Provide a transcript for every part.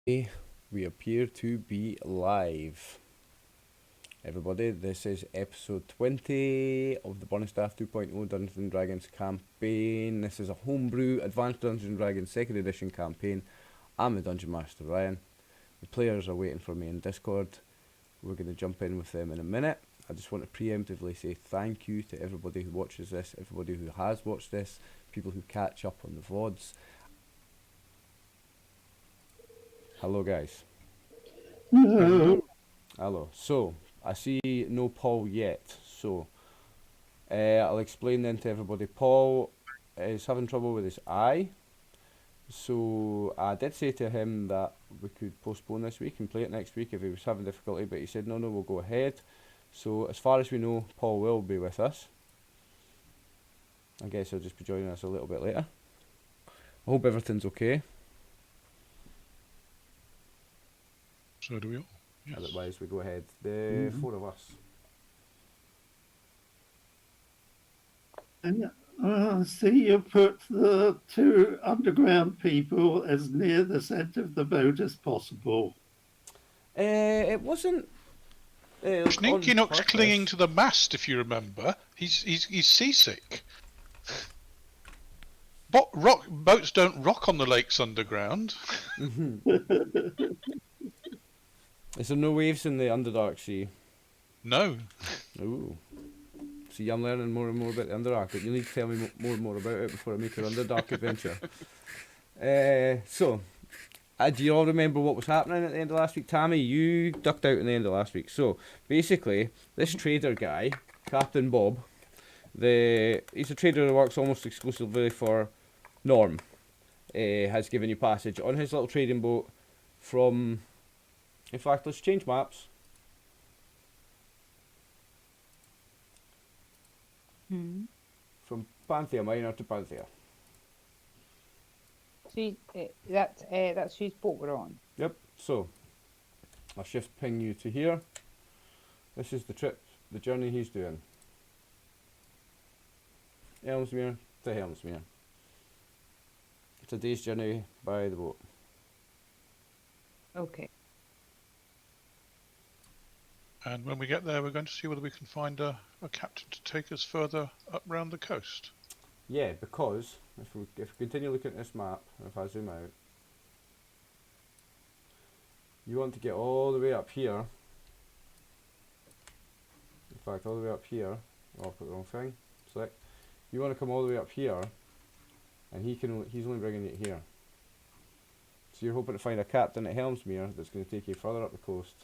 We appear to be live. Everybody, this is episode 20 of the Burning Staff 2.0 Dungeons and Dragons campaign. This is a Homebrew Advanced Dungeons and Dragons 2nd edition campaign. I'm the Dungeon Master Ryan. The players are waiting for me in Discord. We're going to jump in with them in a minute. I just want to preemptively say thank you to everybody who watches this, everybody who has watched this, people who catch up on the VODs. Hello guys. Hello. So, I see no Paul yet, so I'll explain then to everybody. Paul is having trouble with his eye, so I did say to him that we could postpone this week and play it next week if he was having difficulty, but he said no, we'll go ahead. So as far as we know, Paul will be with us. I guess he'll just be joining us a little bit later. I hope everything's okay. So do we all? Yes. Otherwise we go ahead. The four of us. And see, you put the two underground people as near the centre of the boat as possible. It wasn't. Sneaky Nook's clinging to the mast, if you remember. He's seasick. Boats don't rock on the lakes underground. Is there no waves in the Underdark Sea? No. Ooh. See, I'm learning more and more about the Underdark, but you need to tell me more and more about it before I make an Underdark adventure. Do you all remember what was happening at the end of last week? Tammy, you ducked out at the end of last week. So, basically, this trader guy, Captain Bob, he's a trader who works almost exclusively for Norm, has given you passage on his little trading boat from... In fact, let's change maps. From Panthea Minor to Panthea. That's whose boat we're on. Yep, so I'll shift ping you to here. This is the journey he's doing. Helmsmere to Helmsmere. It's a day's journey by the boat. Okay. And when we get there, we're going to see whether we can find a captain to take us further up round the coast. Yeah, because if we continue looking at this map, and if I zoom out, you want to get all the way up here. In fact, all the way up here. Oh, I put the wrong thing. Select. You want to come all the way up here, and he's only bringing you here. So you're hoping to find a captain at Helmsmere that's going to take you further up the coast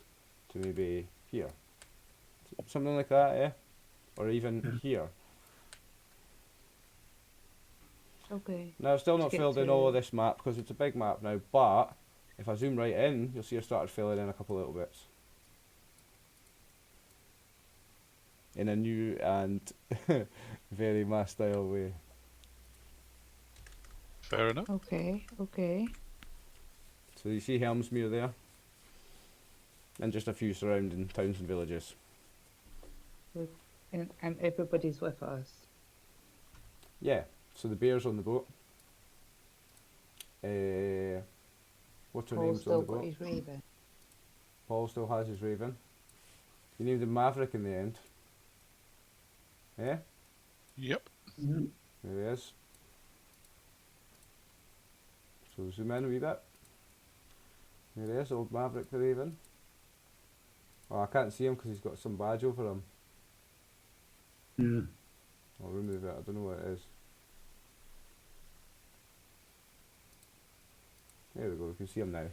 to maybe here. Something like that, yeah? Or even here. Okay. Now, I've still not filled in all of this map because it's a big map now, but if I zoom right in, you'll see I started filling in a couple little bits. In a new and very my style way. Fair enough. Okay. So you see Helmsmere there? And just a few surrounding towns and villages. And everybody's with us. Yeah, so the bear's on the boat. What's her name's on the boat? His raven. Paul still has his raven. You named him Maverick in the end. Yeah? Yep. There he is. So zoom in a wee bit. There he is, old Maverick the Raven. Oh, I can't see him because he's got some badge over him. Yeah. I'll remove it, I don't know what it is. There we go, we can see him now.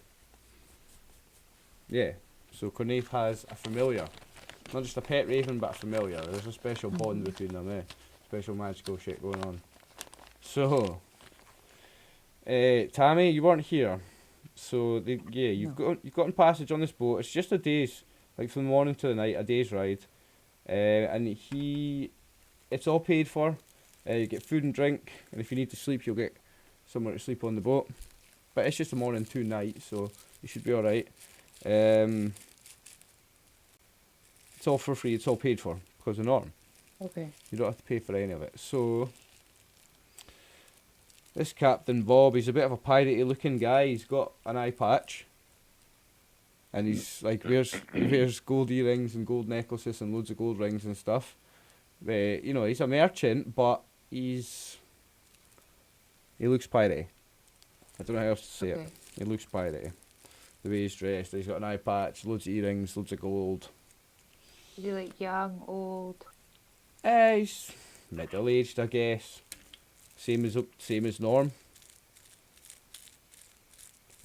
Yeah, so Cornave has a familiar. Not just a pet raven, but a familiar. There's a special bond between them, Special magical shit going on. So, Tammy, you weren't here. So, you've gotten passage on this boat. It's just a day's, like from the morning to the night, a day's ride. And it's all paid for. You get food and drink, and if you need to sleep, you'll get somewhere to sleep on the boat. But it's just a morning, 2 nights, so you should be alright. It's all for free, it's all paid for, because of Norm. Okay. You don't have to pay for any of it. So, this Captain Bob, he's a bit of a piratey looking guy. He's got an eye patch. and he's like wears gold earrings and gold necklaces and loads of gold rings and stuff. You know, he's a merchant, but he looks piratey. I don't know how else to say it. He looks piratey. The way he's dressed, he's got an eye patch, loads of earrings, loads of gold. Is he like young, old? He's middle-aged, I guess. Same as Norm.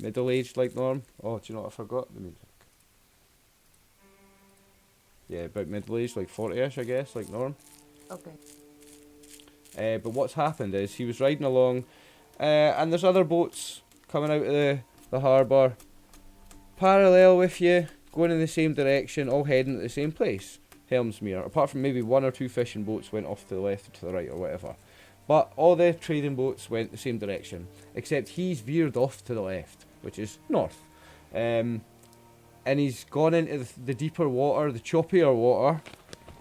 Middle-aged like Norm. Oh, do you know what I forgot? The music. Yeah, about middle-aged, like 40-ish, I guess, like Norm. Okay. But what's happened is he was riding along, and there's other boats coming out of the harbour, parallel with you, going in the same direction, all heading to the same place, Helmsmere. Apart from maybe one or two fishing boats went off to the left or to the right or whatever. But all the trading boats went the same direction, except he's veered off to the left, which is north. And he's gone into the deeper water, the choppier water,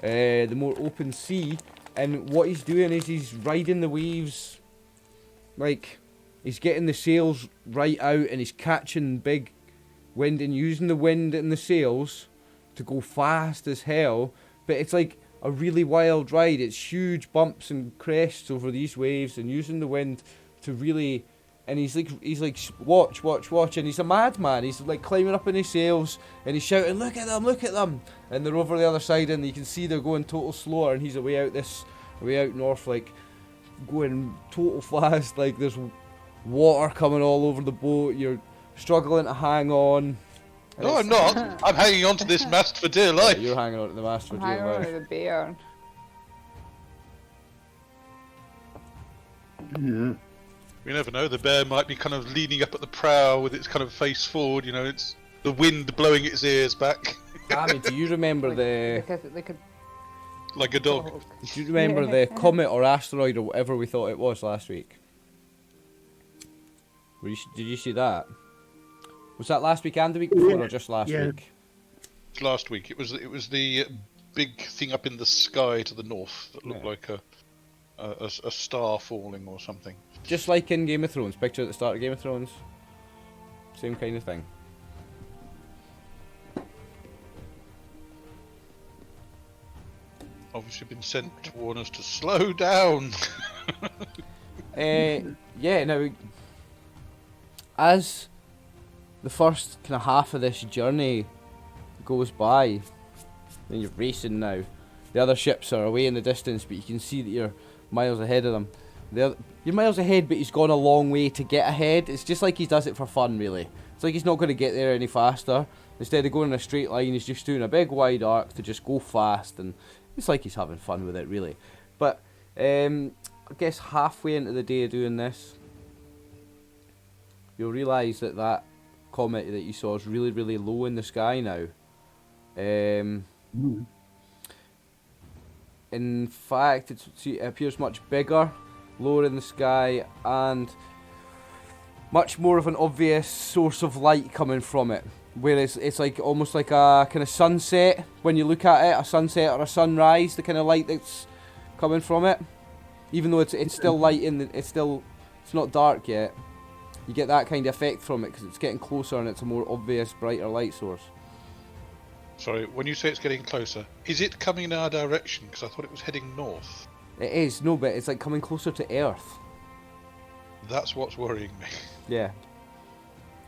the more open sea. And what he's doing is he's riding the waves, like, he's getting the sails right out and he's catching big wind and using the wind and the sails to go fast as hell. But it's like a really wild ride. It's huge bumps and crests over these waves and using the wind to really... And he's like, watch, and he's a madman. He's like climbing up in his sails and he's shouting, look at them, and they're over the other side and you can see they're going total slower and he's away out north, like going total fast. Like there's water coming all over the boat. You're struggling to hang on. No, I'm not. I'm hanging on to this mast for dear life. Yeah, you're hanging on to the mast for dear Hang on life. to the bear. Yeah. We never know. The bear might be kind of leaning up at the prow with its kind of face forward. You know, it's the wind blowing its ears back. Amy, do you remember the... They could Like a dog. talk. Do you remember the comet or asteroid or whatever we thought it was last week? Did you see that? Was that last week and the week before, or just last Yeah. week? Last week, it was the big thing up in the sky to the north that looked like a star falling or something. Just like in Game of Thrones. Picture at the start of Game of Thrones. Same kind of thing. Obviously been sent to warn us to slow down. Yeah, now, as the first kind of half of this journey goes by, and you're racing now, the other ships are away in the distance, but you can see that you're miles ahead of them. You're miles ahead, but he's gone a long way to get ahead. It's just like he does it for fun, really. It's like he's not going to get there any faster. Instead of going in a straight line, he's just doing a big wide arc to just go fast, and it's like he's having fun with it, really. But I guess halfway into the day of doing this, you'll realise that comet that you saw is really, really low in the sky now. In fact, it appears much bigger, lower in the sky, and much more of an obvious source of light coming from it. Whereas it's like almost like a kind of sunset when you look at it, a sunset or a sunrise, the kind of light that's coming from it. Even though it's still light it's not dark yet. You get that kind of effect from it because it's getting closer and it's a more obvious, brighter light source. Sorry, when you say it's getting closer, is it coming in our direction? Because I thought it was heading north. It is, no, but it's like coming closer to Earth. That's what's worrying me. Yeah.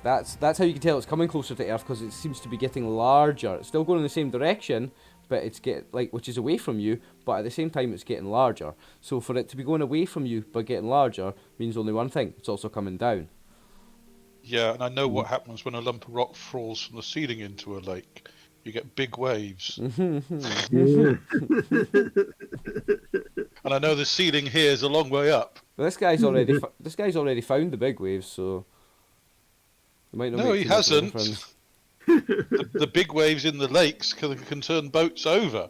That's how you can tell it's coming closer to Earth, because it seems to be getting larger. It's still going in the same direction, but it's which is away from you, but at the same time it's getting larger. So for it to be going away from you but getting larger means only one thing: it's also coming down. Yeah, and I know what happens when a lump of rock falls from the ceiling into a lake. You get big waves. Yeah. And I know the ceiling here is a long way up. But this guy's already found the big waves, so it might not No, make he too much of a hasn't. difference. The big waves in the lakes can turn boats over.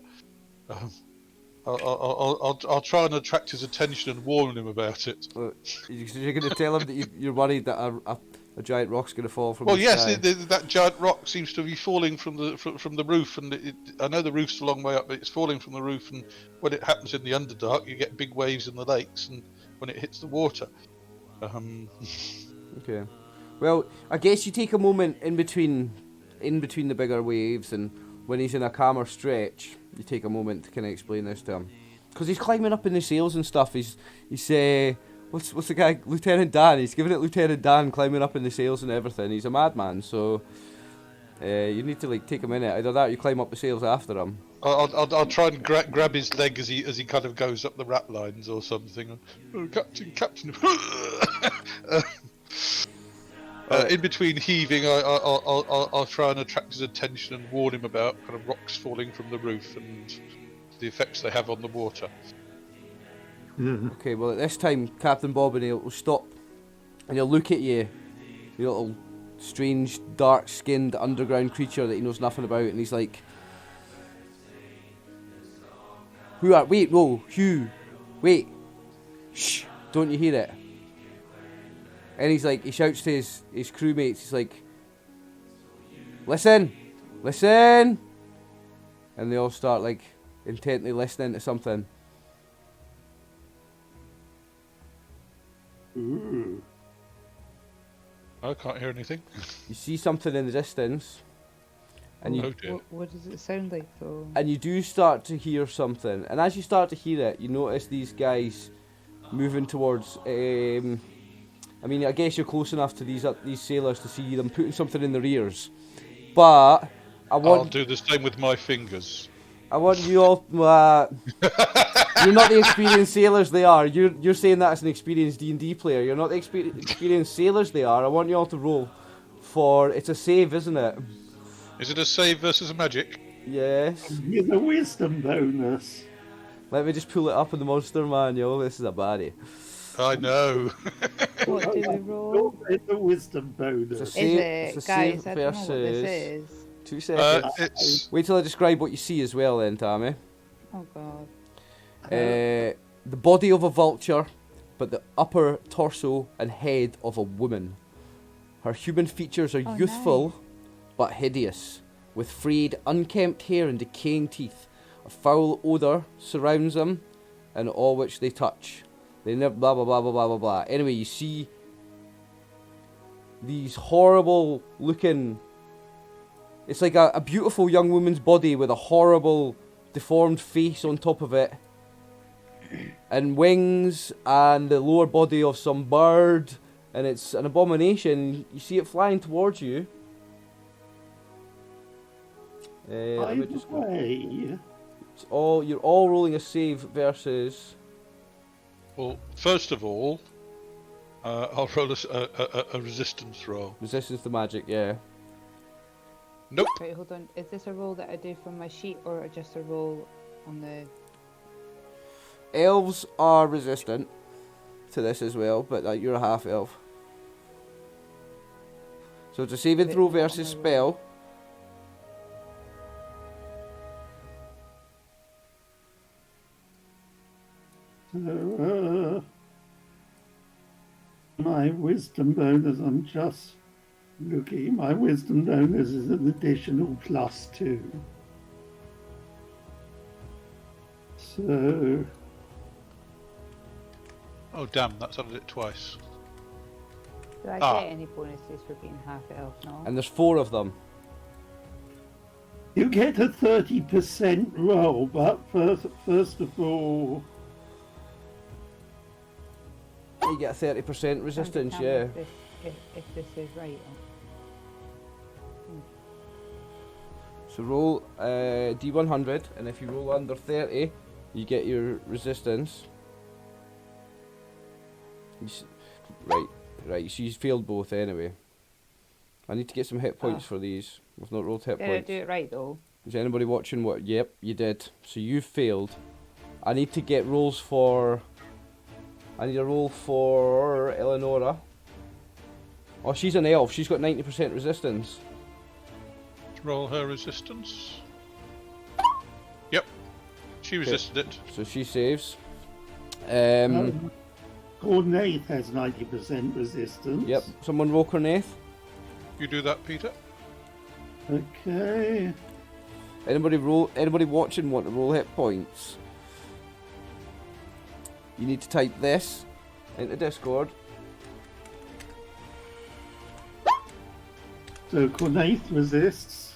I'll try and attract his attention and warn him about it. You're going to tell him that you're worried that a giant rock's going to fall from Well, the yes, sky. that giant rock seems to be falling from the roof, and I know the roof's a long way up, but it's falling from the roof, and when it happens in the Underdark, you get big waves in the lakes, and when it hits the water. Okay. Well, I guess you take a moment in between in between the bigger waves, and when he's in a calmer stretch, you take a moment to kind of explain this to him. Because he's climbing up in the sails and stuff. He's what's the guy, Lieutenant Dan? He's giving it Lieutenant Dan, climbing up in the sails and everything. He's a madman, so you need to like take a minute. Either that, or you climb up the sails after him. I'll try and grab his leg as he kind of goes up the ratlines or something. Oh, Captain. In between heaving, I'll try and attract his attention and warn him about kind of rocks falling from the roof and the effects they have on the water. Okay, well at this time, Captain Bobbin will stop and he'll look at you, your little strange, dark-skinned underground creature that he knows nothing about, and he's like, wait, no, Hugh, wait, shh, don't you hear it? And he's like, he shouts to his crewmates, he's like, listen, and they all start like intently listening to something. Ooh. I can't hear anything. You see something in the distance, and you Oh dear. What does it sound like though? and you do start to hear something. And as you start to hear it, you notice these guys moving towards. I mean, I guess you're close enough to these sailors to see them putting something in their ears. But I'll do the same with my fingers. I want you all. You're not the experienced sailors they are. You're saying that as an experienced D&D player. You're not the experienced sailors they are. I want you all to roll for. It's a save, isn't it? Is it a save versus a magic? Yes. With a wisdom bonus. Let me just pull it up in the monster manual. This is a baddie. I know. What do we roll? It's a wisdom bonus. It's a Is save, it, it's a guys? save I don't know what this is. 2 seconds. It's Wait till I describe what you see as well then, Tammy. Oh god. The body of a vulture, but the upper torso and head of a woman. Her human features are Oh, youthful, but hideous, with frayed, unkempt hair and decaying teeth. A foul odour surrounds them, and all which they touch. They never blah blah blah blah blah blah blah. Anyway, you see these horrible looking. It's like a beautiful young woman's body with a horrible deformed face on top of it, and wings, and the lower body of some bird, and it's an abomination. You see it flying towards you. Let me just go. Way. You're all rolling a save versus. well. First of all, I'll roll a resistance roll. Resistance to magic, yeah. Nope. Wait, hold on. Is this a roll that I do from my sheet or just a roll on the... Elves are resistant to this as well, but you're a half elf. So it's a saving Wait, throw what am versus I spell. So, my wisdom bonus, I'm just looking. My wisdom bonus is an additional +2. So, Oh damn, that's added it twice. Do I Ah. get any bonuses for being half elf? No. And there's 4 of them. you get a 30% roll, but first of all, You get a 30% resistance, Tell me yeah. if this is right. So roll D100, and if you roll under 30, you get your resistance. Right, so you failed both anyway. I need to get some hit points for these. We've not rolled hit Did points. I do it right though? Is anybody watching what? Yep, you did. So you failed. I need to get rolls for... I need a roll for Eleonora. Oh, she's an elf. She's got 90% resistance. Roll her resistance. Yep. She resisted it. So she saves. Cornaith has 90% resistance. Yep. Someone roll Cornaith. You do that, Peter? Okay. Anybody watching want to roll hit points? You need to type this into Discord. So Cornaith resists.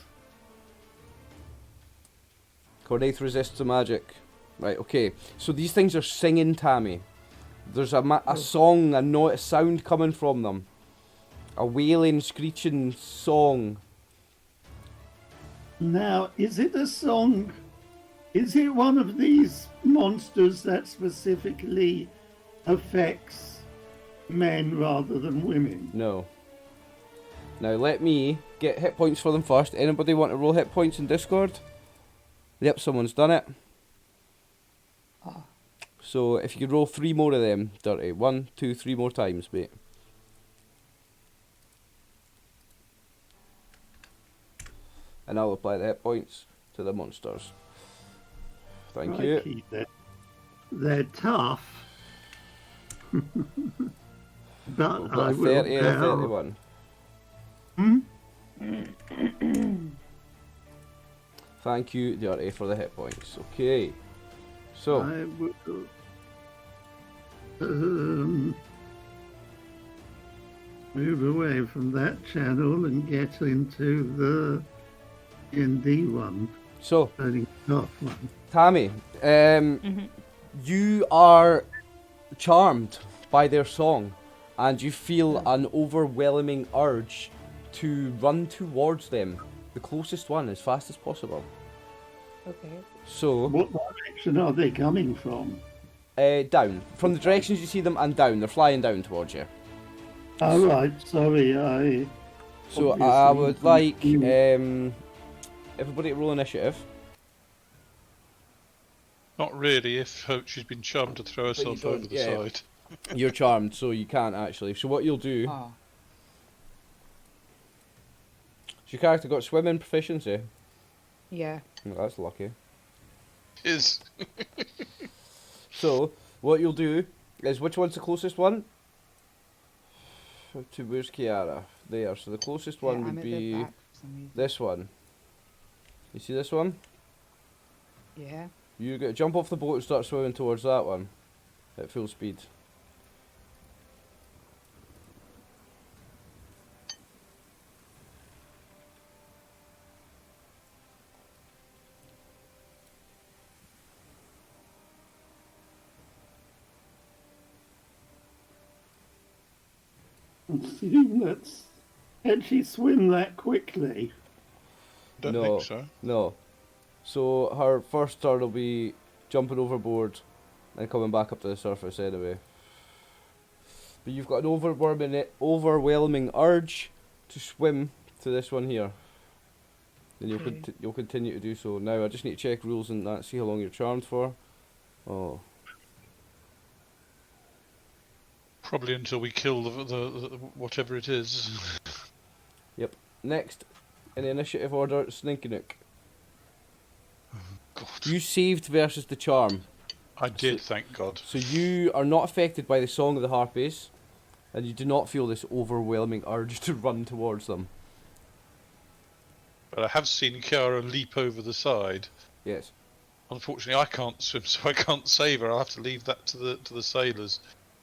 Cornaith resists the magic. Right, okay. So these things are singing, Tammy. There's a song, a sound coming from them. A wailing, screeching song. Now, is it a song? Is it one of these monsters that specifically affects men rather than women? No. Now let me get hit points for them first. Anybody want to roll hit points in Discord? Yep, someone's done it. Oh. So if you could roll 3 more of them, Dirty. 1, 2, 3 more times, mate. And I'll apply the hit points to the monsters. Thank you. Crikey, they're tough. But We've I got a will 30 and a tell. 31. Thank you, Dirty, for the hit points. Okay. So, I will move away from that channel and get into the D&D one, so turning off one. Tammy, you are charmed by their song, and you feel an overwhelming urge to run towards them, the closest one, as fast as possible. Okay. So, What direction are they coming from? down. From the directions you see them and down. They're flying down towards you. All right, sorry, I... So I Obviously, would like you- everybody to roll initiative. Not really, if she's been charmed to throw herself don't, over the yeah. side. You're charmed, so you can't actually. So what you'll do... Oh. Has your character got swimming proficiency? Yeah. Oh, that's lucky. Is So, what you'll do is, which one's the closest one? To where's Kiara? There. So the closest one I'm would at the be back for some reason. this one. You see this one? Yeah. You get jump off the boat and start swimming towards that one at full speed. Assume that's... Can she swim that quickly? don't No. think so. No. So her first turn will be jumping overboard and coming back up to the surface anyway. But you've got an overwhelming urge to swim to this one here. And Okay. you'll continue to do so. Now I just need to check rules and that, see how long you're charmed for. Oh. Probably until we kill the whatever it is. Next, in the initiative order, Sninkinook. God, You saved versus the charm. I did, thank God. So you are not affected by the song of the Harpies, and you do not feel this overwhelming urge to run towards them. But I have seen Kiara leap over the side. Yes. Unfortunately, I can't swim, so I can't save her. I'll have to leave that to the sailors.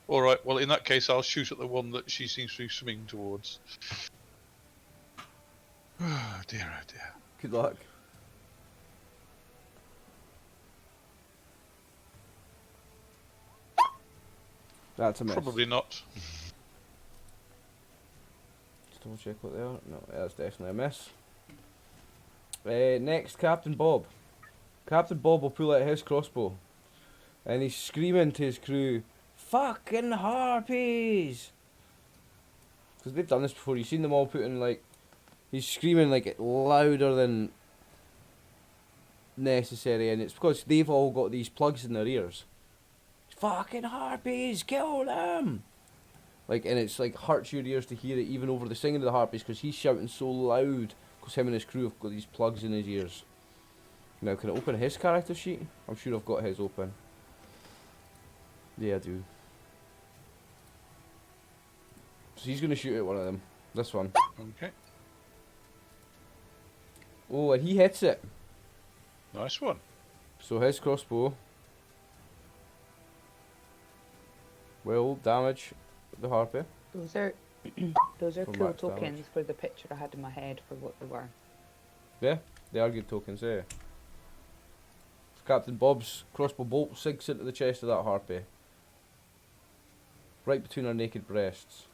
All right. Well, in that case, I'll shoot at the one that she seems to be swimming towards. Oh dear, oh dear. Good luck. That's a miss. Probably not. Just double check what they are. No, that's definitely a miss. Next, Captain Bob. Captain Bob will pull out his crossbow, and he's screaming to his crew, "Fucking Harpies!" Because they've done this before. You've seen them all putting like, he's screaming like it louder than necessary, and it's because they've all got these plugs in their ears. Fucking Harpies, kill them! Like, and it's like hurts your ears to hear it even over the singing of the Harpies because he's shouting so loud because him and his crew have got these plugs in his ears. Now, can I open his character sheet? I'm sure I've got his open. Yeah, I do. So he's going to shoot at one of them. This one. Okay. Oh, and he hits it. Nice one. So his crossbow will damage the Harpy. Those are Those are For cool max damage. tokens for the picture I had in my head for what they were. Yeah, they are good tokens, eh? Captain Bob's crossbow bolt sinks into the chest of that harpy. Right between her naked breasts.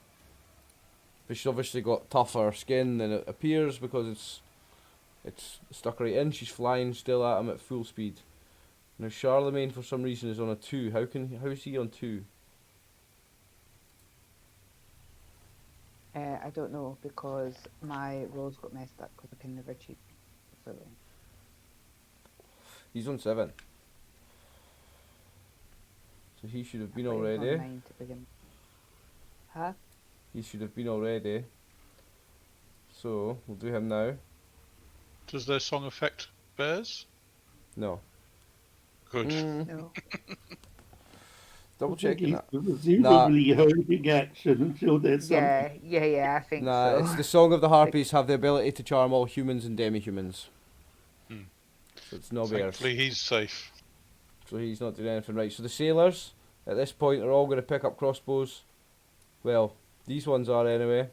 But she's obviously got tougher skin than it appears because it's stuck right in. She's flying still at him at full speed. Now Charlemagne for some reason is on a 2. How is he on 2? I don't know because my rolls got messed up because I can never cheat. So He's on 7. So he should have been I thought he was on already. 9 to begin. Huh? He should have been already. So we'll do him now. Does their song affect bears? No. Good. No. Double checking that. Presumably holding action until there's something. Yeah, I think Nah, so. it's the song of the Harpies have the ability to charm all humans and demi-humans. So it's no bears. Thankfully, he's safe. So he's not doing anything right. So the sailors, at this point, are all going to pick up crossbows. Well, these ones are anyway.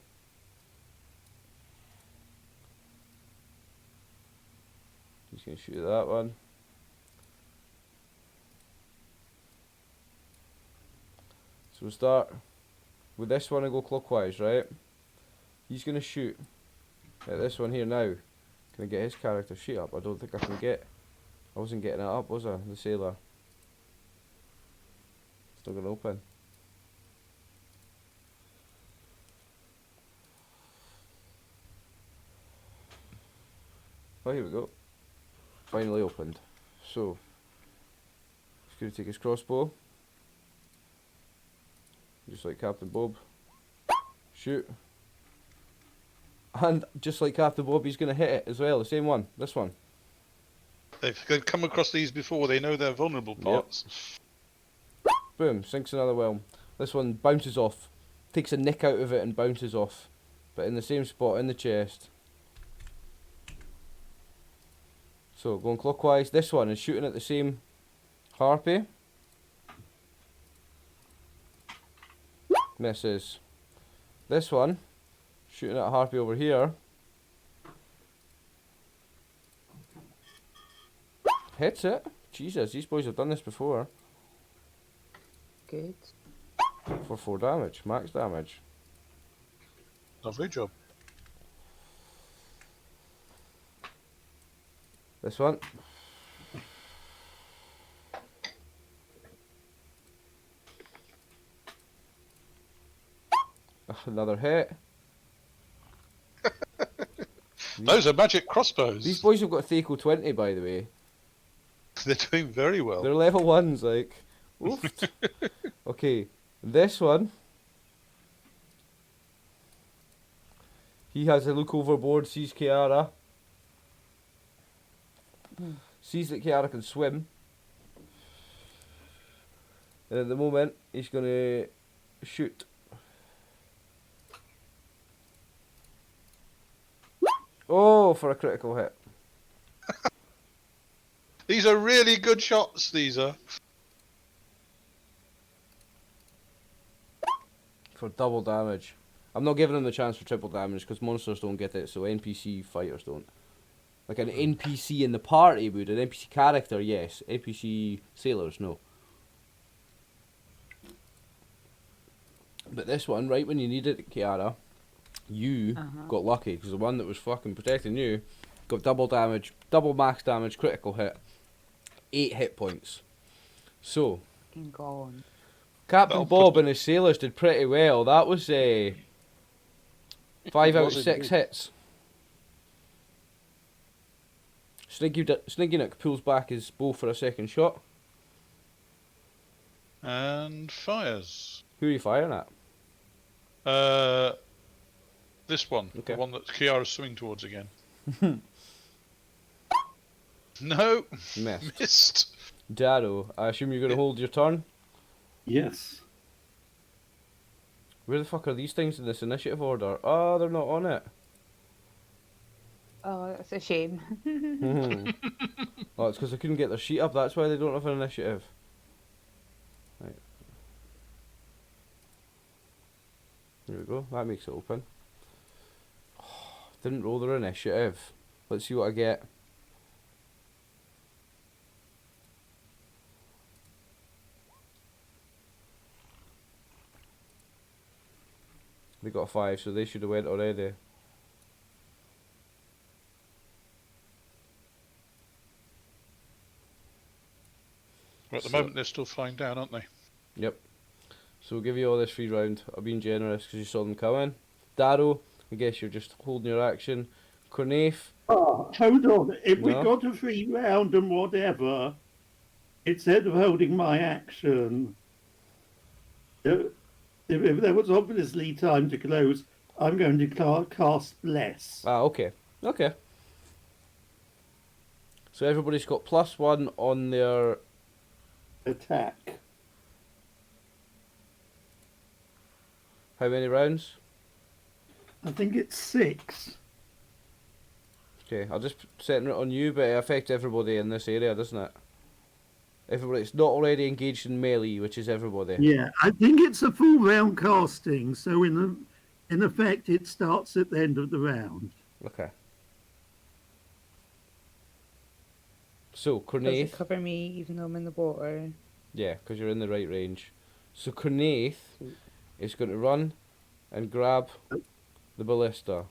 He's going to shoot at that one. So we'll start with this one and go clockwise, right? He's going to shoot at this one here now. Can I get his character sheet up? I don't think I can get. I wasn't getting it up, was I? The sailor. It's not going to open. Oh, here we go. Finally opened. So, he's going to take his crossbow. Just like Captain Bob. Shoot. And just like Captain Bob, he's going to hit it as well. The same one. This one. They've come across these before. They know their vulnerable parts. Boom. Sinks another whelm. This one bounces off. Takes a nick out of it and bounces off. But in the same spot in the chest. So, going clockwise. This one is shooting at the same harpy. Misses. This one, shooting at a harpy over here. Hits it. Jesus, these boys have done this before. Good. For 4 damage, max damage. Lovely job. This one. Another hit. Those are magic crossbows. These boys have got a Thaco 20, by the way. They're doing very well. They're level 1s, like. Oof. Okay, this one. He has a look overboard, sees Kiara. Sees that Kiara can swim. And at the moment, he's going to shoot. Oh, for a critical hit. These are really good shots, these are. For double damage. I'm not giving him the chance for triple damage because monsters don't get it, so NPC fighters don't. Like an NPC in the party would. An NPC character, yes. NPC sailors, no. But this one, right when you needed it, Kiara, you got lucky because the one that was fucking protecting you got double damage, double max damage, critical hit, 8 hit points. So, Gone. Captain Bob and his sailors did pretty well. That was 5 out of 6 hits. Slinky Nook pulls back his bow for a second shot. And fires. Who are you firing at? This one. Okay. The one that Kiara's swimming towards again. No. Missed. Missed. Darrow, I assume you're going to hold your turn? Yes. Where the fuck are these things in this initiative order? Oh, they're not on it. Oh, that's a shame. Oh, it's because I couldn't get their sheet up. That's why they don't have an initiative. Right. Here we we go. That makes it open. Didn't roll their initiative. Let's see what I get. They got a 5, so they should have went already. Well, at the moment, they're still flying down, aren't they? Yep. So we'll give you all this free round. I've been generous because you saw them coming. Darrow, I guess you're just holding your action. Cornaith. Oh, hold on. If we No? got a free round and whatever, instead of holding my action, if there was obviously time to close, I'm going to cast Bless. Ah, okay. Okay. So everybody's got +1 on their... Attack. How many rounds? I think it's 6. Okay, I'll just setting it on you, but it affects everybody in this area, doesn't it? Everybody's not already engaged in melee, which is everybody. Yeah, I think it's a full round casting, so in effect it starts at the end of the round. Okay. So, Does Cornaith... it cover me even though I'm in the water? Yeah, because you're in the right range. So Cornaith is going to run and grab the ballista.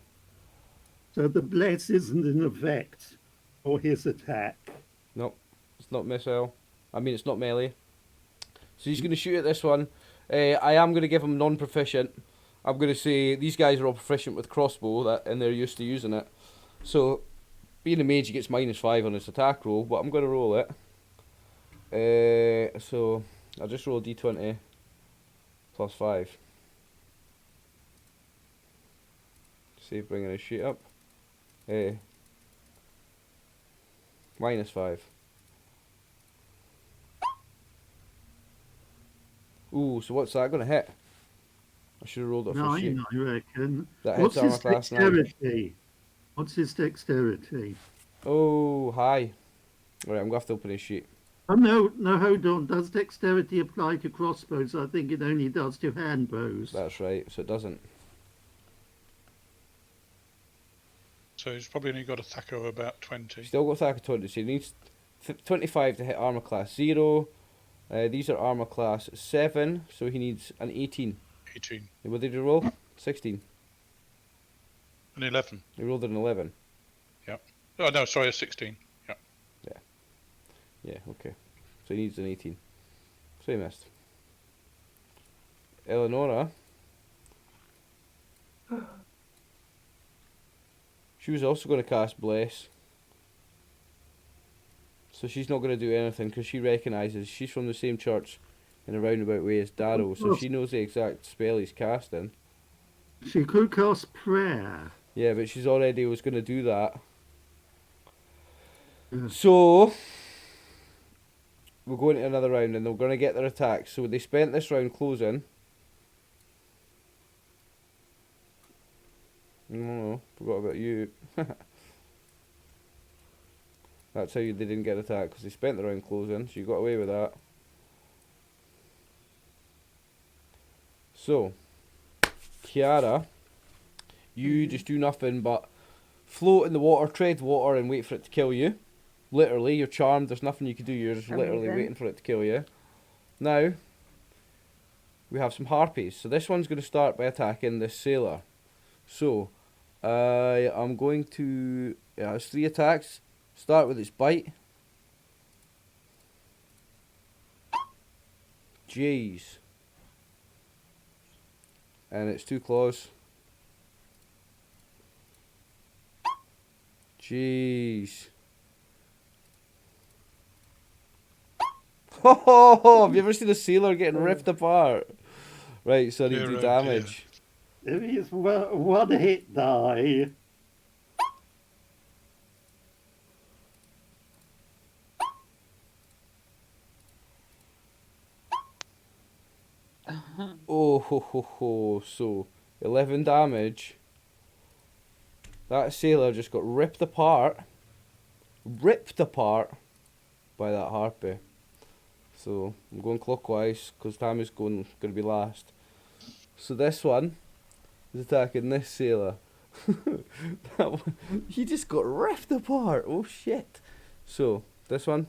So the Bless isn't in effect for his attack. Nope, it's not missile. I mean, it's not melee. So he's going to shoot at this one. I am going to give him non-proficient. I'm going to say these guys are all proficient with crossbow, and they're used to using it. So, being a mage, he gets -5 on his attack roll, but I'm going to roll it. So, I'll just roll d20 +5. See, bringing his sheet up. -5. Ooh, so what's that going to hit? I should have rolled it for sheet. 9, I reckon. That What's hits his armor class 9. dexterity? What's his dexterity? Oh, hi. Alright, I'm going to have to open his sheet. Oh, no, hold on. Does dexterity apply to crossbows? I think it only does to hand bows. That's right, so it doesn't. So he's probably only got a THAC of about 20. Still got attack of 20, so he needs 25 to hit armor class 0. These are armor class 7, so he needs an 18. 18. And what did he roll? 16. An 11. He rolled an 11. Yep. Oh, no, sorry, a 16. Yep. Yeah, okay. So he needs an 18. So he missed. Eleonora. She was also going to cast Bless. So she's not going to do anything because she recognises she's from the same church in a roundabout way as Darrow, so she knows the exact spell he's casting. She could cast prayer. Yeah, but she's already was going to do that. Yeah. So, we're going to another round and they're going to get their attacks. So they spent this round closing. No, forgot about you. That's how they didn't get attacked, because they spent the round closing, so you got away with that. So, Kiara, you just do nothing but float in the water, tread water, and wait for it to kill you. Literally, you're charmed, there's nothing you can do, you're just literally Amazing. waiting for it to kill you. Now, we have some Harpies. So this one's going to start by attacking this sailor. So, I'm going to... Yeah, it's 3 attacks. Start with its bite. Jeez. And it's 2 claws. Jeez. Oh, have you ever seen a sailor getting ripped apart? Right, so I need to do damage. There is one hit die. Oh, ho, ho, ho. So, 11 damage. That sailor just got ripped apart. Ripped apart by that harpy. So, I'm going clockwise, because Tammy's going to be last. So this one is attacking this sailor. That one, he just got ripped apart. Oh shit. So, this one.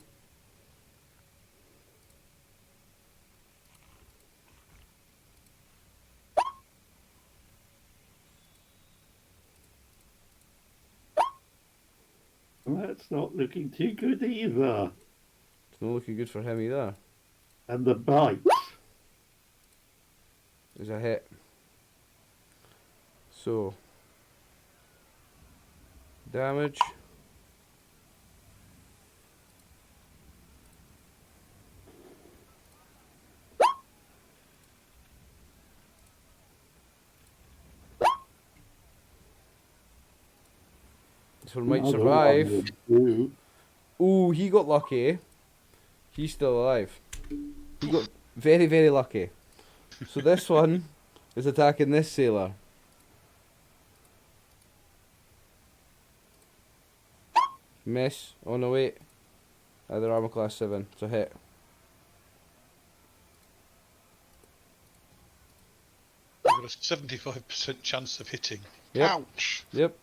That's not looking too good either. It's not looking good for him either. And the bite. Is a hit. So, damage. This one might Another survive. one will do. Ooh, he got lucky. He's still alive. He got very, very lucky. So this one is attacking this sailor. Miss. Oh no, wait. Either armor class 7. It's a hit. I've got a 75% chance of hitting. Yep. Ouch! Yep.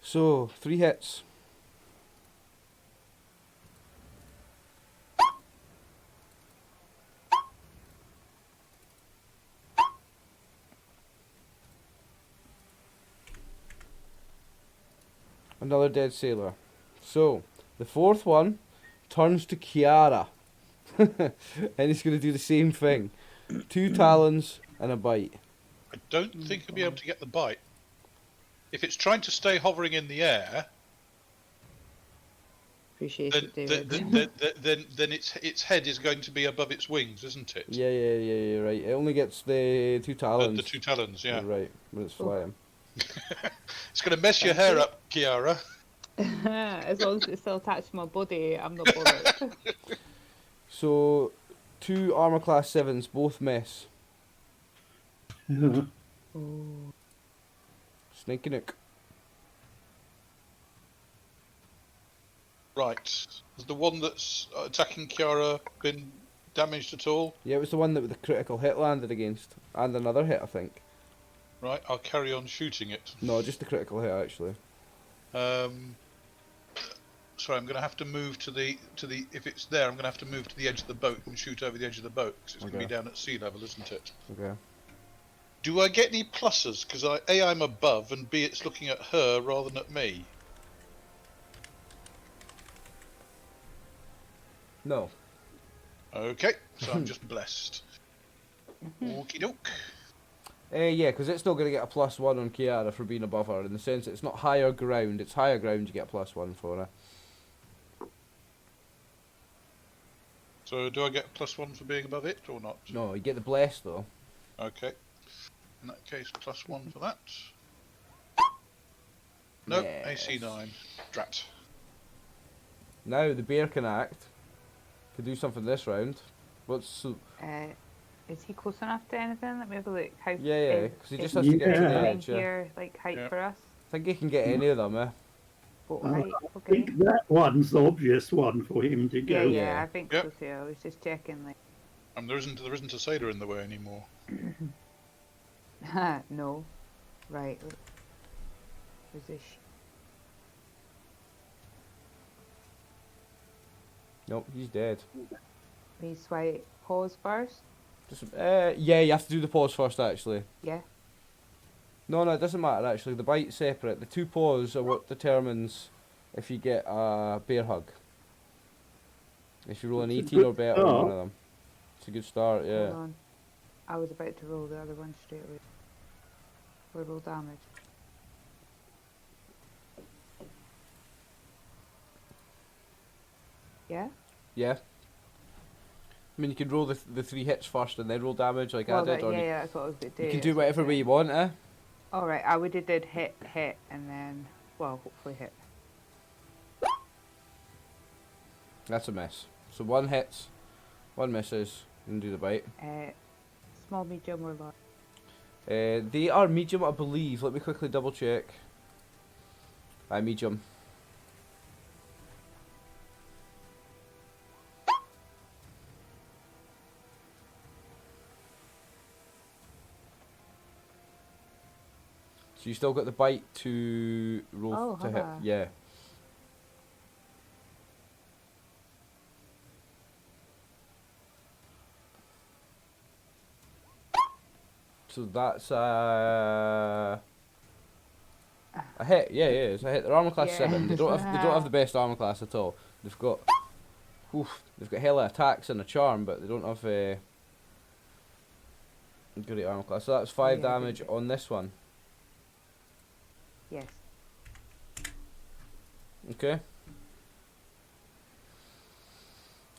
So, 3 hits. Another dead sailor. So, the 4th one turns to Kiara. And he's going to do the same thing. 2 talons and a bite. I don't think I'll be able to get the bite. If it's trying to stay hovering in the air, Appreciate then, it, then, David. then its head is going to be above its wings, isn't it? Yeah, you're right. It only gets the 2 talons. The 2 talons, yeah. You're right, when it's flying. It's going to mess your hair up, Kiara. As long as it's still attached to my body, I'm not bothered. So, 2 armor class 7s, both miss. Yeah. Oh. Snakey Nook. Right. Has the one that's attacking Kiara been damaged at all? Yeah, it was the one that the critical hit landed against. And another hit, I think. Right, I'll carry on shooting it. No, just the critical hit, actually. Sorry, I'm going to have to move to the. If it's there, I'm going to have to move to the edge of the boat and shoot over the edge of the boat because it's going to be down at sea level, isn't it? Okay. Do I get any pluses? Because A, I'm above, and B, it's looking at her rather than at me. No. Okay, so I'm just blessed. Okie doke. Yeah, because it's still going to get a +1 on Kiara for being above her, in the sense that it's not higher ground, it's higher ground you get a +1 for her. So do I get a +1 for being above it or not? No, you get the bless though. Okay. In that case, +1 for that. Nope, Yes. AC 9. Drat. Now the bear can act. Can do something this round. What's... Is he close enough to anything? Let me have a look. How Yeah, because he is just has to get to the Yeah. edge, yeah. here, like height Yeah. for us? I think he can get any of them, eh? Boat I height. I Okay. think that one's the obvious one for him to Yeah, go. yeah, I think Yep. so too. I was just checking, like. There isn't a sailor in the way anymore. No. Right. Where's this? Nope, he's dead. We swipe pause first. Just, yeah, you have to do the pause first, actually. Yeah. No, it doesn't matter, actually. The bite's separate. The 2 paws are what determines if you get a bear hug. If you roll an That's a 18 or good better on one start. of them. It's a good start, yeah. Hold on. I was about to roll the other one straight away. Or roll damage. Yeah? Yeah. I mean, you can roll the 3 hits first and then roll damage like Well, I did. that, Or yeah, yeah, that's what I was going to do. you can do whatever way you want, eh? Alright, I would have did hit, and then, well, hopefully hit. That's a miss. So 1 hits, 1 misses, and do the bite. Small, medium, or large. They are medium, I believe. Let me quickly double check. Medium. So you still got the bite to roll to hit. have I? Yeah. So that's a hit. Yeah, it's a hit. They're armor class 7. They don't have the best armor class at all. They've got hella attacks and a charm, but they don't have great armor class. So that's 5 damage on this one. Yes. Okay.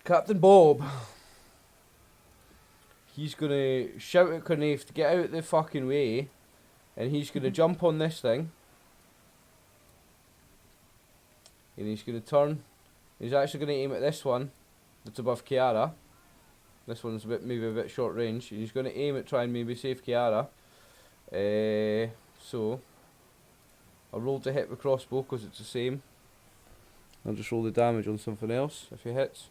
Captain Bob. He's gonna shout at Cornave to get out the fucking way, and he's gonna jump on this thing. And he's gonna turn. He's actually gonna aim at this one that's above Kiara. This one's maybe a bit short range. And he's gonna aim at try and maybe save Kiara. So I'll roll to hit with crossbow because it's the same. I'll just roll the damage on something else if he hits.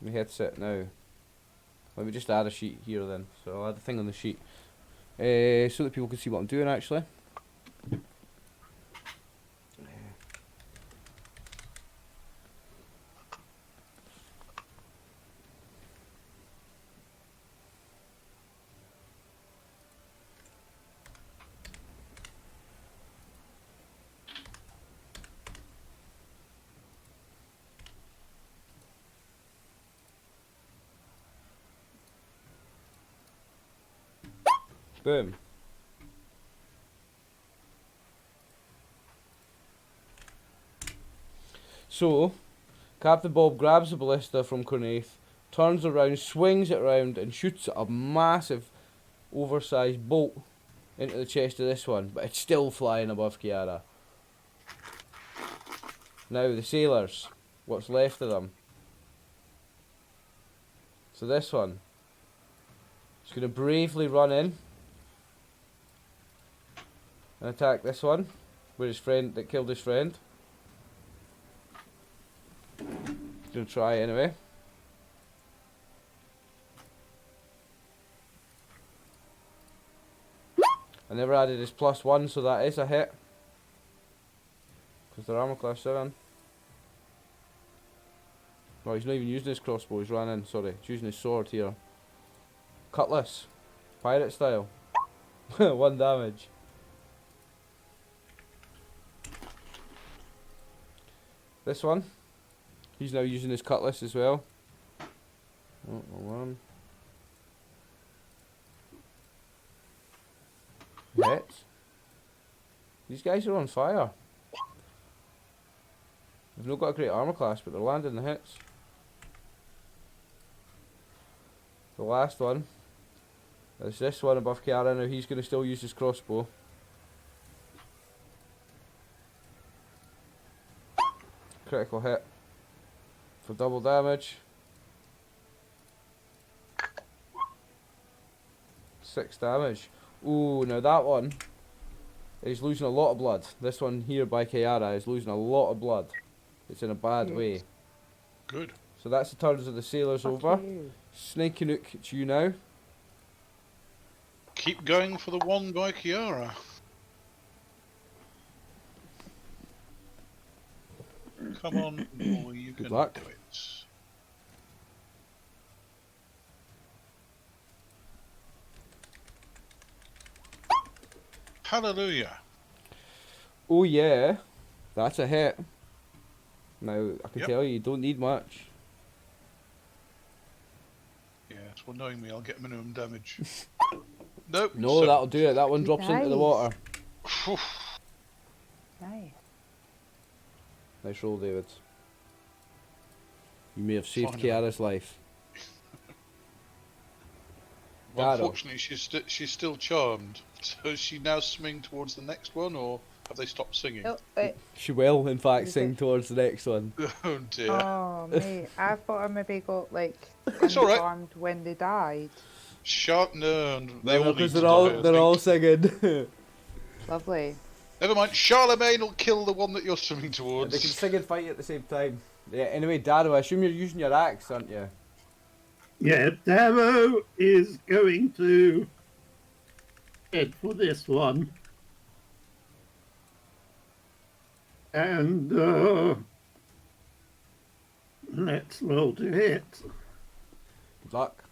He hits it now. Let me just add a sheet here then. So I'll add a thing on the sheet. So that people can see what I'm doing actually. Boom. So, Captain Bob grabs the ballista from Cornaith, turns around, swings it around, and shoots a massive, oversized bolt into the chest of this one, but it's still flying above Kiara. Now, the sailors, what's left of them. So this one is going to bravely run in and attack this one, where his friend that killed his friend. He's gonna try anyway. I never added his +1, so that is a hit. Because they're armor class 7. Oh, he's not even using his crossbow, he's running, sorry. He's using his sword here. Cutlass. Pirate style. 1 damage. This one, he's now using his cutlass as well. Oh, one. Hits. These guys are on fire. They've not got a great armor class, but they're landing the hits. The last one is this one above Kiara. Now he's going to still use his crossbow. Critical hit for double damage. 6 damage. Ooh, now that one is losing a lot of blood. This one here by Kiara is losing a lot of blood. It's in a bad way. Good. So that's the turns of the sailors over. Snake Canuck, it's you now. Keep going for the one by Kiara. Come on, boy, you Good can luck. do it. Hallelujah. Oh yeah, that's a hit. Now, I can Yep. tell you don't need much. Yes, well, knowing me, I'll get minimum damage. Nope. No, that'll do it. That one drops into the Nice. water. Nice. Nice roll, David. You may have saved Finally. Kiara's life. Well, Dado. unfortunately, she's still charmed. So is she now swing towards the next one, or have they stopped singing? Oh, She will, in fact, Is sing it- towards the next one. Oh dear. oh, mate. I thought I maybe got, like, It's all right. informed when they died. Sharp, no, and they all need Because to they're all die, I they're think. all singing. Lovely. Never mind. Charlemagne will kill the one that you're swimming They can towards. sing and fight at the same time. Yeah. Anyway, Darrow, I assume you're using your axe, aren't you? Yeah, Darrow is going to head for this one. And let's roll to hit. Good luck.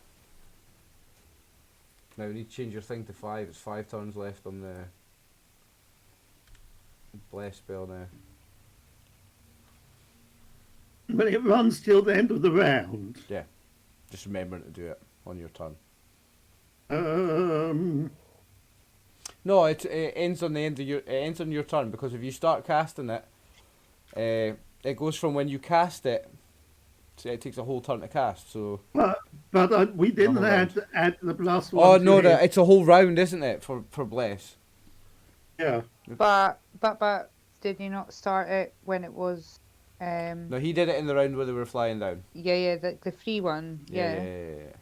Now we need to change your thing to 5. It's 5 turns left on the bless spell now. But it runs till the end of the round. Yeah. Just remembering to do it on your turn. No, it ends on the end of your. It ends on your turn because if you start casting it, it goes from when you cast it. So it takes a whole turn to cast. So. But we didn't whole add the plus one. Oh to no, hit. it's a whole round, isn't it? For bless. Yeah. But did you not start it when it was? No, he did it in the round where they were flying down. Yeah, the free one. Yeah. Yeah.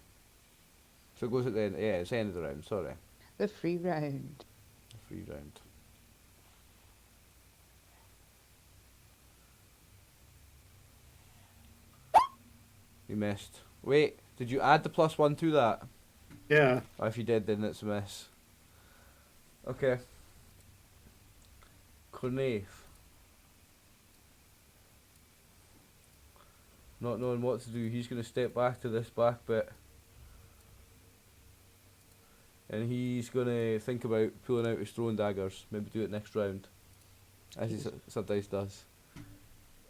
So it goes at the end. Yeah, it's the end of the round. Sorry, The free round. the free round. You missed. Wait, did you add the +1 to that? Yeah. Oh, if you did, then it's a miss. Okay. Cornave. Not knowing what to do, he's going to step back to this back bit. And he's going to think about pulling out his throwing daggers. Maybe do it next round. As he sometimes does.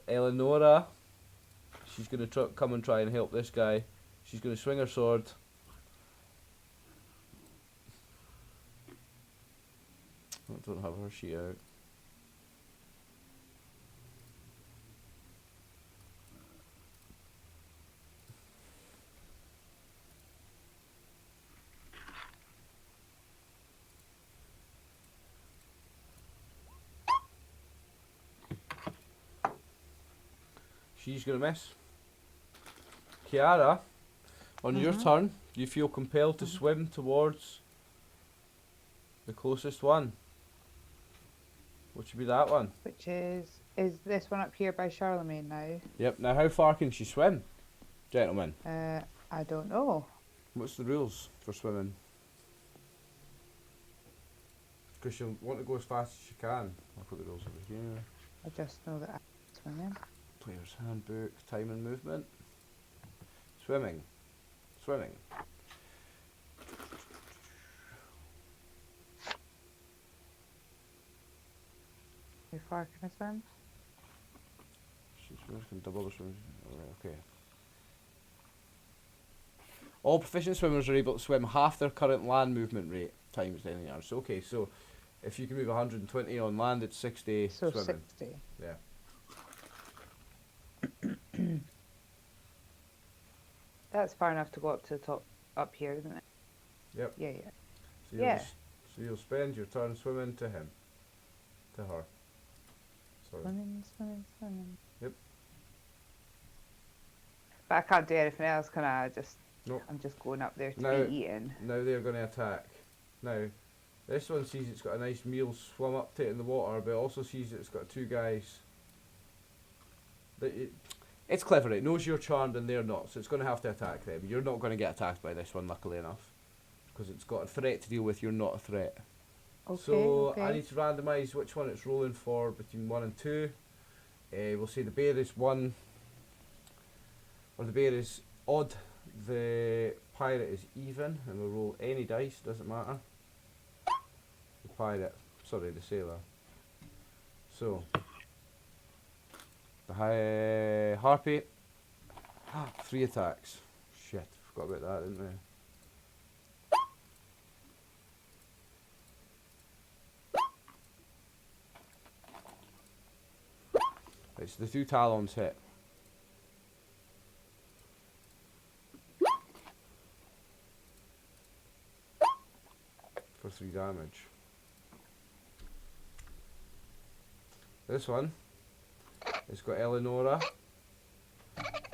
Eleonora. She's going to come and try and help this guy. She's going to swing her sword. I don't have her sheet out. She's going to miss. Kiara, on your turn, you feel compelled to swim towards the closest one. What should be that one? Which is this one up here by Charlemagne now? Yep, now how far can she swim, gentlemen? I don't know. What's the rules for swimming? Because she'll want to go as fast as she can. I'll put the rules over here. I just know that I'm swimming. Player's handbook, time and movement. Swimming. Swimming. How far can I swim? She can double the swim. Alright, okay. All proficient swimmers are able to swim half their current land movement rate times 10 yards. Okay, so if you can move 120 on land, it's 60 So swimming. 60. Yeah. That's far enough to go up to the top, up here, isn't it? Yep. Yeah. So you'll, Yeah. so you'll spend your turn swimming to him. To her. Sorry. Swimming. Yep. But I can't do anything else, can I? Nope. I'm just going up there to No. be eaten. Now they're going to attack. Now, this one sees it's got a nice meal swum up to it in the water, but it also sees it's got two guys. It's clever, it knows you're charmed and they're not, so it's going to have to attack them. You're not going to get attacked by this one, luckily enough. Because it's got a threat to deal with, you're not a threat. Okay, So okay. I need to randomise which one it's rolling for between 1 and 2. We'll say the bear is 1, or the bear is odd, the pirate is even, and we'll roll any dice, doesn't matter. The pirate, sorry, the sailor. So, the Harpy, 3 attacks. Shit, forgot about that, didn't we? Right, so the 2 talons hit. For 3 damage. This one, it's got Eleonora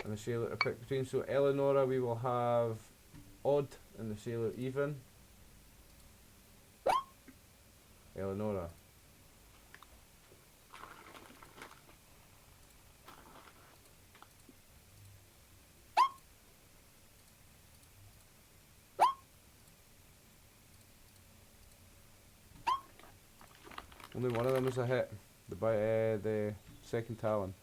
and the sailor to pick between. So Eleonora we will have odd and the sailor even. Eleonora. Only one of them is a hit. The second talon.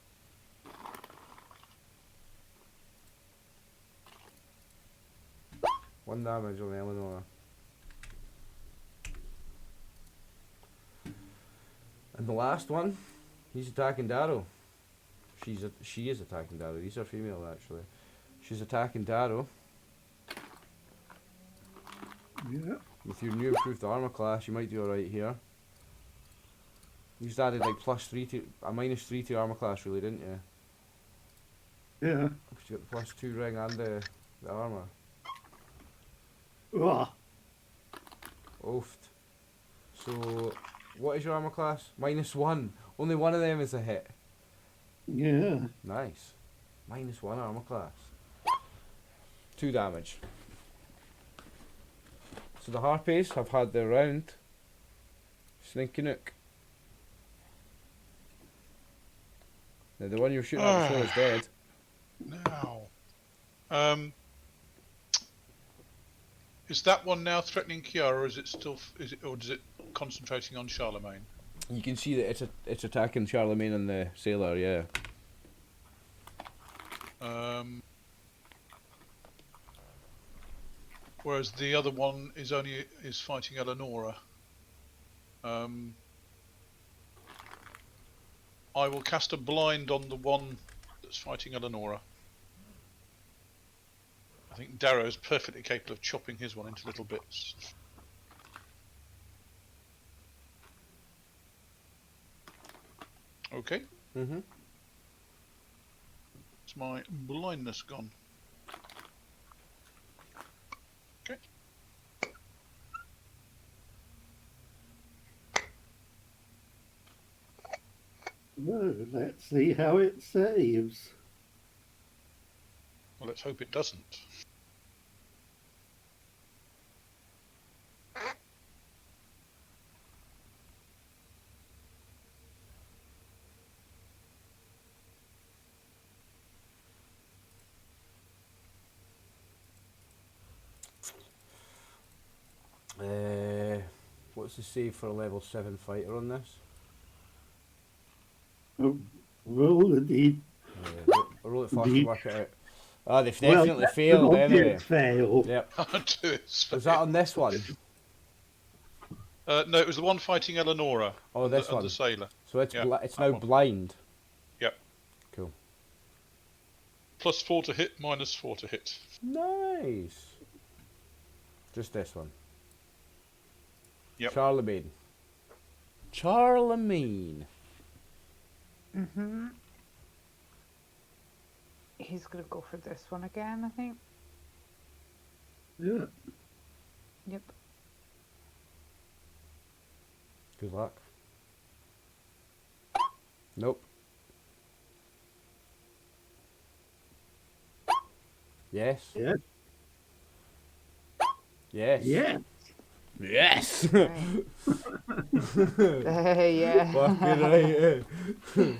One damage on Eleanor. And the last one, he's attacking Darrow. She is attacking Darrow. These are female actually. She's attacking Darrow. Yeah. With your new improved armor class, you might do alright here. You just added like +3 to a -3 to your armor class, really, didn't you? Yeah. Because you got the +2 ring and the armor. Ah. Oofed. So, what is your armor class? -1. Only one of them is a hit. Yeah. Nice. -1 armor class. 2 damage. So the Harpies have had their round. Sninky Nook. Now the one you're shooting at before is dead. Now, is that one now threatening Kiara, or is it still? Or is it concentrating on Charlemagne? You can see that it's attacking Charlemagne and the sailor. Yeah. Whereas the other one is fighting Eleonora. I will cast a blind on the one that's fighting Eleonora. I think Darrow is perfectly capable of chopping his one into little bits. Okay. Mm-hmm. Is my blindness gone? Okay. Well, let's see how it saves. Well, let's hope it doesn't. What's the save for a level 7 fighter on this? Oh, roll indeed. Roll it fast to Indeed. work it out. Ah, they've definitely failed anyway. Fail. Yep. Was Was that on this one? No, it was the one fighting Eleonora. Oh, this one. The sailor. So it's Yeah, it's that now one. blind. Yep. Cool. +4 to hit, -4 to hit. Nice. Just this one. Yep. Charlemagne. Charlemagne. Mm-hmm. He's gonna go for this one again, I think. Yeah. Yep. Good luck. Nope. Yes. Yeah. Yes. Yeah. Yes. Right. Yeah. Fucking right. Eh?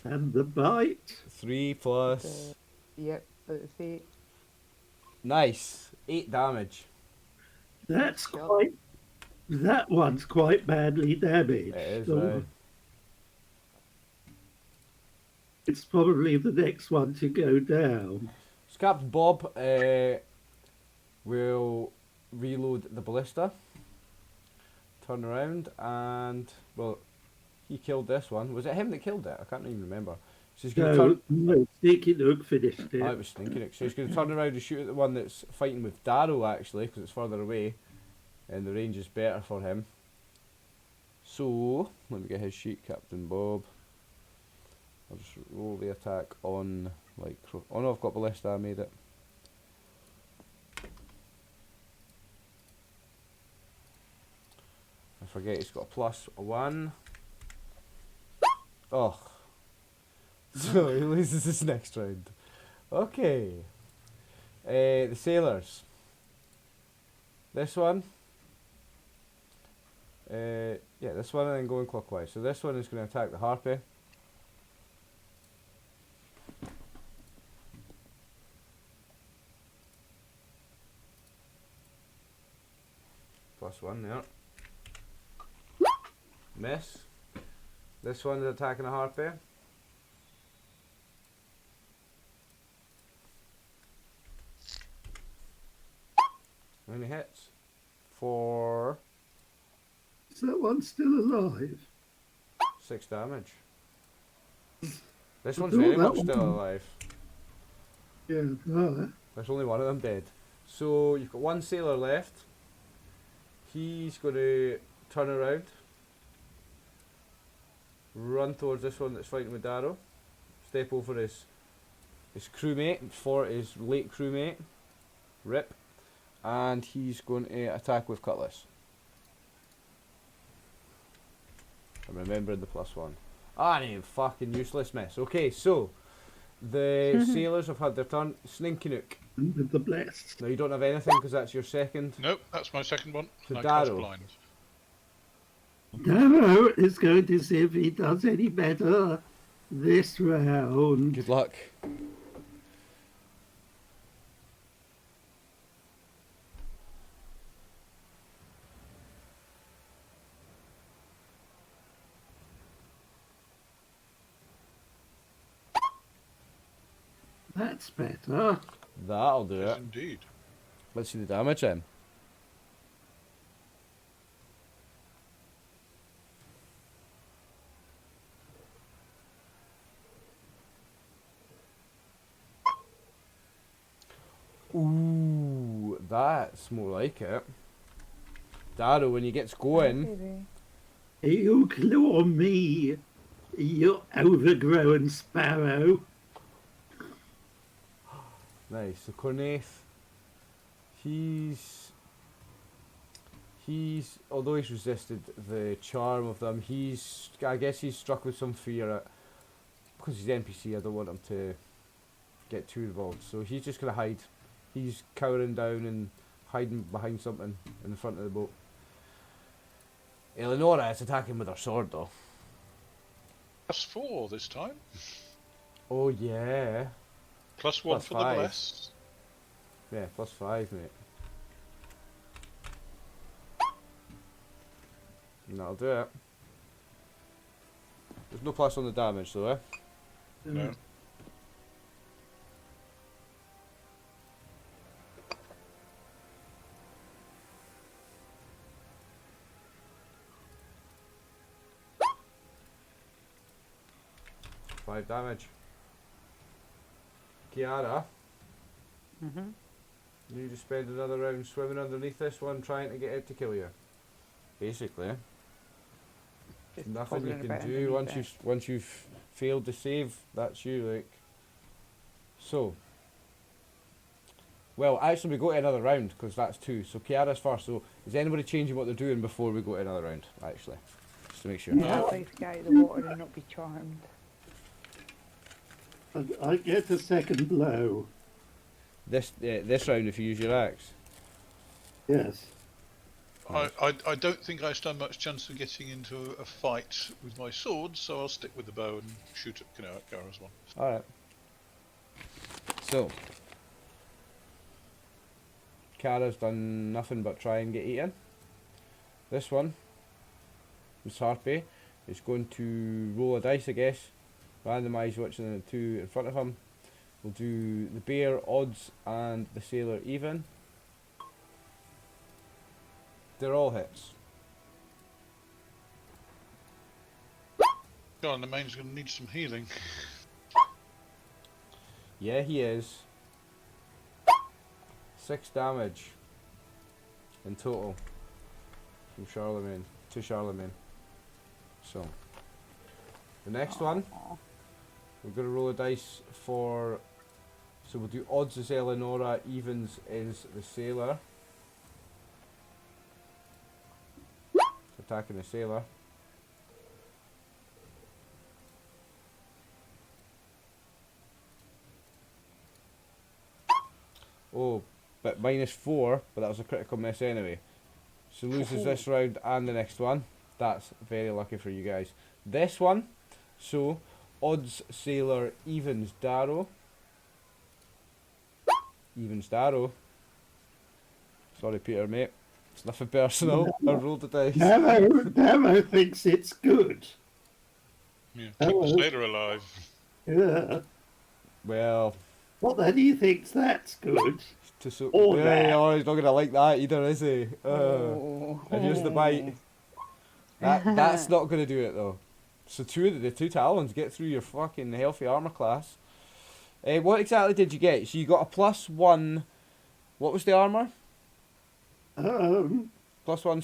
And the bite. 3 plus. Yep. Let's see. Nice. 8 damage. That's Sure. quite. That one's quite badly damaged. It is. So it's probably the next one to go down. So Captain Bob will reload the ballista. Turn around and, well, he killed this one. Was it him that killed it? I can't even remember. So he's going to turn. No, Sneaky Nook finished it. I was thinking it. So he's going to turn around and shoot at the one that's fighting with Darrow, actually, because it's further away, and the range is better for him. So let me get his sheet, Captain Bob. I'll just roll the attack on like. Oh no, I've got ballista. I made it. I forget he's got a +1. Oh. So he loses this next round. Okay. The sailors. This one. Yeah, this one and then going clockwise. So this one is going to attack the Harpy. +1 there. Miss. This one's attacking a Harpy. How many hits? 4, Is that one still alive? 6 damage. This I one's thought very that much still one- alive. Yeah, right. There's only one of them dead. So you've got one sailor left. He's going to turn around, run towards this one that's fighting with Darrow, step over his crewmate, for his late crewmate, Rip, and he's going to attack with Cutlass. I'm remembering the +1. Ah, you fucking useless mess. Okay, so the sailors have had their turn. Sninkinook. With the blessed. Now you don't have anything because that's your second. Nope, that's my second one. To And I cast Darrow. blind. Darrow is going to see if he does any better this round. Good luck. That's better. That'll do Yes, it. indeed. Let's see the damage then. Ooh, that's more like it. Darrow, when he gets going, Maybe. You claw me, you overgrown sparrow. nice. So Cornaith, he's although he's resisted the charm of them, I guess he's struck with some fear because he's NPC. I don't want him to get too involved, so he's just gonna hide. He's cowering down and hiding behind something in the front of the boat. Eleonora is attacking with her sword though. +4 this time. Oh yeah. +1 Plus for 5. the blessed. Yeah, +5, mate. And that'll do it. There's no plus on the damage though, eh? No. Five damage. Kiara, you just spend another round swimming underneath this one trying to get it to kill you. Basically. Just Nothing you hovering can about do underneath once you've failed to save, that's you, like. So. Well, actually we go to another round because that's 2. So Kiara's first. So is anybody changing what they're doing before we go to another round? Actually, just to make sure. it. Yeah, I'd like to get out of the water and not be charmed. I get a second blow. This round, if you use your axe. Yes. I don't think I stand much chance of getting into a fight with my sword, so I'll stick with the bow and shoot at Gara's one. All right. So. Kara's done nothing but try and get eaten. This one, Miss Harpy, is going to roll a dice, I guess. Randomise which of the 2 in front of him. We'll do the bear odds and the sailor even. They're all hits. God, and the main's going to need some healing. Yeah, he is. 6 damage in total from Charlemagne to Charlemagne. So the next one, we're going to roll a dice for. So we'll do odds as Eleonora, evens is the sailor. Attacking the sailor. Oh, but -4, but that was a critical miss anyway. So loses this round and the next one. That's very lucky for you guys. This one, so odds sailor, evens Darrow. Evens Darrow. Sorry, Peter, mate. It's nothing personal. I rolled the dice. Darrow thinks it's good. Yeah, keep Hello. the sailor alive. Yeah. Well, What then do you think's that's good? Or yeah, that. oh, he's not gonna like that either, is he? Oh. And here's the bite. That's not gonna do it though. So the two talons get through your fucking healthy armor class. What exactly did you get? So you got a +1. What was the armor? +1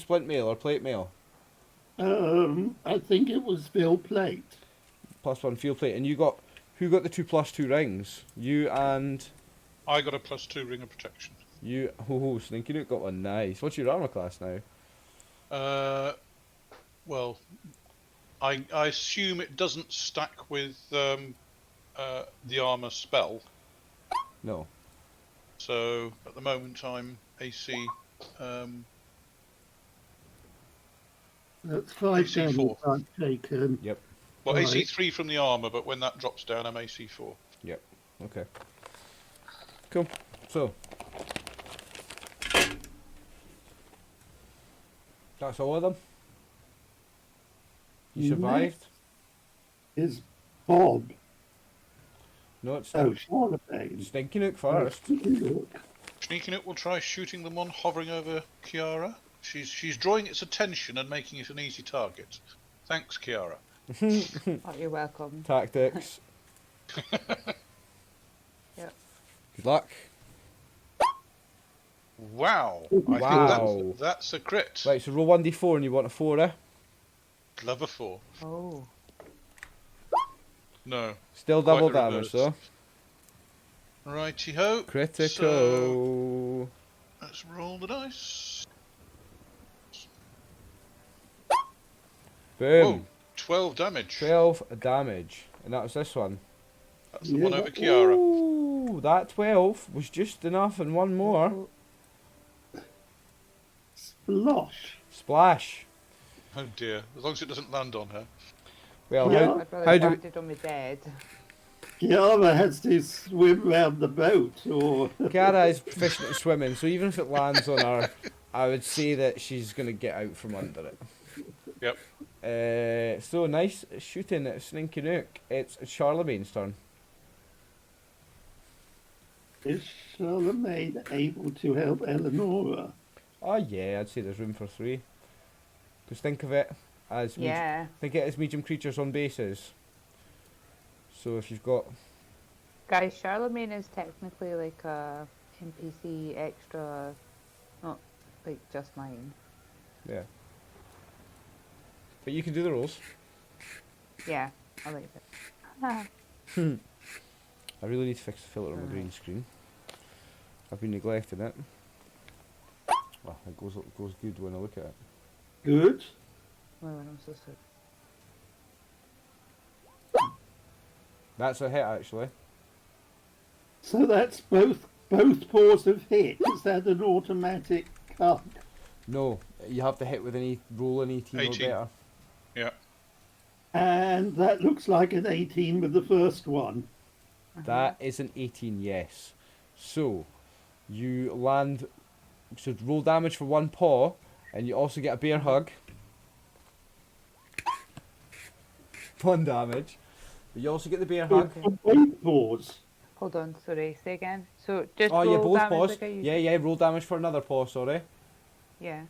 splint mail or plate mail? I think it was Bill Plate. +1 field plate. And who got the 2 +2 rings? You and I got a +2 ring of protection. Sneaky Nook got one. Nice. What's your armor class now? Well, I assume it doesn't stack with the armor spell. No. So at the moment I'm AC. That's 5 AC4. damage I've taken. Yep. Well, Right. AC3 from the armor, but when that drops down, I'm AC4. Yep. Okay. Cool. So that's all of them. You survived. Is Bob. No, it's Oh, Charlemagne. Stinky Nook first. Sneaking it will try shooting the one hovering over Kiara. She's drawing its attention and making it an easy target. Thanks, Kiara. Oh, you're welcome. Tactics. Yep. Good luck. Wow. Wow. I think that's a crit. Right, so roll 1d4 and you want a 4, eh? Love a 4. Oh. No. Still Quite double the damage reverse. though. Righty-ho. Critical. So, let's roll the dice. Boom. Whoa, 12 damage. 12 damage. And that was this one. That's the one over Kiara. Ooh, that 12 was just enough and one more. Splosh. Splash. Oh dear. As long as it doesn't land on her. Well, Yeah. I'd rather how do we... started on my dead. Kiara has to swim round the boat, or... Kiara is proficient at swimming, so even if it lands on her, I would say that she's going to get out from under it. Yep. So nice shooting at Sninky Nook. It's Charlemagne's turn. Is Charlemagne able to help Eleonora? Oh yeah, I'd say there's room for 3. Because think of it as Yeah. think of it as medium creatures on bases. So if you've got Guys, Charlemagne is technically like a NPC extra, not like just mine. yeah, but you can do the rolls. Yeah, I like it. I really need to fix the filter on my green screen. I've been neglecting it. Well, it goes good when I look at it. Good. Well, I'm so sorry. That's a hit actually. So that's both paws have hit. Is that an automatic cut? No, you have to hit with roll an 18 or 18. better. Yeah. And that looks like an 18 with the first one. That is an 18, yes. So you land. So roll damage for 1 paw, and you also get a bear hug. 1 damage. But you also get the bear hug. For both paws. Hold on, sorry, say again. So just Oh yeah, roll both damage paws. like I usually- Yeah, roll damage for another paw, sorry. Yeah.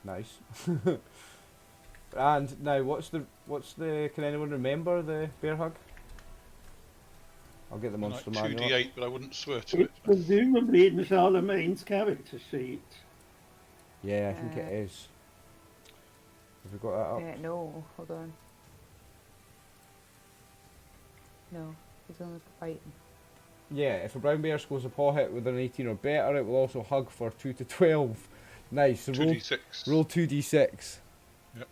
Nice. And now what's the can anyone remember the bear hug? I'll get the monster Like manual. 2d8, but I wouldn't swear to It's it. presumably in Charlemagne's character sheet. Yeah, I think it is. Have we got that up? No, hold on. No, he's only fighting. Yeah, if a brown bear scores a paw hit with an 18 or better, it will also hug for 2 to 12. Nice. So 2d6. roll 2d6. Yep.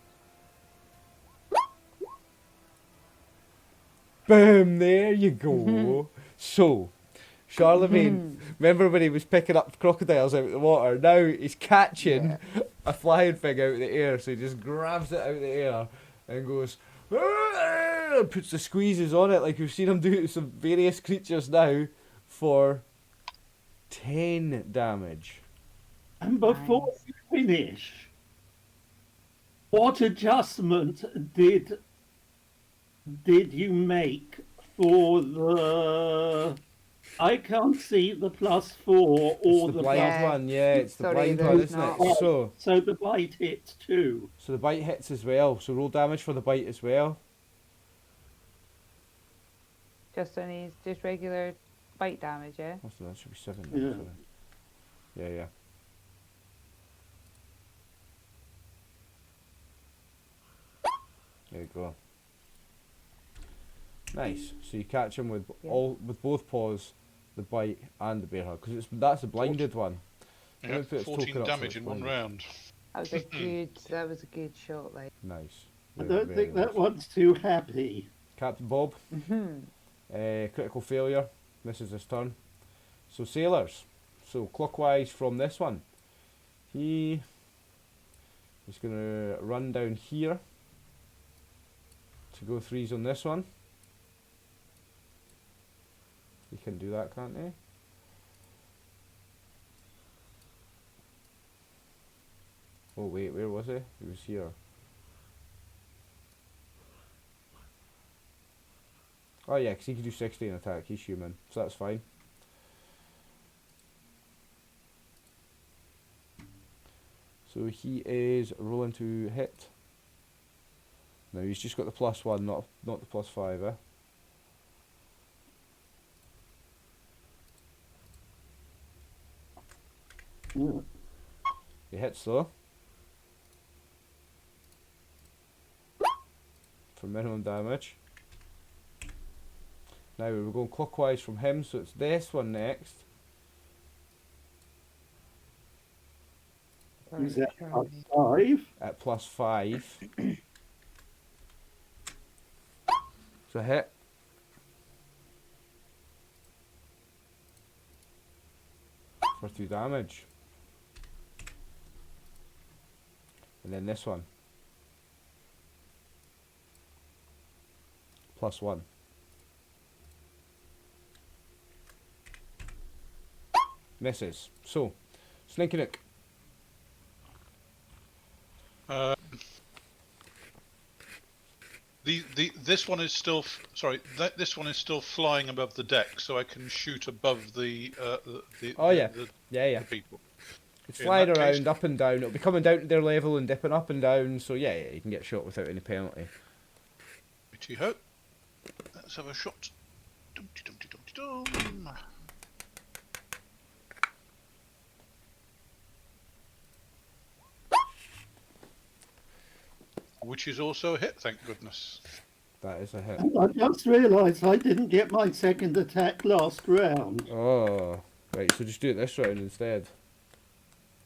Boom, there you go. So, Charlemagne, remember when he was picking up crocodiles out of the water? Now he's catching a flying thing out of the air, so he just grabs it out of the air and goes, "Aah!" and puts the squeezes on it like we've seen him do to some various creatures now for 10 damage. And before Nice. you finish, What adjustment did you make for the? I can't see the +4 or It's the blind Yeah. one, yeah, it's the Sorry, blind one, there's isn't not. it? So the bite hits too. So the bite hits as well, so roll damage for the bite as well. Just on his just regular bite damage, yeah? What's that? Should be 7. Yeah. Sorry. Yeah. There you go. Nice. So you catch him with with both paws, the bite and the bear hug, because that's a blinded one. Yeah, 14 damage in one round. That was a good shot, like. Nice. I Very, don't very think that nice. one's too happy. Captain Bob. Critical failure. Misses his turn. So sailors. So clockwise from this one. He is going to run down here to go 3s on this one. He can do that, can't he? Oh wait, where was he? He was here. Oh yeah, because he can do 16 attack, he's human, so that's fine. So he is rolling to hit. No, he's just got the +1, not the +5, eh? Yeah. He hits though. For minimum damage. Now we're going clockwise from him, so it's this one next. Is that +5? At +5. So hit. For 2 damage. And then this one. +1. Misses. So, Slinky Nook. This one is still this one is still flying above the deck, so I can shoot above the Yeah. people. It's In flying that around case- up and down. It'll be coming down to their level and dipping up and down. So yeah, you can get shot without any penalty. Righty ho. Let's have a shot. Dumpty dumpty dumpty dum. Which is also a hit, thank goodness. That is a hit. I just realised I didn't get my second attack last round. Oh, right. So just do it this round instead,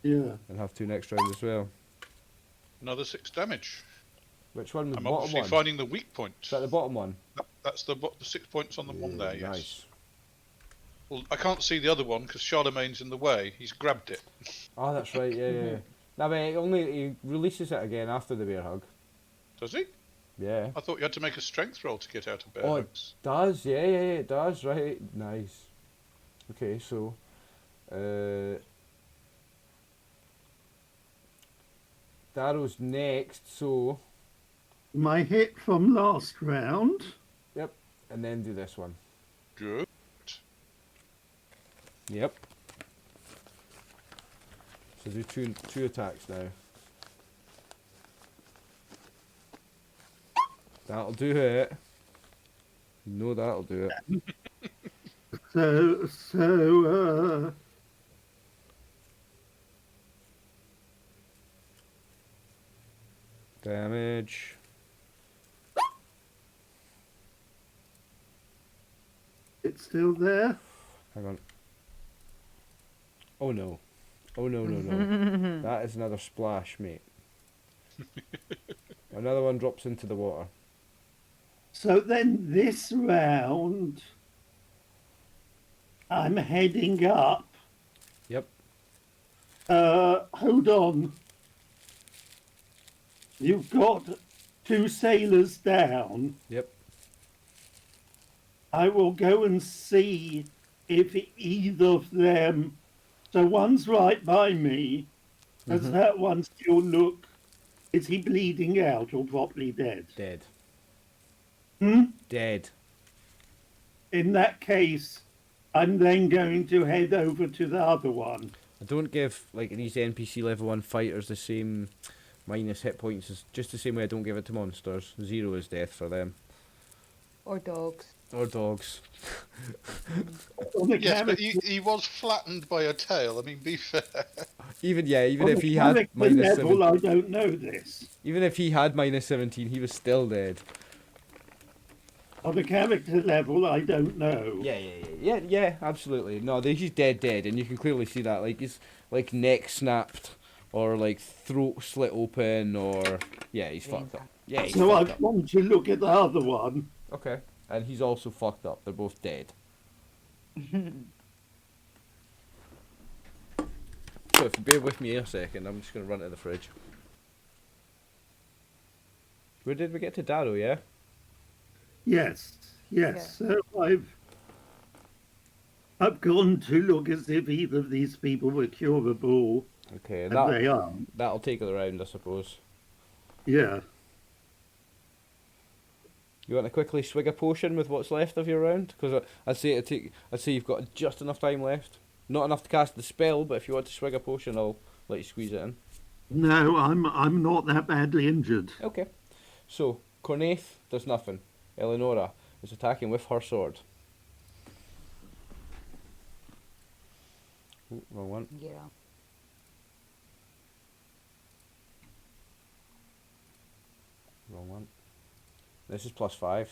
Yeah. and have 2 next round as well. Another 6 damage. Which one? The I'm bottom obviously one. finding the weak point. Is that the bottom one? That's the 6 points on the one there, yes. Nice. Well, I can't see the other one because Charlemagne's in the way. He's grabbed it. Oh, that's right. Yeah. No, but he releases it again after the bear hug. Does he? Yeah. I thought you had to make a strength roll to get out of bear Oh, hugs. Does yeah, it does. Right. Nice. Okay, so. Darrow's next, so. My hit from last round. Yep. And then do this one. Good. Yep. So do two attacks now. That'll do it. No, that'll do it. So, Damage. it's still there. Hang on. Oh no. Oh no. That is another splash, mate. Another one drops into the water. So then this round, I'm heading up. Yep. Hold on. You've got 2 sailors down. Yep. I will go and see if either of them. So one's right by me. Does that one still look Is he bleeding out or properly dead? Dead. Hmm? Dead. In that case, I'm then going to head over to the other one. I don't give like these NPC level 1 fighters the same minus hit points as just the same way I don't give it to monsters. 0 is death for them. Or dogs. Or dogs. On the Yes, but character- he was flattened by a tail. I mean, be fair. Even on if the he had character minus level, 17, I don't know this. even if he had minus 17, he was still dead. On the character level, I don't know. Yeah, absolutely. No, he's dead, and you can clearly see that. Like his like neck snapped, or like throat slit open, or he's fucked up. Yeah, he's So fucked I up. want to look at the other one. Okay, and he's also fucked up. They're both dead. So if you bear with me a second, I'm just gonna run to the fridge. Where did we get to Darrow? Yeah. Yes. So I've gone to look as if either of these people were curable, Okay, and they are. that'll take it around, I suppose. Yeah. You want to quickly swig a potion with what's left of your round? Because I'd say you've got just enough time left. Not enough to cast the spell, but if you want to swig a potion, I'll let you squeeze it in. No, I'm not that badly injured. Okay. So Cornaith does nothing. Eleonora is attacking with her sword. Ooh, wrong one. Yeah. Wrong one. This is +5.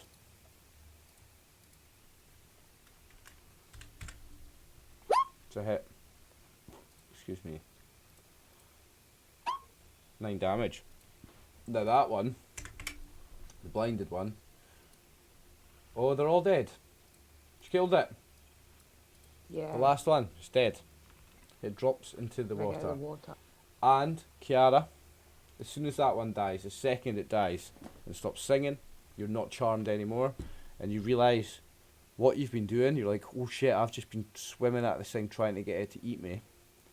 It's a hit. Excuse me. 9 damage. Now that one, the blinded one. Oh, they're all dead. She killed it. Yeah. The last one is dead. It drops into the Right out water. of the water. And Kiara, as soon as that one dies, the second it dies and stops singing, you're not charmed anymore, and you realise what you've been doing. You're like, oh shit, I've just been swimming at this thing trying to get it to eat me.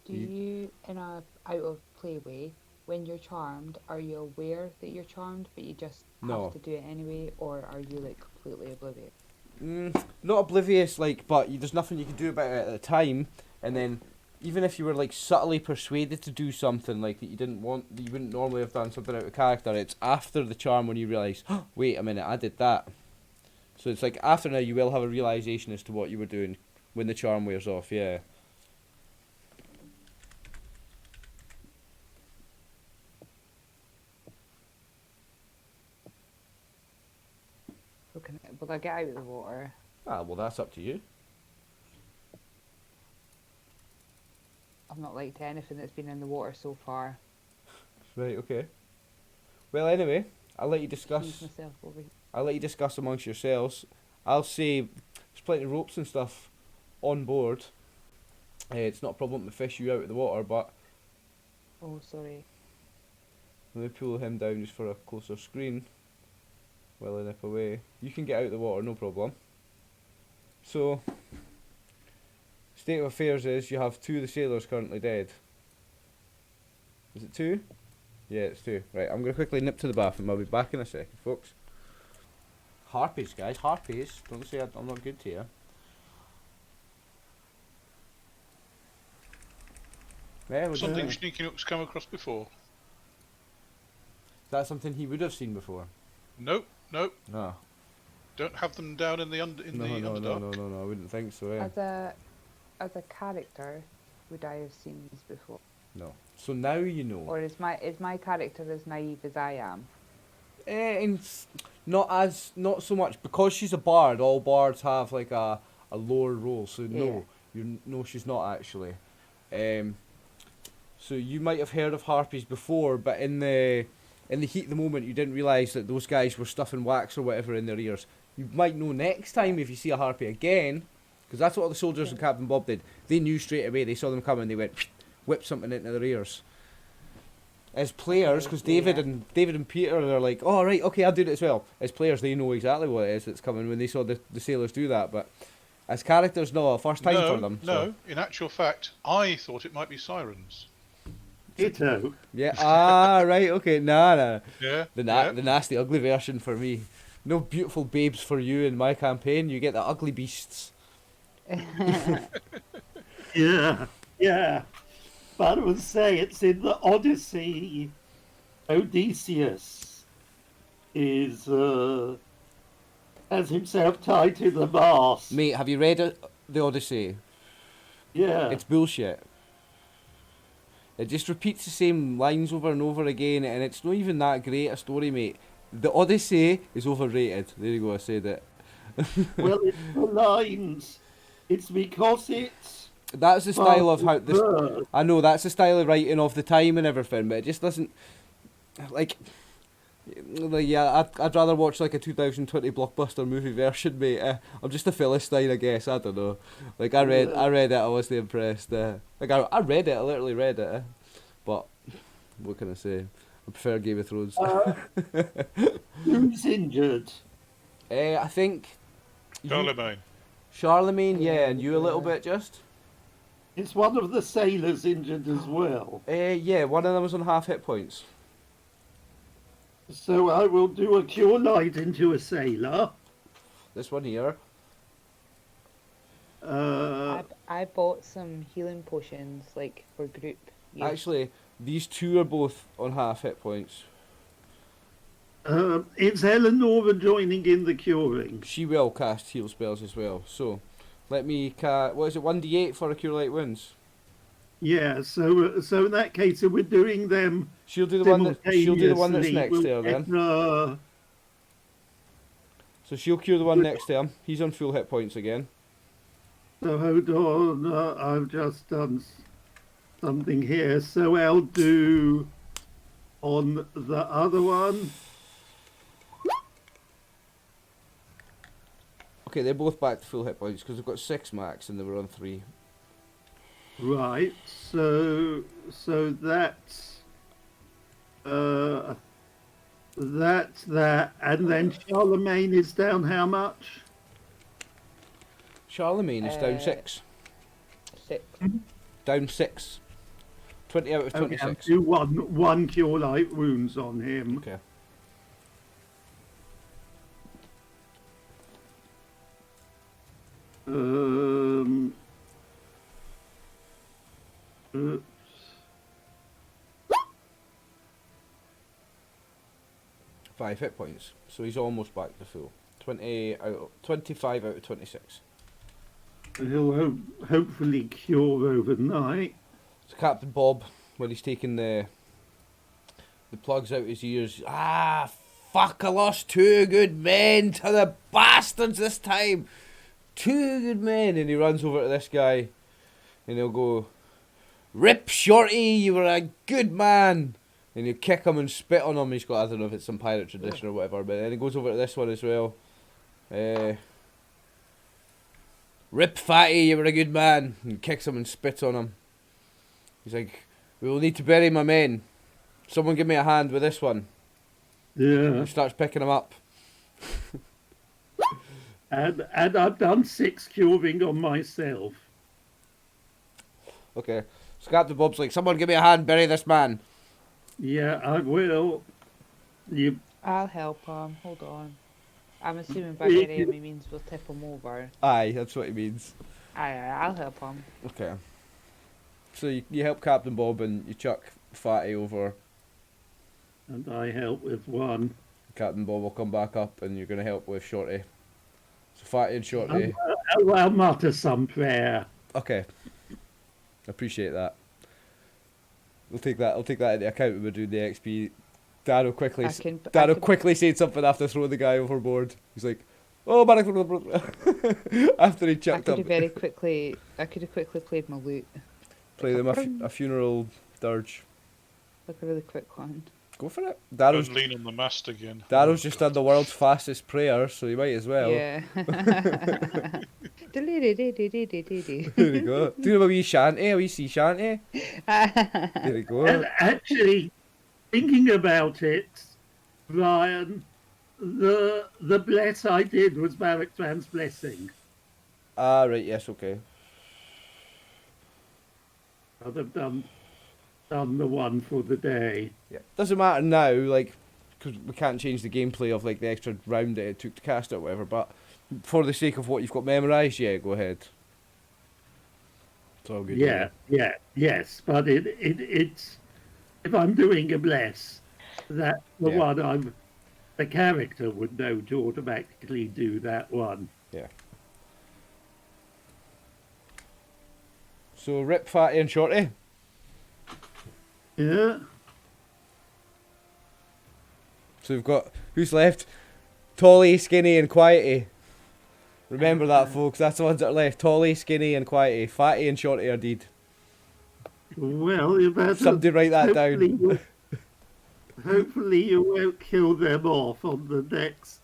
Do you, in a out of play way, when you're charmed, are you aware that you're charmed, but you just No. have to do it anyway, or are you like completely oblivious? Not oblivious, like, but there's nothing you can do about it at the time, and then even if you were like subtly persuaded to do something like that you didn't want, that you wouldn't normally have done something out of character, it's after the charm when you realise, oh, wait a minute, I did that. So it's like after now you will have a realisation as to what you were doing when the charm wears off, yeah. So will I get out of the water? Ah, well that's up to you. I've not liked anything that's been in the water so far. Right, okay. Well anyway, I'll let you Squeeze discuss myself over here. I'll let you discuss amongst yourselves. I'll say there's plenty of ropes and stuff on board. It's not a problem to fish you out of the water, but Oh, sorry. let me pull him down just for a closer screen. Well enough away. You can get out of the water, no problem. So, state of affairs is you have 2 of the sailors currently dead. Is it 2? Yeah, it's 2. Right, I'm going to quickly nip to the bathroom. I'll be back in a second, folks. Harpies, guys, harpies. Don't say I'm not good to you. Yeah, we're Something doing- sneaking up's come across before. That's something he would have seen before. Nope. No. Don't have them down in the No, Underdark. no, I wouldn't think so, yeah. As a character, would I have seen these before? No. So now you know. Or is my character as naive as I am? Not so much, because she's a bard. All bards have like a lower role, so no, she's not actually. So you might have heard of harpies before, but in the heat of the moment, you didn't realise that those guys were stuffing wax or whatever in their ears. You might know next time if you see a harpy again, because that's what all the soldiers and Captain Bob did. They knew straight away. They saw them coming. They went whipped something into their ears. As players, because David and Peter are like, oh right, okay, I'll do it as well. As players, they know exactly what it is that's coming when they saw the sailors do that. But as characters, no, first time for them. No, So. in actual fact, I thought it might be sirens. Ditto. Yeah. Ah, right. Okay. Nah. Yeah. The yeah. nasty, ugly version for me. No beautiful babes for you in my campaign. You get the ugly beasts. Yeah, yeah. But I would say it's in the Odyssey. Odysseus is has himself tied to the mast. Mate, have you read the Odyssey? Yeah. It's bullshit. It just repeats the same lines over and over again, and it's not even that great a story, mate. The Odyssey is overrated. There you go, I said it. Well, it's the lines. It's because it's. That's the style of how this. verse. I know that's the style of writing of the time and everything, but it just doesn't like. Yeah, I'd rather watch like a 2020 blockbuster movie version, mate. I'm just a Philistine, I guess. I don't know. Like I read it. I wasn't impressed. Like I read it. I literally read it. But what can I say? I prefer Game of Thrones. Who's injured? I think Charlemagne. Charlemagne, yeah, and you a little bit just. It's one of the sailors injured as well. Yeah, one of them was on half hit points. So I will do a cure light into a sailor. This one here. I bought some healing potions, like, for group use. Actually, these two are both on half hit points. It's Eleanor joining in the curing. She will cast heal spells as well. So, let me cast. What is it? 1d8 for a cure light wounds. Yeah. So in that case, if we're doing them. She'll do the one that. She'll do the one that's next we'll to her then. get, So she'll cure the one next to him. He's on full hit points again. So hold on, I've just done something here. So I'll do on the other one. Okay, they're both back to full hit points because they've got 6 max and they were on 3. Right. So that's that, and then Charlemagne is down how much? Charlemagne is down 6. 6. Down 6. 20 out of 26. Okay, I'll do one cure light wounds on him. Okay. Oops. 5 hit points. So he's almost back to full. 25 out of 26. He'll hopefully cure overnight. So Captain Bob, when he's taking the plugs out his ears, fuck, I lost 2 good men to the bastards this time. 2 good men. And he runs over to this guy and he'll go, "Rip Shorty, you were a good man." And he'll kick him and spit on him. He's got, I don't know if it's some pirate tradition or whatever, but then he goes over to this one as well. "Rip Fatty, you were a good man." And kicks him and spits on him. He's like, "We will need to bury my men. Someone give me a hand with this one." Yeah. He starts picking him up. And I've done 6 curing on myself. Okay. So Captain Bob's like, "Someone give me a hand, bury this man." Yeah, I will. You. I'll help him. Hold on. I'm assuming by bury him he means we'll tip him over. Aye, that's what he means. I'll help him. Okay. So you help Captain Bob and you chuck Fatty over. And I help with one. Captain Bob will come back up and you're going to help with Shorty. So Fatty and Shorty. I'll mutter some prayer. Okay. Appreciate that. I'll take that into account when we're doing the XP. Darrow quickly said something after throwing the guy overboard. He's like, "Oh man," after he chucked up. I could have quickly played my lute. Play them a funeral dirge. Like a really quick one. Go for it. Don't lean on the mast again. Darrow's just done the world's fastest prayer, so you might as well. Yeah. There you go. Do you know a wee shanty, a wee sea shanty? There you go. And actually, thinking about it, Ryan, the bless I did was Baraktan's blessing. Ah, right, yes, okay. I'd have done done the one for the day. Yeah. Doesn't matter now, like, because we can't change the gameplay of like the extra round that it took to cast it or whatever. But for the sake of what you've got memorised, yeah, go ahead. It's all good. Yes, but it's if I'm doing a bless, that's the Yeah. one the character would know to automatically do that one. Yeah. So Rip, Fatty, and Shorty. Yeah. So we've got who's left? Tolly, Skinny, and Quiety. Remember that, folks. That's the ones that are left. Tolly, Skinny, and Quiety. Fatty and Shorty are dead. Well, you better Somebody write that down. Hopefully you won't kill them off on the next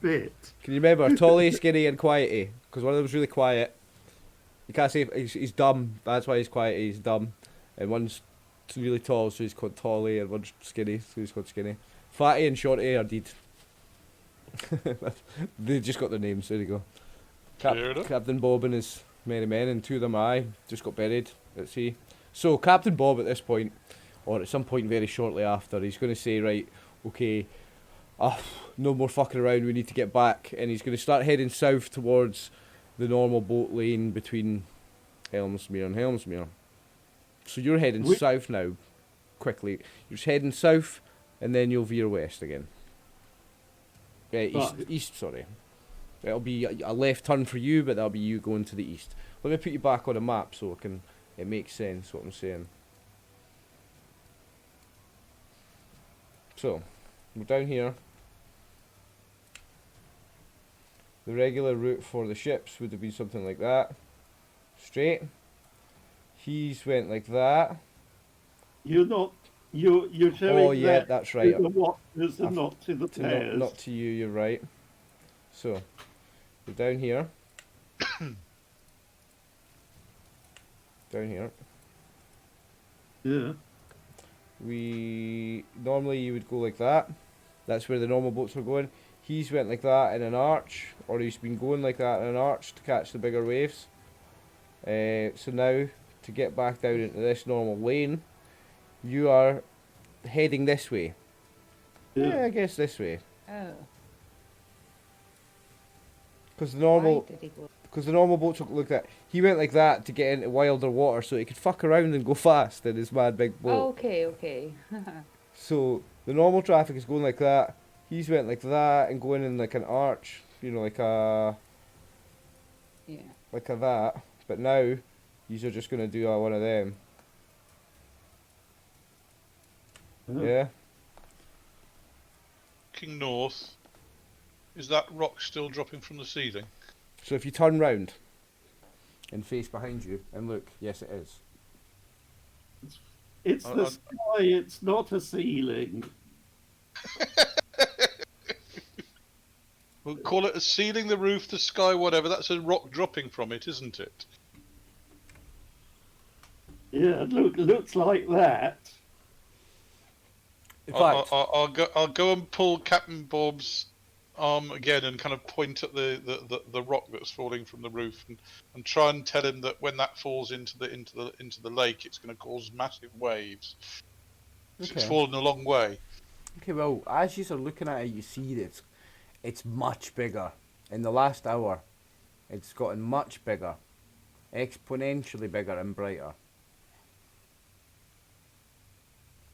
bit. Can you remember Tolly, Skinny, and Quiety? Because one of them's really quiet. You can't say he's dumb. That's why he's quiet. He's dumb. And one's really tall, so he's called Tolly, and one's skinny, so he's called Skinny. Fatty and Shorty are dead. They just got their names. There you go. Captain Bob and his merry men, and two of them just got buried at sea. So Captain Bob at this point, or at some point very shortly after, he's going to say, right, okay, no more fucking around, we need to get back, and he's going to start heading south towards the normal boat lane between Helmsmere and Helmsmere. So you're heading south now, quickly. You're just heading south, and then you'll veer west again. East, sorry. It'll be a left turn for you, but that'll be you going to the east. Let me put you back on a map so it makes sense what I'm saying. So, we're down here. The regular route for the ships would have been something like that. Straight. He's went like that. You're showing oh yeah, that's right. To the watchers and not to the players. Not to you, you're right. So, we're down here. Down here. Yeah. Normally you would go like that. That's where the normal boats were going. He's went like that in an arch, or he's been going like that in an arch to catch the bigger waves. So now, to get back down into this normal lane, you are heading this way. Yeah, I guess this way. Oh. Because the Why did he go? normal boats look like that. He went like that to get into wilder water so he could fuck around and go fast in his mad big boat. Oh, okay. So the normal traffic is going like that. He's went like that and going in like an arch, like a that. But now, these are just gonna do one of them. Yeah. Looking north, is that rock still dropping from the ceiling? So if you turn round and face behind you and look, yes it is. It's the sky, it's not a ceiling. We'll call it a ceiling, the roof, the sky, whatever. That's a rock dropping from it, isn't it? Yeah, looks like that. In fact, I'll go and pull Captain Bob's arm again and kind of point at the rock that's falling from the roof and try and tell him that when that falls into the lake, it's going to cause massive waves. Okay. It's fallen a long way. Okay, well, as you are looking at it, you see that it's much bigger. In the last hour, it's gotten much bigger, exponentially bigger and brighter.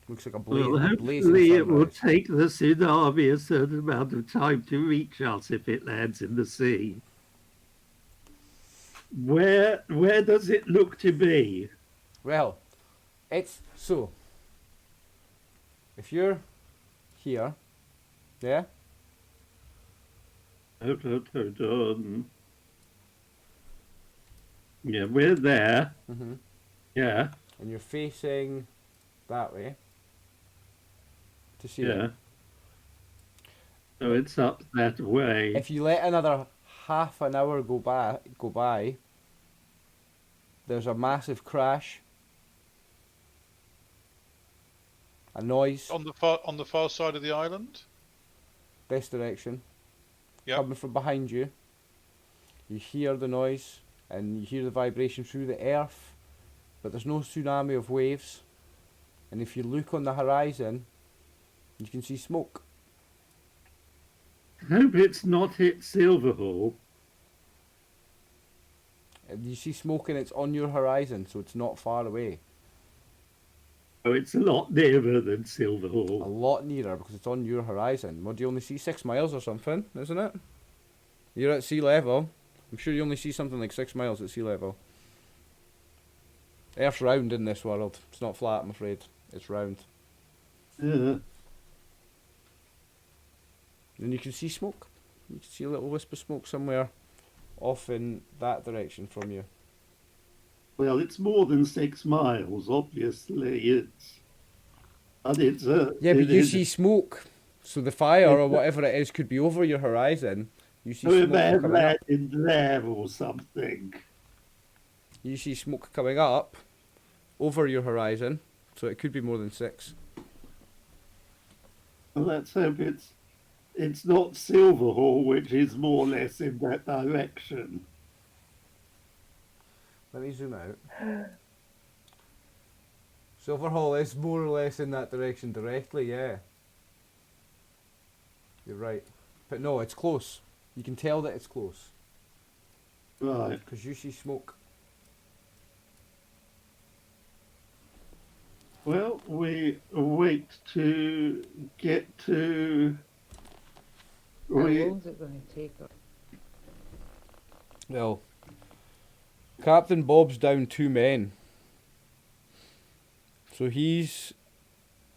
Looks like a blazing hopefully it will take the tsunami a certain amount of time to reach us if it lands in the sea. Where does it look to be? Well, it's so. If you're here, yeah? Hold on. Yeah, we're there. Mm-hmm. Yeah. And you're facing that way. To see it. So it's up that way. If you let another half an hour go by, there's a massive crash. A noise. On the far side of the island? This direction. Yeah. Coming from behind you. You hear the noise and you hear the vibration through the earth, but there's no tsunami of waves. And if you look on the horizon, you can see smoke. Hope it's not hit Silverhall. And you see smoke and it's on your horizon, so it's not far away. Oh, it's a lot nearer than A Silverhall. lot nearer because it's on your horizon. What do you only see? 6 miles or something, isn't it? You're at sea level. I'm sure you only see something like 6 miles at sea level. Earth's round in this world. It's not flat, I'm afraid. It's round. Yeah. And you can see smoke. You can see a little wisp of smoke somewhere off in that direction from you. Well, it's more than 6 miles, obviously. It's Yeah, but you see smoke. So the fire or whatever it is could be over your horizon. You see So it smoke may have coming up. landed there or something. You see smoke coming up over your horizon. So it could be more than 6. Well, let's hope it's not Silverhall, which is more or less in that direction. Let me zoom out. Silverhall is more or less in that direction directly, yeah. You're right. But no, it's close. You can tell that it's close. Right. Because you see smoke. Well, we wait to get to. How long is it going to take? Well, Captain Bob's down 2 men. So he's...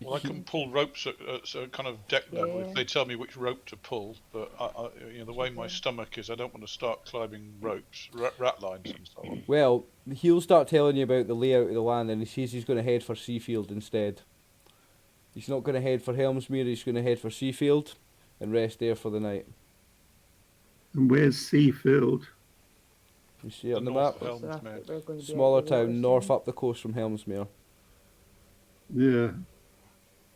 Well, I can pull ropes at a kind of deck level Yeah. if they tell me which rope to pull. But the way my stomach is, I don't want to start climbing ropes, rat lines, and so on. Well, he'll start telling you about the layout of the land, and he says he's going to head for Seafield instead. He's not going to head for Helmsmere, he's going to head for Seafield and rest there for the night. And where's Seafield? You see it on the north map? of Helmsmere. Smaller town north up the coast from Helmsmere. Yeah.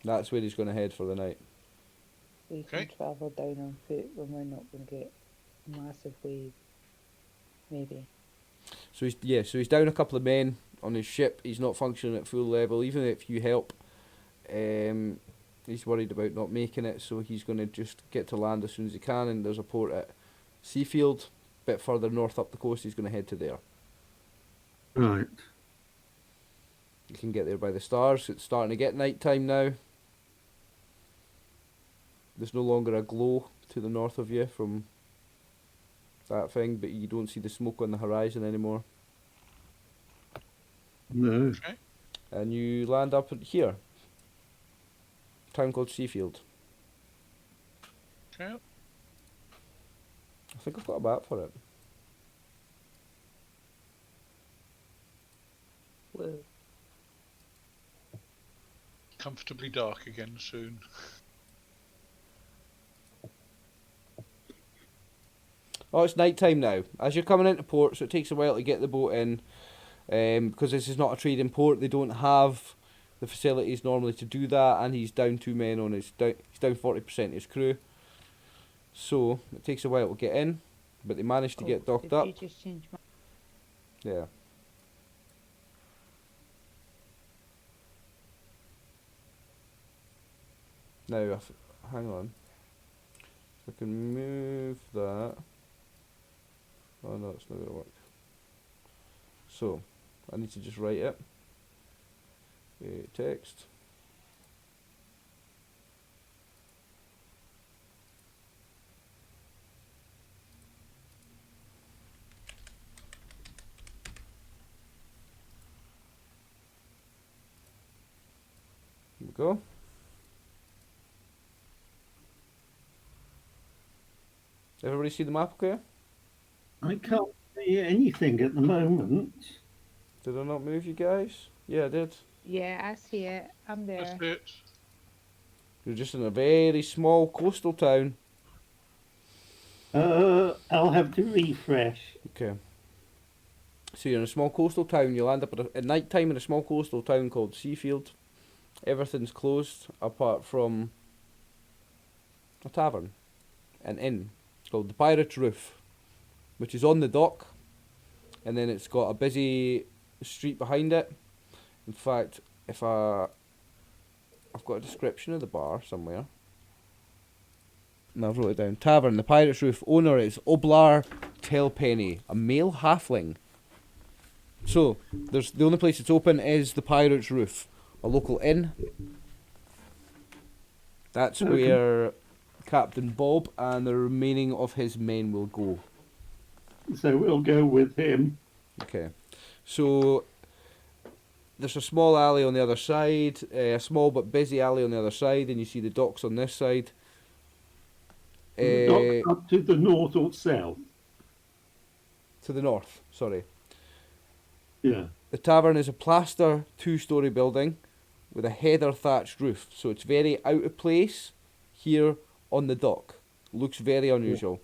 That's where he's going to head for the night. We can Okay. travel down on foot when we're not going to get a massive wave. Maybe. So he's down a couple of men on his ship. He's not functioning at full level. Even if you help, he's worried about not making it. So he's going to just get to land as soon as he can. And there's a port at Seafield, a bit further north up the coast. He's going to head to there. Right. You can get there by the stars. It's starting to get night time now. There's no longer a glow to the north of you from that thing, but you don't see the smoke on the horizon anymore. No. Okay. And you land up here. A town called Seafield. Okay. I think I've got a map for it. Whoa. Comfortably dark again soon. Oh, it's night time now. As you're coming into port, so it takes a while to get the boat in. Because this is not a trading port, they don't have the facilities normally to do that, and he's down 2 men on his he's down 40% of his crew. So it takes a while to get in, but they managed to get docked Did up. you just change my... Yeah. Now, hang on. I can move that. Oh no, it's not going to work. So, I need to just write it. Text. Here we go. Everybody see the map okay? I can't see anything at the moment. Did I not move you guys? Yeah, I did. Yeah, I see it. I'm there. That's it. You're just in a very small coastal town. I'll have to refresh. Okay. So you're in a small coastal town. You land up at night time in a small coastal town called Seafield. Everything's closed apart from a tavern, an inn called the Pirate's Roof, which is on the dock, and then it's got a busy street behind it. In fact, if I I've got a description of the bar somewhere. And I've wrote it down. Tavern, the Pirate's Roof. Owner is Oblar Telpenny, a male halfling. So, the only place it's open is the Pirate's Roof, a local inn. That's where Captain Bob and the remaining of his men will go. So we'll go with him. Okay. So, there's a small alley on the other side, a small but busy alley on the other side, and you see the docks on this side. Not up to the north or south. To the north, sorry. Yeah. The tavern is a plaster 2-storey building with a heather thatched roof, so it's very out of place here on the dock. Looks very unusual.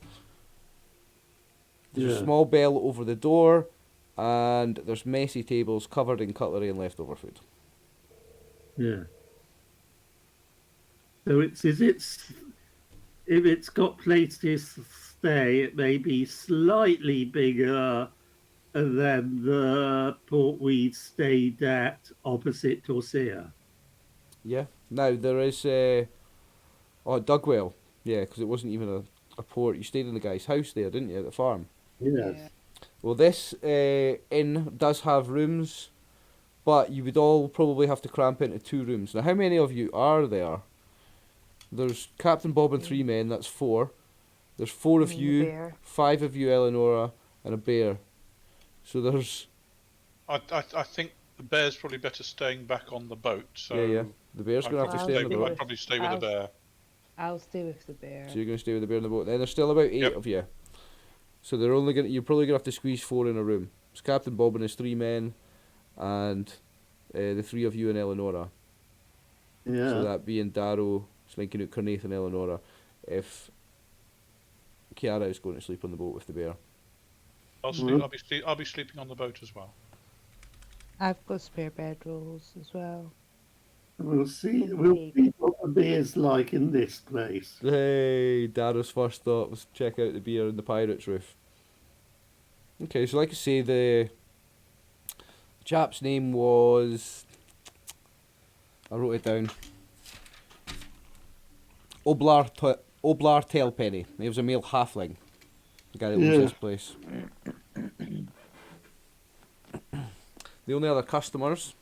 There's a small bell over the door, and there's messy tables covered in cutlery and leftover food. Yeah. So if it's got place to stay, it may be slightly bigger than the port we stayed at opposite Torsia. Yeah. Now, there is Dugwell. Yeah, because it wasn't even a port. You stayed in the guy's house there, didn't you, at the farm? Yes. Yeah. Well, this inn does have rooms, but you would all probably have to cramp into 2 rooms. Now, how many of you are there? There's Captain Bob and 3 men, that's 4. There's 4 of And a you, bear. 5 of you, Eleonora, and a bear. So there's... I think the bear's probably better staying back on the boat. So yeah. The bear's going to have to stay on the boat. I'd probably stay with the bear. I'll stay with the bear. So you're going to stay with the bear on the boat. Then there's still about 8 of you. So they're only going. You're probably going to have to squeeze 4 in a room. It's Captain Bob and his 3 men, and the 3 of you and Eleonora. Yeah. So that being Darrow, Slinking Out, Carnath, and Eleonora. If Kiara is going to sleep on the boat with the bear. I'll be sleeping on the boat as well. I've got spare bedrolls as well. We'll see what the beer's like in this place. Hey, Darrow's first thought was check out the beer in the Pirate's Roof. Okay, so like I say, the chap's name was... I wrote it down. Oblar Telpenny. He was a male halfling. The guy that owns this place. The only other customers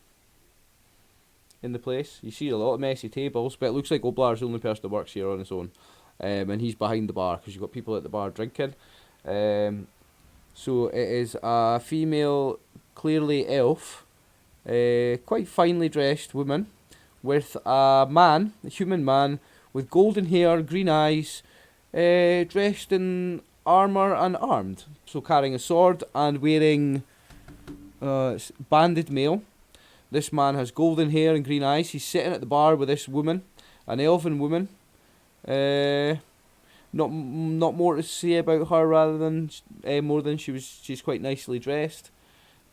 in the place, you see a lot of messy tables, but it looks like Oblar's the only person that works here on his own. And he's behind the bar, because you've got people at the bar drinking. So it is a female, clearly elf, quite finely dressed woman, with a human man, with golden hair, green eyes, dressed in armour and armed. So carrying a sword and wearing banded mail. This man has golden hair and green eyes. He's sitting at the bar with this woman, an elven woman. Not more to say about her rather than more than she's quite nicely dressed.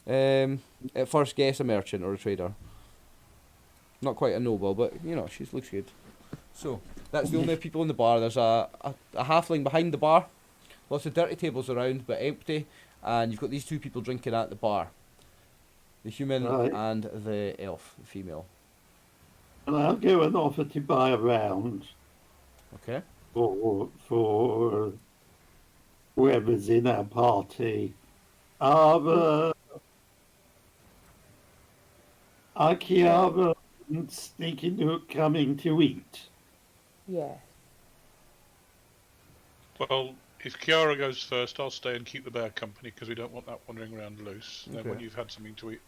At first guess a merchant or a trader. Not quite a noble, but you know, she looks good. So that's the only people in the bar. There's a halfling behind the bar. Lots of dirty tables around, but empty. And you've got these 2 people drinking at the bar. The human and the elf, the female. And I'll go and offer to buy a round. Okay. For whoever's in our party. Are Kiara and Sneaking Hook coming to eat? Yeah. Well, if Kiara goes first, I'll stay and keep the bear company because we don't want that wandering around loose. And then when you've had something to eat,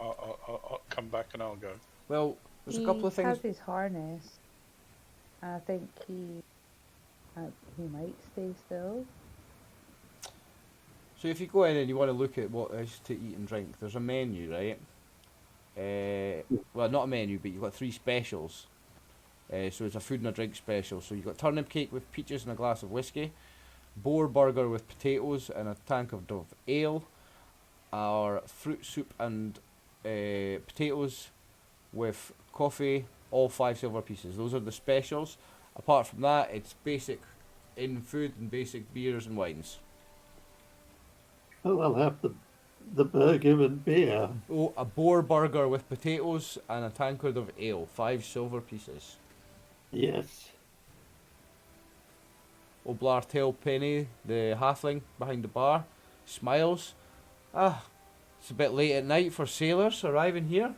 I'll come back and I'll go. Well, there's a couple of things. He has his harness. I think he might stay still. So if you go in and you want to look at what is to eat and drink, there's a menu, right? Well, not a menu, but you've got 3 specials. So it's a food and a drink special. So you've got turnip cake with peaches and a glass of whiskey, boar burger with potatoes and a tank of ale, or fruit soup and potatoes with coffee, all 5 silver pieces. Those are the specials. Apart from that, it's basic in food and basic beers and wines. Well, I'll have the burger and beer. Oh, a boar burger with potatoes and a tankard of ale. 5 silver pieces. Yes. Oblar Tailpenny, the halfling behind the bar, smiles. Ah, it's a bit late at night for sailors arriving here.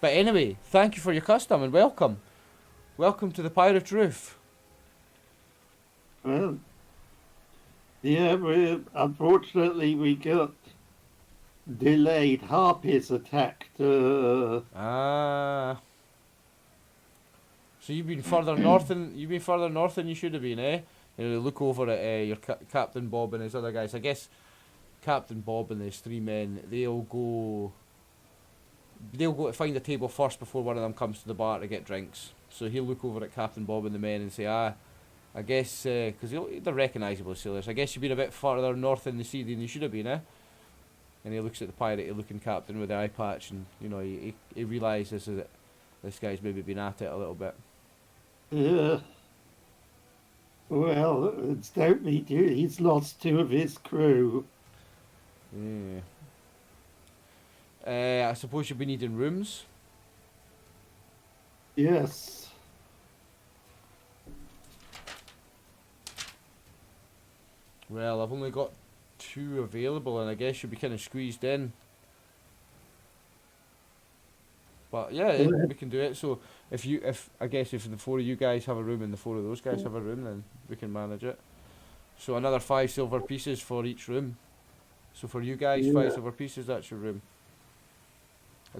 But anyway, thank you for your custom and welcome. Welcome to the Pirate Roof. Well, yeah, unfortunately we got delayed. Harpies attacked. Ah. So you've been further north than you should have been, eh? You know, look over at your Captain Bob and his other guys. I guess Captain Bob and his 3 men, they'll go to find a table first before one of them comes to the bar to get drinks. So he'll look over at Captain Bob and the men and say, I guess, because they're recognisable sailors, I guess you've been a bit further north in the sea than you should have been, eh? And he looks at the piratey looking captain with the eye patch and, you know, he realises that this guy's maybe been at it a little bit. Yeah. Well, it's don't me too. He's lost 2 of his crew. Yeah. I suppose you'll be needing rooms. Yes. Well, I've only got 2 available, and I guess you'll be kind of squeezed in. But yeah, we can do it. So if the 4 of you guys have a room and the 4 of those guys have a room, then we can manage it. So another 5 silver pieces for each room. So for you guys, 5 silver pieces. That's your room.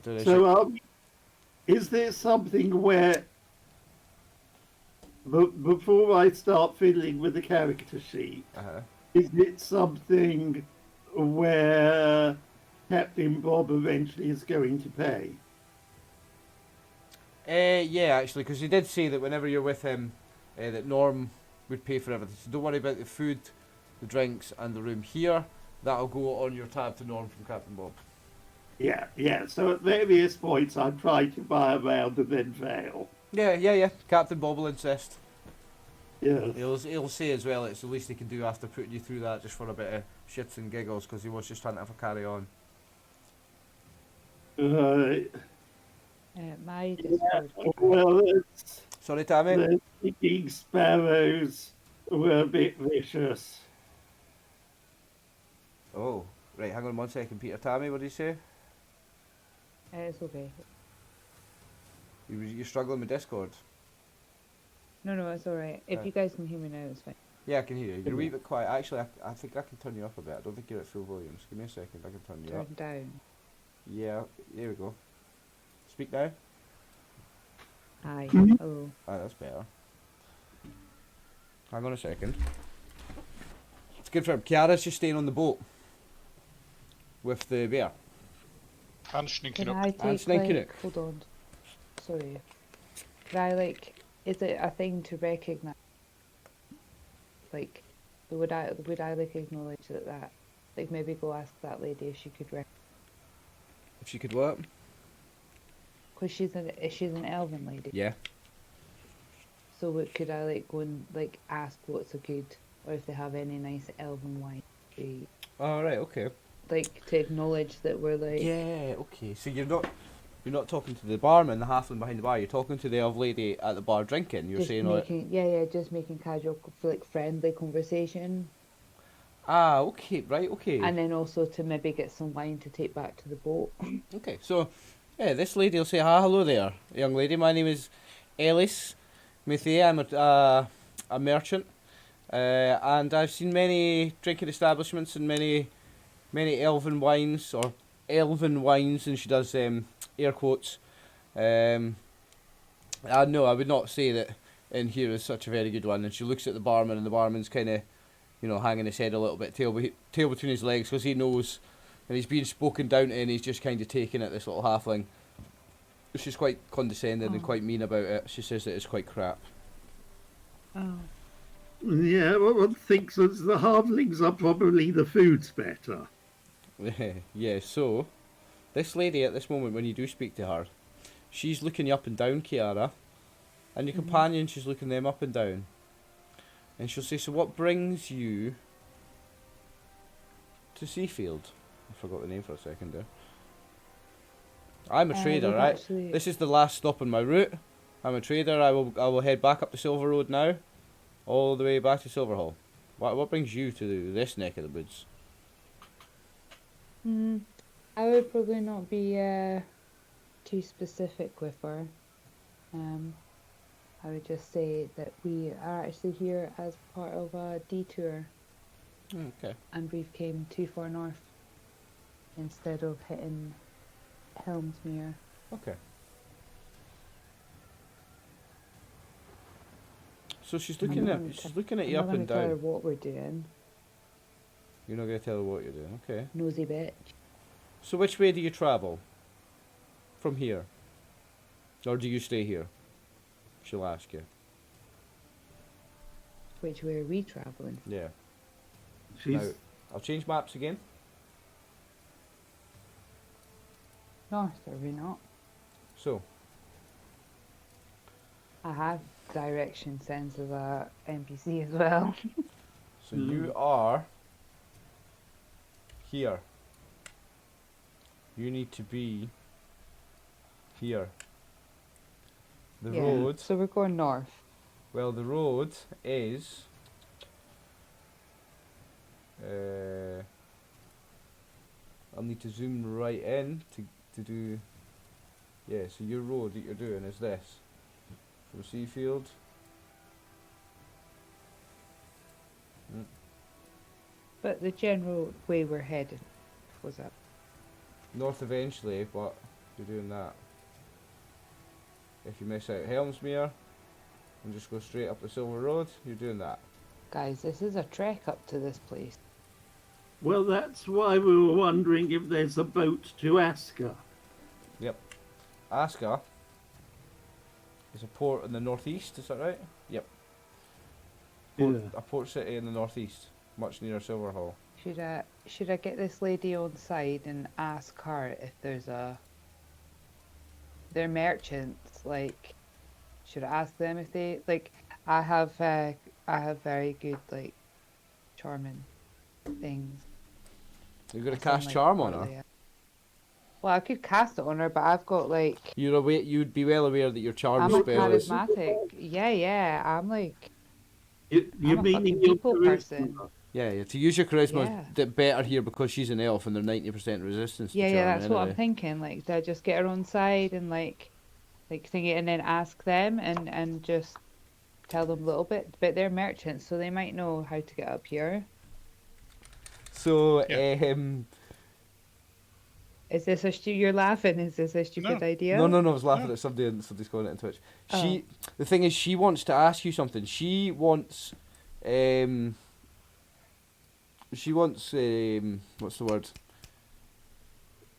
So is there something where before I start fiddling with the character sheet, is it something where Captain Bob eventually is going to pay? Yeah, actually, because he did say that whenever you're with him, that Norm would pay for everything. So don't worry about the food, the drinks, and the room here. That'll go on your tab to Norm from Captain Bob. Yeah. So at various points, I try to buy around and then fail. Yeah. Captain Bob will insist. Yeah. He'll say as well it's the least he can do after putting you through that just for a bit of shits and giggles because he was just trying to have a carry on. My Discord. Well, Sorry, Tammy? the speaking sparrows were a bit vicious. Oh, right, hang on 1 second, Peter. Tammy, what did you say? It's okay. You're struggling with Discord? No, it's alright. If you guys can hear me now, it's fine. Yeah, I can hear you. You're a wee bit quiet. Actually, I think I can turn you up a bit. I don't think you're at full volumes. Give me a second, I can turn you up. Turn down. Yeah, there we go. Speak now. Hi. Mhm. Hello. Ah, that's better. Hang on a second. It's good for him. Kiara's just staying on the boat with the bear. And sneaking Can up. I take sneaking like, hold on. Sorry. Can I is it a thing to recognise? Like, would I like acknowledge that like maybe go ask that lady if she could If she could what? because she's an elven lady. Yeah. So could I like go and like ask what's a good or if they have any nice elven wine? Oh, right, okay. Like to acknowledge that we're like Yeah, okay. So you're not talking to the barman, the halfling behind the bar. You're talking to the elf lady at the bar drinking. You're just saying, just making casual like friendly conversation. ah, okay, right, okay. And then also to maybe get some wine to take back to the boat. Okay, so yeah, this lady will say, hello there, young lady. My name is Ellis Methea. I'm a merchant, and I've seen many drinking establishments and many elven wines, and she does air quotes. No, I would not say that in here is such a very good one. And she looks at the barman, and the barman's kind of, hanging his head a little bit, tail between his legs, because he knows, and he's being spoken down to, and he's just kind of taking at this little halfling. She's quite condescending and quite mean about it. She says that it's quite crap. Oh. Yeah, well, one thinks that the halflings are probably the food's better. Yeah, so this lady at this moment, when you do speak to her, she's looking you up and down, Kiara, and your companion, she's looking them up and down, and she'll say, so what brings you to Seafield? I forgot the name for a second there. I'm a trader, we've right? actually- This is the last stop on my route. I'm a trader. I will head back up the Silver Road now, all the way back to Silverhall. What brings you to this neck of the woods? I would probably not be too specific with her. I would just say that we are actually here as part of a detour, Okay. and we've came too far north instead of hitting Helmsmere. Okay. So she's looking at you I'm up not and gonna tell her down. what we're doing. You're not gonna tell her what you're doing. Okay. Nosy bitch. So which way do you travel? From here? Or do you stay here? She'll ask you. Which way are we travelling? Yeah. She's Now, I'll change maps again. North, are we not? So, I have direction sense as a NPC as well. so you are here. You need to be here. The Yeah, road. so we're going north. Well, the road is. I'll need to zoom right in to do. Yeah, so your road that you're doing is this. From Seafield. But the general way we're headed was up. North eventually, but you're doing that. If you miss out Helmsmere and just go straight up the Silver Road, you're doing that. Guys, this is a trek up to this place. well. That's why we were wondering if there's a boat to Asker. Yep. Asker is a port in the northeast, is that right? Yep. Yeah. A port city in the northeast, much nearer Silverhall. Should I get this lady on side and ask her if they're merchants, like, should I ask them if they, like, I have very good, like, charming things. You're gonna I sound cast like charm on her. Bartley. Well, I could cast it on her, but I've got, like, You'd be well aware that your charm I'm a spell is. charismatic. Yeah, I'm like, You're I'm a meaning fucking your people charisma. person. Yeah, to use your charisma Yeah. is better here because she's an elf and they're 90% resistance to Yeah, charm that's what I'm anyway. thinking. Like, do I just get her on side and like thing it, and then ask them and just tell them a little bit? But they're merchants, so they might know how to get up here. So, Yeah. Is this you're laughing? Is this a stupid No. idea? No, I was laughing No. at somebody's calling it on Twitch. Oh. The thing is, she wants to ask you something. She wants, what's the word?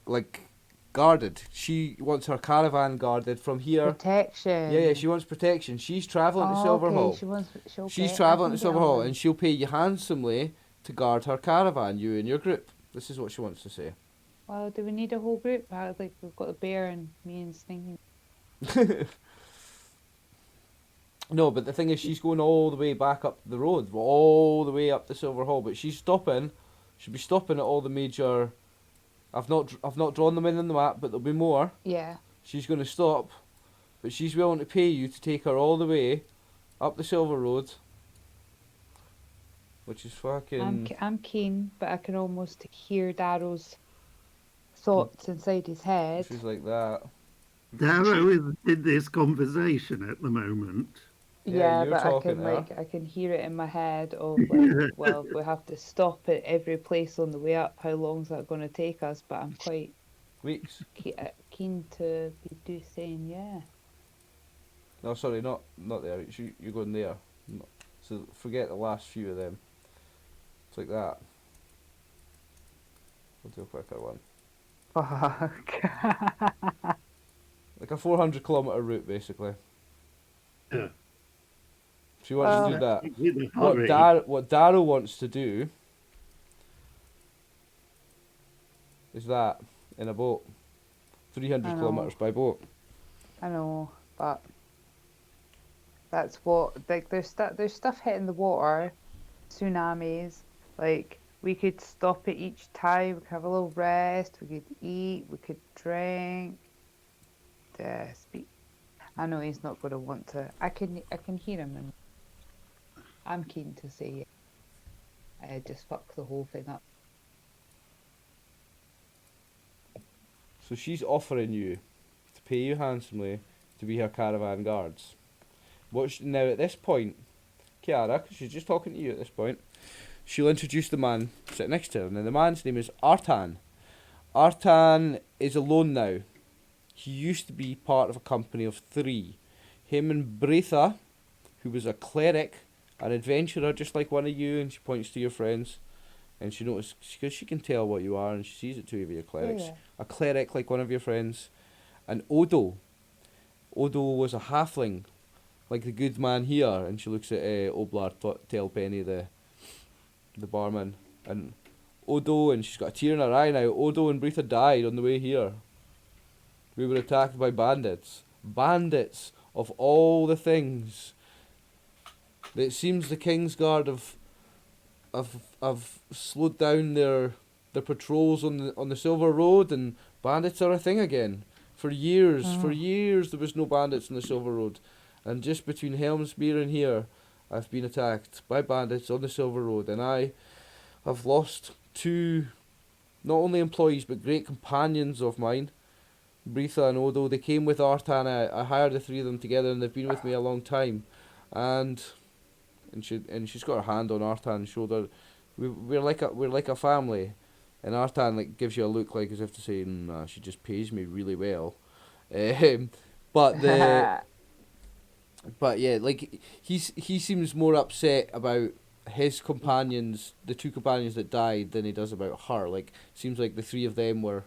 Like, guarded. She wants her caravan guarded from here. Protection. Yeah, she wants protection. She's travelling to Oh, Silverhall. okay. She's travelling to Silverhall and she'll pay you handsomely to guard her caravan, you and your group. This is what she wants to say. Well, do we need a whole group? Like, we've got the bear and me and Stinky. No, but the thing is, she's going all the way back up the road, all the way up to Silverhall. But she's stopping. She'll be stopping at all the major. I've not drawn them in on the map, but there'll be more. Yeah. She's going to stop, but she's willing to pay you to take her all the way up the Silver Road, which is fucking. I'm keen, but I can almost hear Darrow's thoughts inside his head. She's like that. Darrow is in this conversation at the moment. Yeah, Yeah, you're but I talking can to her. I can hear it in my head of like, well, we have to stop at every place on the way up. How long's that going to take us? But I'm quite Weeks. keen to be saying yeah. No, sorry, not there. You're going there. No. So forget the last few of them. It's like that. We'll do a quicker one. Fuck. Like a 400-kilometre route, basically. Yeah. She wants to do that. In a hurry. What Darrow wants to do is that in a boat. 300 I know. kilometres by boat. I know, but that's what like there's stuff hitting the water, tsunamis, like We could stop at each time. We could have a little rest. We could eat. We could drink. Speak. I know he's not going to want to. I can hear him, and I'm keen to say, just fuck the whole thing up. So she's offering you to pay you handsomely to be her caravan guards. Now at this point, Kiara, because she's just talking to you at this point, she'll introduce the man sitting next to her. Now the man's name is Artan. Artan is alone now. He used to be part of a company of 3. Him and Bretha, who was a cleric, an adventurer just like one of you, and she points to your friends, and she notices, because she can tell what you are, and she sees it 2 of you clerics. Yeah. A cleric like one of your friends. And Odo. Odo was a halfling, like the good man here, and she looks at Oblar Telpenny, the barman, and Odo, and she's got a tear in her eye now. Odo and Bretha died on the way here. We were attacked by bandits. Bandits of all the things. It seems the Kingsguard have slowed down their patrols on the Silver Road, and bandits are a thing again. For years there was no bandits on the Silver Road, and just between Helmsmere and here, I've been attacked by bandits on the Silver Road, and I have lost 2, not only employees but great companions of mine, Bretha and Odo. They came with Artan. I hired the 3 of them together, and they've been with me a long time, and she's got her hand on Artan's shoulder. We're like a family, and Artan like gives you a look like as if to say, nah, she just pays me really well. But yeah, like he seems more upset about his companions, the 2 companions that died, than he does about her. Like, seems like the 3 of them were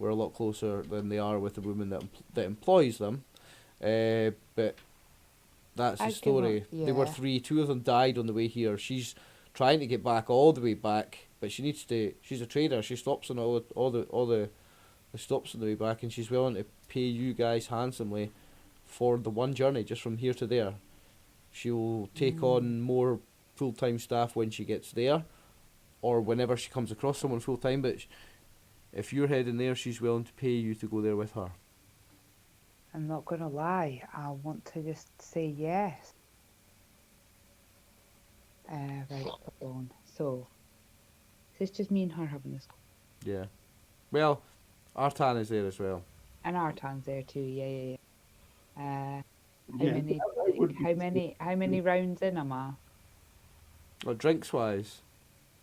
a lot closer than they are with the woman that employs them. But that's the story. Yeah. They were 3. 2 of them died on the way here. She's trying to get back all the way back, but she needs to. She's a trader. She stops on all the stops on the way back, and she's willing to pay you guys handsomely for the one journey, just from here to there. She'll take on more full-time staff when she gets there, or whenever she comes across someone full-time, but if you're heading there, she's willing to pay you to go there with her. I'm not going to lie. I want to just say yes. Right, hold on. So, is this just me and her having this? Yeah. Well, Artan is there as well. And Artan's there too. Yeah. How Yeah, many rounds in am I? Or drinks-wise,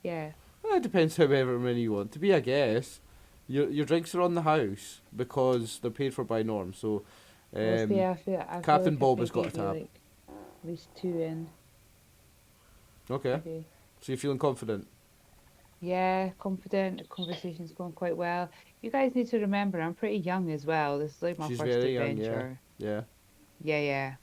Yeah. well, it depends however many you want to be, I guess. Your drinks are on the house because they're paid for by Norm. So, I feel Captain like Bob I has got a maybe, tab. like, at least 2 in. Okay. Maybe. So you're feeling confident? Yeah, confident. The conversation's going quite well. You guys need to remember, I'm pretty young as well. This is like my She's first very young, adventure. Yeah. Yeah.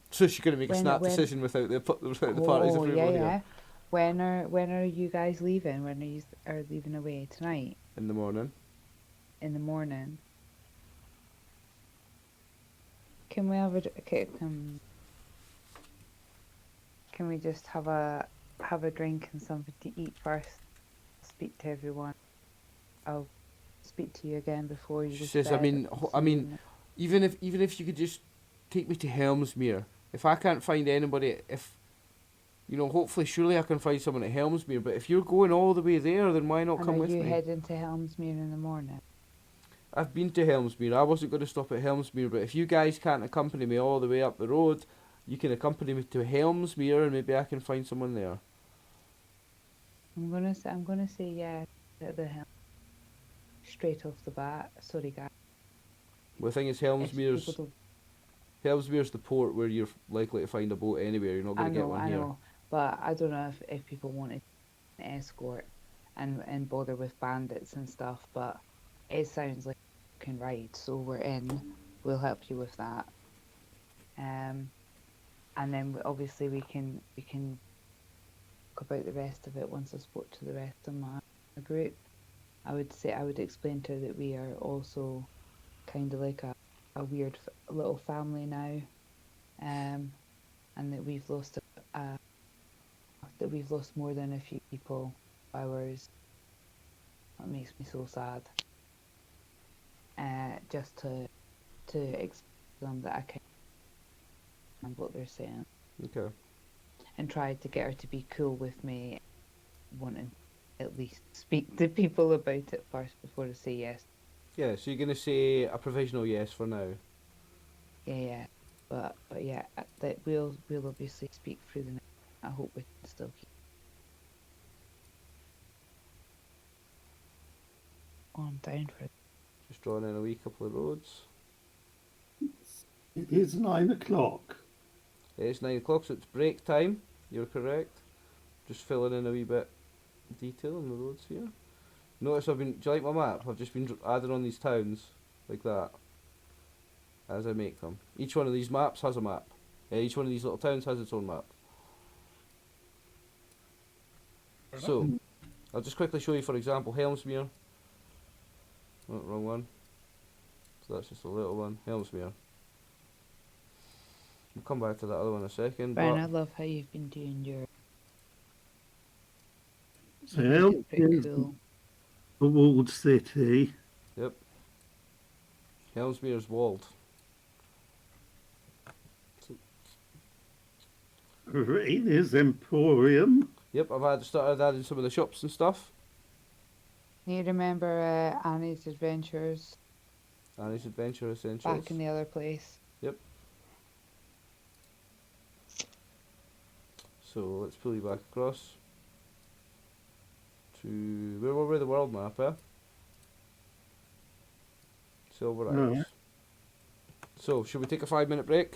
So she's going to make a snap decision without the party's approval here. Yeah. When are you guys leaving? When are leaving away tonight? In the morning. In the morning. Can we have can we just have a drink and something to eat first? Speak to everyone. I'll speak to you again before you. She says, I mean, even if you could just take me to Helmsmere. If I can't find anybody, hopefully, surely I can find someone at Helmsmere. But if you're going all the way there, then why not come with me? Are you heading to Helmsmere in the morning? I've been to Helmsmere. I wasn't going to stop at Helmsmere, but if you guys can't accompany me all the way up the road, you can accompany me to Helmsmere, and maybe I can find someone there. I'm gonna say yeah at the Helm. Straight off the bat. Sorry, guys. Well, the thing is, Helmsmere's the port where you're likely to find a boat anywhere. You're not going to get one here. I know, but I don't know if people wanted an escort and bother with bandits and stuff, but it sounds like you can ride, so we're in. We'll help you with that. And then obviously we can talk about the rest of it once I spoke to the rest of my group. I would explain to her that we are also kind of like a weird little family now, and that we've lost a that we've lost more than a few people. Hours. That makes me so sad. Just to explain to them that I can't understand what they're saying. Okay. And tried to get her to be cool with me, wanting to at least speak to people about it first before I say yes. Yeah, so you're going to say a provisional yes for now. Yeah. But yeah, that we'll obviously speak through the night. I hope we can still keep on down for it. Just drawing in a wee couple of roads. It is 9 o'clock. It's 9 o'clock, so it's break time. You're correct. Just filling in a wee bit of detail on the roads here. Notice do you like my map? I've just been adding on these towns like that as I make them. Each one of these maps has a map. Each one of these little towns has its own map. So, I'll just quickly show you, for example, Helmsmere. Oh, wrong one. So that's just a little one. Helmsmere. We'll come back to that other one in a second. Brian, but I love how you've been doing your. So It's pretty is cool. the walled city. Yep. Helmsmere's walled. Rainier's Emporium. Yep, I've started adding some of the shops and stuff. You remember Annie's Adventures Annie's Adventure Essentials. back in the other place? Yep. So let's pull you back across to where were we? The world map, eh? Silver Eyes. No. So, should we take a 5-minute break?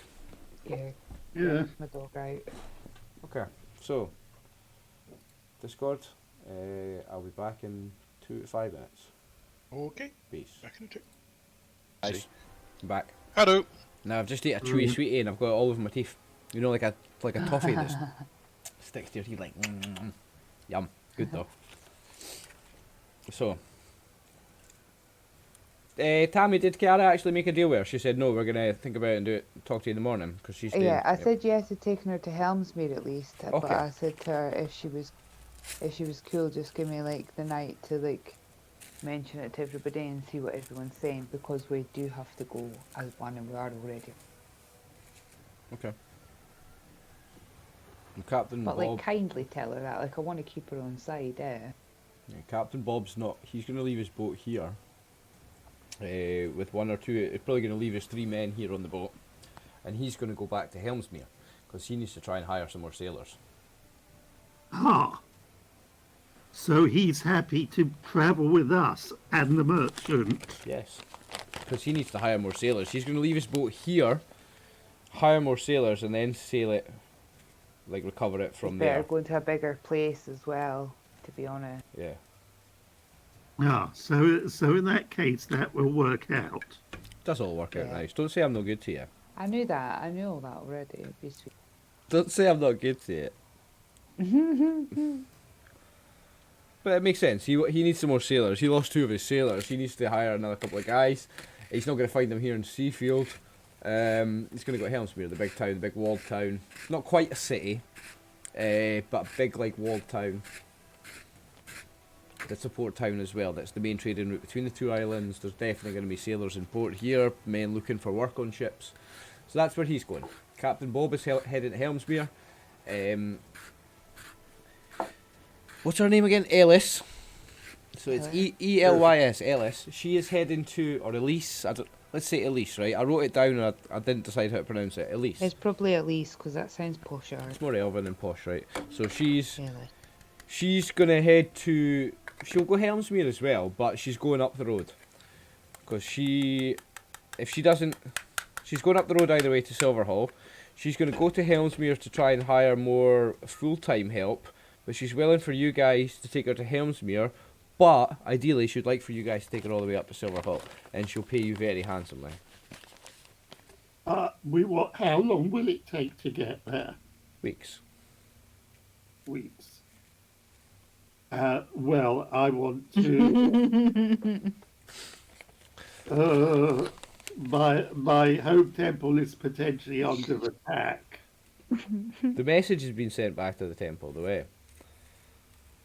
Yeah. Yeah. My dog out. Okay. So, Discord, I'll be back in 2 to 5 minutes. Okay, Peace. back in a tick. Nice. I'm back. Hello. Now I've just ate a chewy sweetie and I've got it all over my teeth. You know, like a toffee that sticks to your teeth like yum. Good though. So, Tammy, did Kiara actually make a deal with her? She said no, we're gonna think about it and talk to you in the morning because she's staying. Yeah, I Yep. said yes to taking her to Helmsmere at least, but Okay. I said to her if she was cool, just give me like the night to like mention it to everybody and see what everyone's saying because we do have to go as one and we are already. Okay. And Captain But Bob. like kindly tell her that, like I want to keep her on side, Yeah, Captain Bob's not. He's going to leave his boat here. With 1 or 2. He's probably going to leave his 3 men here on the boat, and he's going to go back to Helmsmere because he needs to try and hire some more sailors. Ah. So he's happy to travel with us and the merchant. Yes, because he needs to hire more sailors. He's going to leave his boat here, hire more sailors, and then sail it, like recover it from better there. go into a bigger place as well, to be honest. Yeah. Ah, so in that case that will work out. Does all work out Yeah. nice. Don't say I'm not good to you. I knew that. I knew all that already. It'd be sweet. Don't say I'm not good to you. But it makes sense. He needs some more sailors. He lost 2 of his sailors. He needs to hire another couple of guys. He's not going to find them here in Seafield. He's going to go to Helmsmere, the big town, the big walled town. Not quite a city, but a big like walled town. It's a port town as well. That's the main trading route between the 2 islands. There's definitely going to be sailors in port here, men looking for work on ships. So that's where he's going. Captain Bob is heading to Helmsmere. What's her name again? Ellis. So it's Elys, Ellis. She is heading to, or Elise. Let's say Elise, right? I wrote it down and I didn't decide how to pronounce it. Elise. It's probably at least because that sounds posher. It's more elven than posh, right? So she's Really. gonna head to. She'll go Helmsmere as well, but she's going up the road because if she doesn't, she's going up the road either way to Silverhall. She's gonna go to Helmsmere to try and hire more full-time help, but she's willing for you guys to take her to Helmsmere. But ideally, she'd like for you guys to take her all the way up to Silverhall, and she'll pay you very handsomely. How long will it take to get there? Weeks. Weeks. Well, I want to. My home temple is potentially under attack. The message has been sent back to the temple, the way.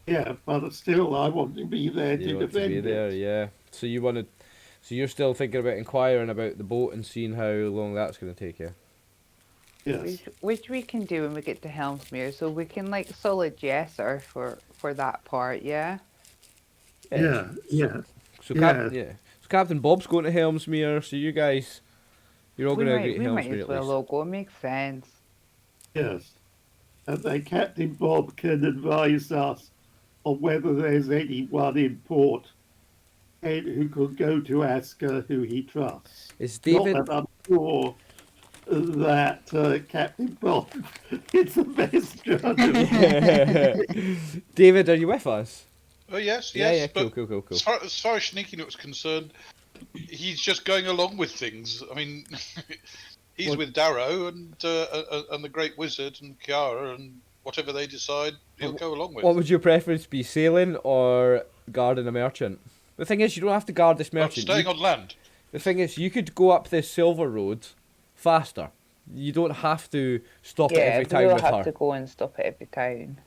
Yeah, but still, I want to be there You to want to be defend there, it. yeah. So you want to, so you're still thinking about inquiring about the boat and seeing how long that's going to take you. Yes. Which we can do when we get to Helmsmere, so we can like solid yes her for that part, yeah. Yeah. So, Yeah. so Yeah. yeah. So Captain Bob's going to Helmsmere. So you guys, you're all going to agree to We might Helmsmere as at well least. all go. It makes sense. Yes. And then Captain Bob can advise us on whether there's anyone in port who could go to Asker who he trusts. Is Not David? that I'm sure that Captain Bob is the best judge of David, are you with us? Oh yes, Yeah, yes. yeah, cool, But cool. as far as Sneaky was concerned, he's just going along with things. I mean, he's What- with Darrow and the Great Wizard and Kiara and whatever they decide, he'll go along with. What would your preference be, sailing or guarding a merchant? The thing is, you don't have to guard this I'm merchant. staying on land. The thing is, you could go up this silver road faster. You don't have to stop at Yeah, every but town we'll with have her. to go and stop at every town.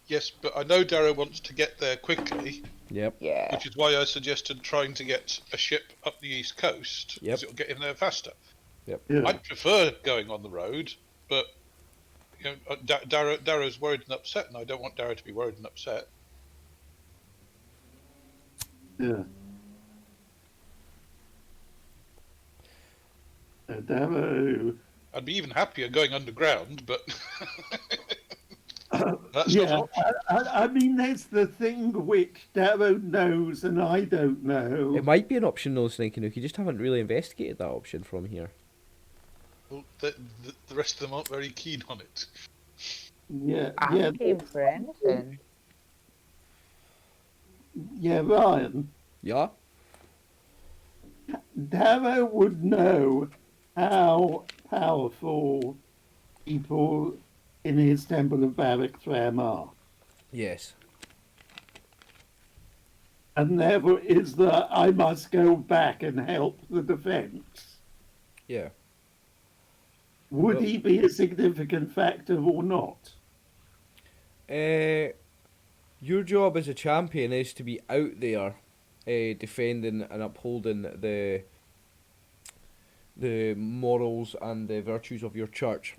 Yes, but I know Darrow wants to get there quickly, Yep. Yeah. which is why I suggested trying to get a ship up the east coast, Yep. because it'll get him there faster. Yeah. I'd prefer going on the road, but you know, Darrow's worried and upset, and I don't want Darrow to be worried and upset. Yeah. Darrow. I'd be even happier going underground, but that's Yeah, not. I mean, there's the thing which Darrow knows and I don't know. It might be an option, though, Snake Nook. You just haven't really investigated that option from here. Well, the rest of them aren't very keen on it. Yeah, I'm game for anything. yeah, Ryan. Yeah? Darrow would know how powerful people in his Temple of Barak-Thram are. Yes. And therefore is that I must go back and help the defence. Yeah. Would Well- he be a significant factor or not? Your job as a champion is to be out there defending and upholding the morals and the virtues of your church.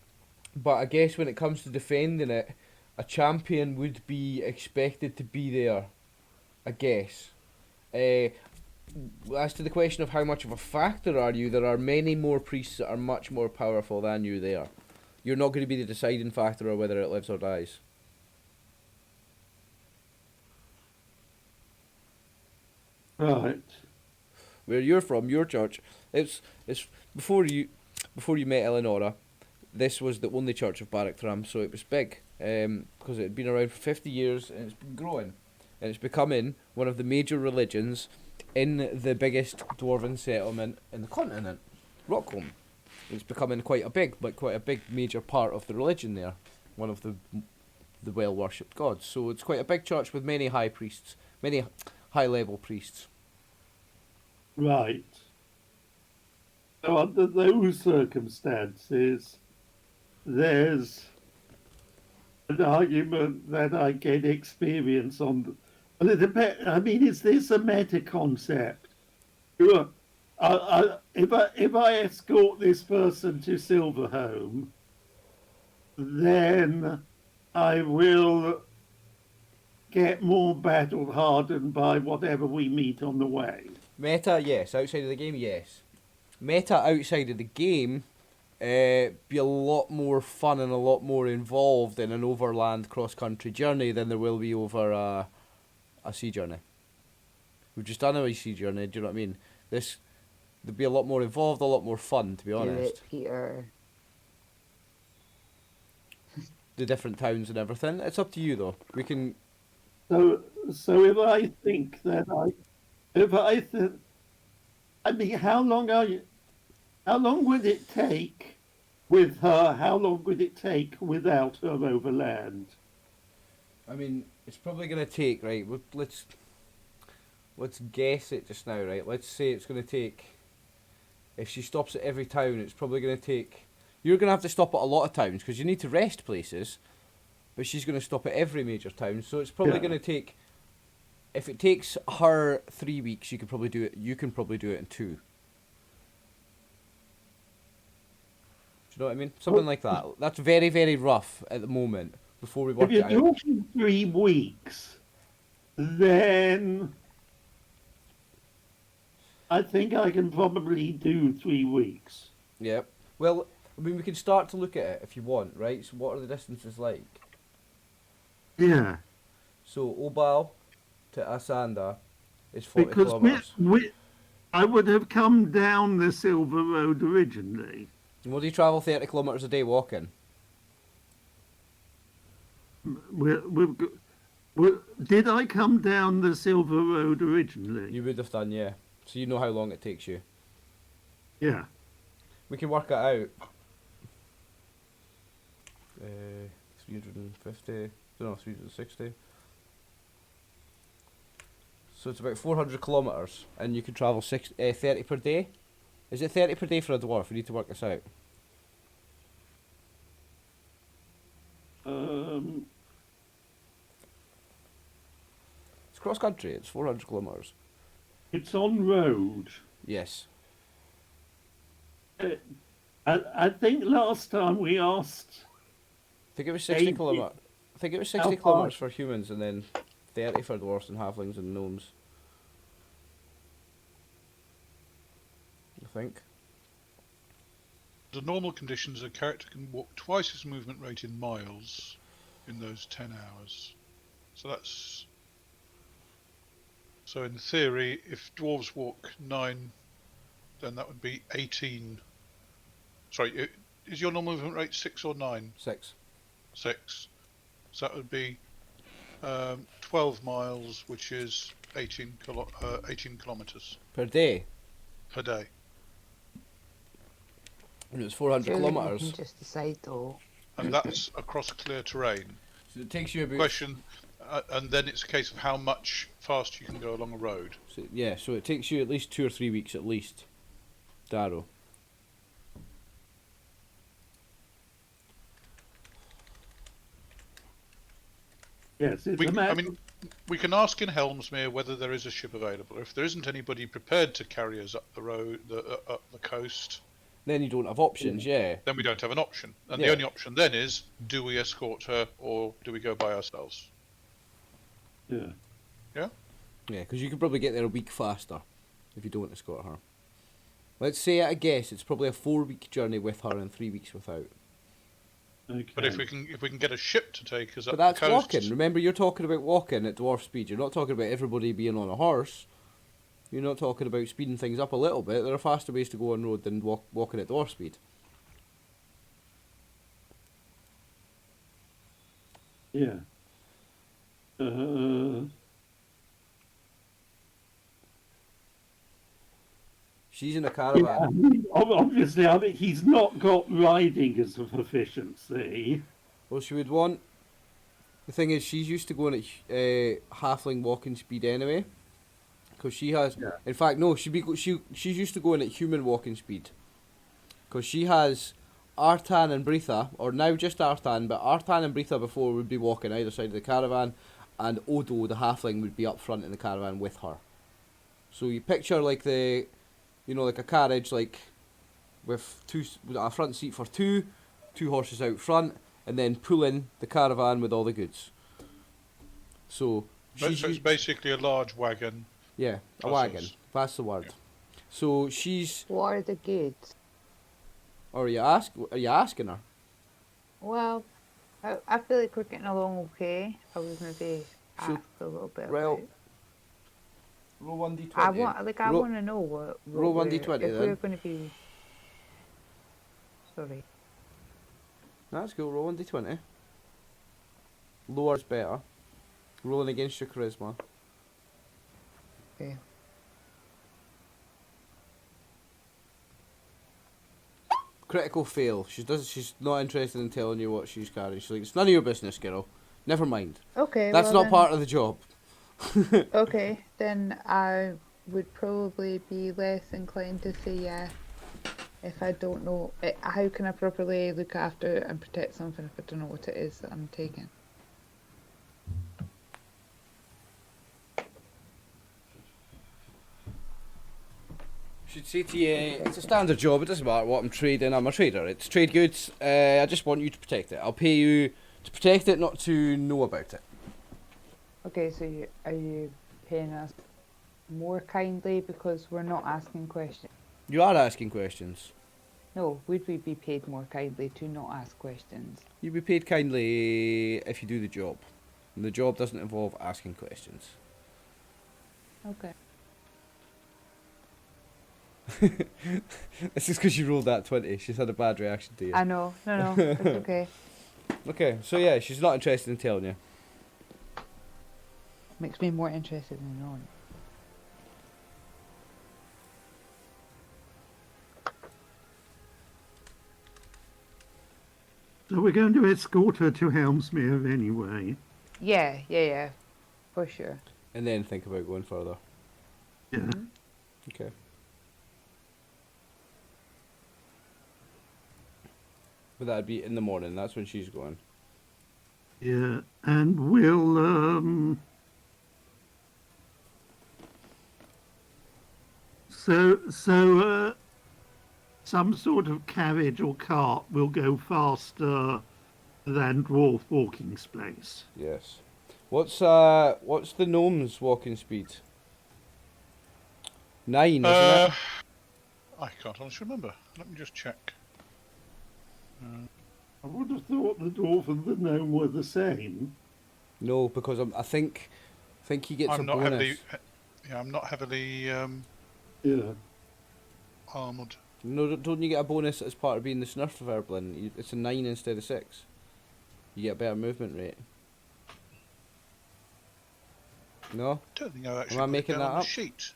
But I guess when it comes to defending it, a champion would be expected to be there, I guess. As to the question of how much of a factor are you, there are many more priests that are much more powerful than you there. You're not going to be the deciding factor of whether it lives or dies. Right. Where you're from, your church, it's before you met Eleonora, this was the only church of Barak-Thram, so it was big, because it had been around for 50 years and it's been growing, and it's becoming one of the major religions in the biggest dwarven settlement in the continent, Rockholm. It's becoming quite a big major part of the religion there, one of the well worshipped gods. So it's quite a big church with many high priests, many high level priests. Right. So under those circumstances, there's an argument that I get experience on. Well, it depends. I mean, is this a meta concept? Sure. If I escort this person to Silverhome, then I will get more battle hardened by whatever we meet on the way. Meta, yes. Outside of the game, yes. Meta outside of the game, be a lot more fun and a lot more involved in an overland cross-country journey than there will be over a sea journey. We've just done a sea journey, do you know what I mean? There'd be a lot more involved, a lot more fun, to be Do honest. it, Peter. The different towns and everything. It's up to you, though. We can... So if I think that I mean, how long would it take with her? How long would it take without her overland? I mean, it's probably going to take, right, let's guess it just now, right? Let's say it's going to take, if she stops at every town, it's probably going to take, you're going to have to stop at a lot of towns because you need to rest places. but she's going to stop at every major town, so it's probably Yeah. going to take. If it takes her 3 weeks, you can probably do it. You can probably do it in 2. Do you know what I mean? Something like that. That's very, very rough at the moment. Before we work If it you're out. talking 3 weeks, then I think I can probably do 3 weeks. Yep. Well, I mean, we can start to look at it if you want, right? So, what are the distances like? Yeah. So, Obal to Asanda is 40 Because kilometres. I would have come down the Silver Road originally. And what do you travel 30 kilometres a day walking? Did I come down the Silver Road originally? You would have done, yeah. So, you know how long it takes you. Yeah. We can work it out. 350, no, 360. So it's about 400 kilometres, and you can travel 30 per day. Is it 30 per day for a dwarf? We need to work this out. It's cross country. It's 400 kilometres. It's on road. Yes. I think last time we asked. I think it was 60 80. kilometres. I think it was 60 How kilometres far? for humans, and then 30 for dwarfs and halflings and gnomes. I think. Under normal conditions, a character can walk twice his movement rate in miles in those 10 hours. So that's... So in theory, if dwarves walk 9, then that would be 18... Sorry, is your normal movement rate 6 or 9? 6. 6. So that would be 12 miles, which is 18 kilometres Per day. per day. And it was 400 Surely we kilometres. can just decide though. And that's across clear terrain. So it takes you about... Question, and then it's a case of how much faster you can go along a road. So, yeah, so it takes you at least 2 or 3 weeks at least. Darrow. Yes, it's We, a matter. I mean, we can ask in Helmsmere whether there is a ship available. If there isn't anybody prepared to carry us up the road, up the coast, Then you don't have options, yeah. then we don't have an option. And Yeah. the only option then is, do we escort her or do we go by ourselves? Yeah. Yeah? Yeah, because you could probably get there a week faster if you don't escort her. Let's say at a guess, it's probably a 4-week journey with her and 3 weeks without. Okay. But if we can get a ship to take us up But that's the coast, walking. Remember, you're talking about walking at dwarf speed. You're not talking about everybody being on a horse. You're not talking about speeding things up a little bit. There are faster ways to go on road than walking at dwarf speed. Yeah. She's in a caravan. Yeah, obviously, I mean, he's not got riding as a proficiency. Well, she would want... The thing is, she's used to going at halfling walking speed anyway. Because she has... Yeah. In fact, no, she's used to going at human walking speed. Because she has Artan and Britha, or now just Artan, but Artan and Britha before would be walking either side of the caravan, and Odo, the halfling, would be up front in the caravan with her. So you picture like like a carriage, like with a front seat for two horses out front, and then pulling the caravan with all the goods. So so it's basically a large wagon. yeah, a Plus wagon. us. That's the word. Yeah. So she's. What are the goods? Or are you asking her? Well, I feel like we're getting along okay. I was maybe So- asked a little bit well, about. Roll 1d20. I want to know what roll we're- 1d20 if then. we're going to be. Sorry. That's cool. Roll 1d20. Lower's better. Rolling against your charisma. Okay. Critical fail. She's not interested in telling you what she's carrying. She's like, it's none of your business, girl. Never mind. Okay. That's well not then- part of the job. Okay, then I would probably be less inclined to say yeah if I don't know. How can I properly look after and protect something if I don't know what it is that I'm taking? She'd say to you, it's a standard job, it doesn't matter what I'm trading, I'm a trader. It's trade goods, I just want you to protect it. I'll pay you to protect it, not to know about it. Okay, so are you paying us more kindly because we're not asking questions? You are asking questions. No, would we be paid more kindly to not ask questions? You'll be paid kindly if you do the job. And the job doesn't involve asking questions. Okay. This is because you rolled that 20. She's had a bad reaction to you. I know. No, it's okay. Okay, so yeah, she's not interested in telling you. Makes me more interested in knowing. So we're going to escort her to Helmsmere anyway. Yeah, for sure. And then think about going further. Yeah. Mm-hmm. Okay. But that'd be in the morning, that's when she's going. Yeah, and we'll some sort of carriage or cart will go faster than dwarf walking space. Yes. What's the gnome's walking speed? 9, isn't it? I can't honestly remember. Let me just check. I would have thought the dwarf and the gnome were the same. No, because I think he gets I'm a not bonus. heavily. Yeah, I'm not heavily Yeah. armoured. No, don't you get a bonus as part of being the Snurf Verblin? It's a 9 instead of 6. You get a better movement rate. No? I don't think I actually Am I put making it down that on the up? sheet.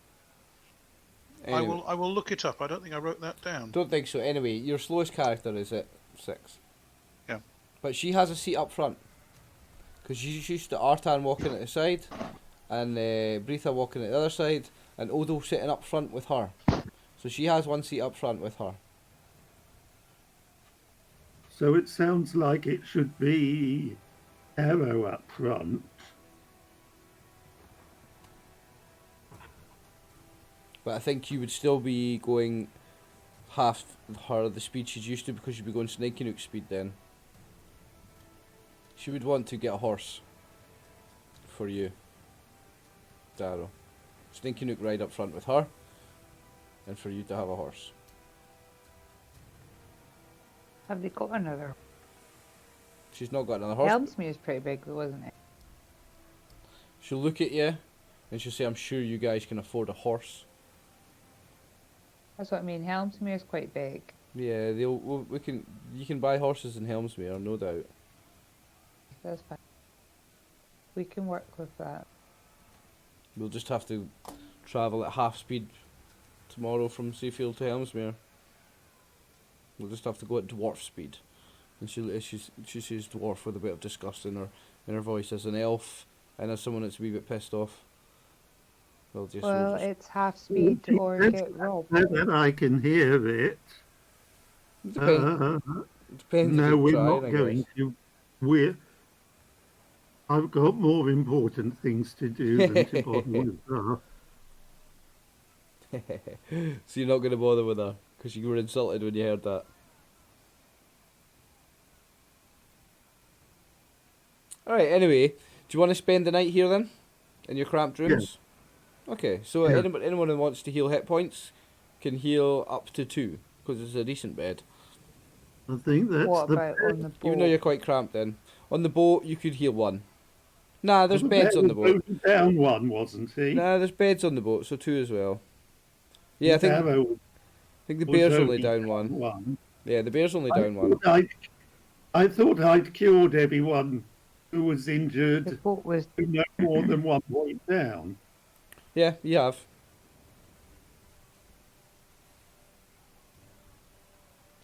Anyway, I will look it up. I don't think I wrote that down. don't think so. Anyway, your slowest character is at 6. Yeah. But she has a seat up front. Because she's used to Artan walking at the side, and Britha walking at the other side, and Odo sitting up front with her. So she has one seat up front with her. So it sounds like it should be Arrow up front. But I think you would still be going half her the speed she's used to, because you'd be going Snakey Nook speed then. She would want to get a horse for you, Darrow. Snakey Nook ride up front with her, and for you to have a horse. Have they got another? She's not got another horse. Helmsmere's pretty big, though, wasn't it? She'll look at you, and she'll say, "I'm sure you guys can afford a horse." That's what I mean. Helmsmere's quite big. Yeah, you can buy horses in Helmsmere, no doubt. That's fine. We can work with that. We'll just have to travel at half speed tomorrow from Seafield to Helmsmere. We'll just have to go at dwarf speed. And she says dwarf with a bit of disgust in her voice, as an elf and as someone that's a wee bit pissed off. We'll just It's half speed or get robbed. So that I can hear it. depends No, if we're you're not trying, I going to. I've got more important things to do than to bother with her. guess. So you're not going to bother with her because you were insulted when you heard that. Alright, anyway, do you want to spend the night here then? In your cramped rooms? Okay, so Yeah. anyone who wants to heal hit points can heal up to 2, because it's a decent bed. I think that's What the about on the boat? Even though you're quite cramped then. On the boat, you could heal 1. Nah, there's the beds on the bear boat. was down one, wasn't he? Nah, there's beds on the boat, so 2 as well. Yeah, I think Arrow the was bear's only down 1. one. Yeah, the bear's only down 1. I thought I'd cured everyone who was The injured boat was. to no more than 1 point down. Yeah, you have.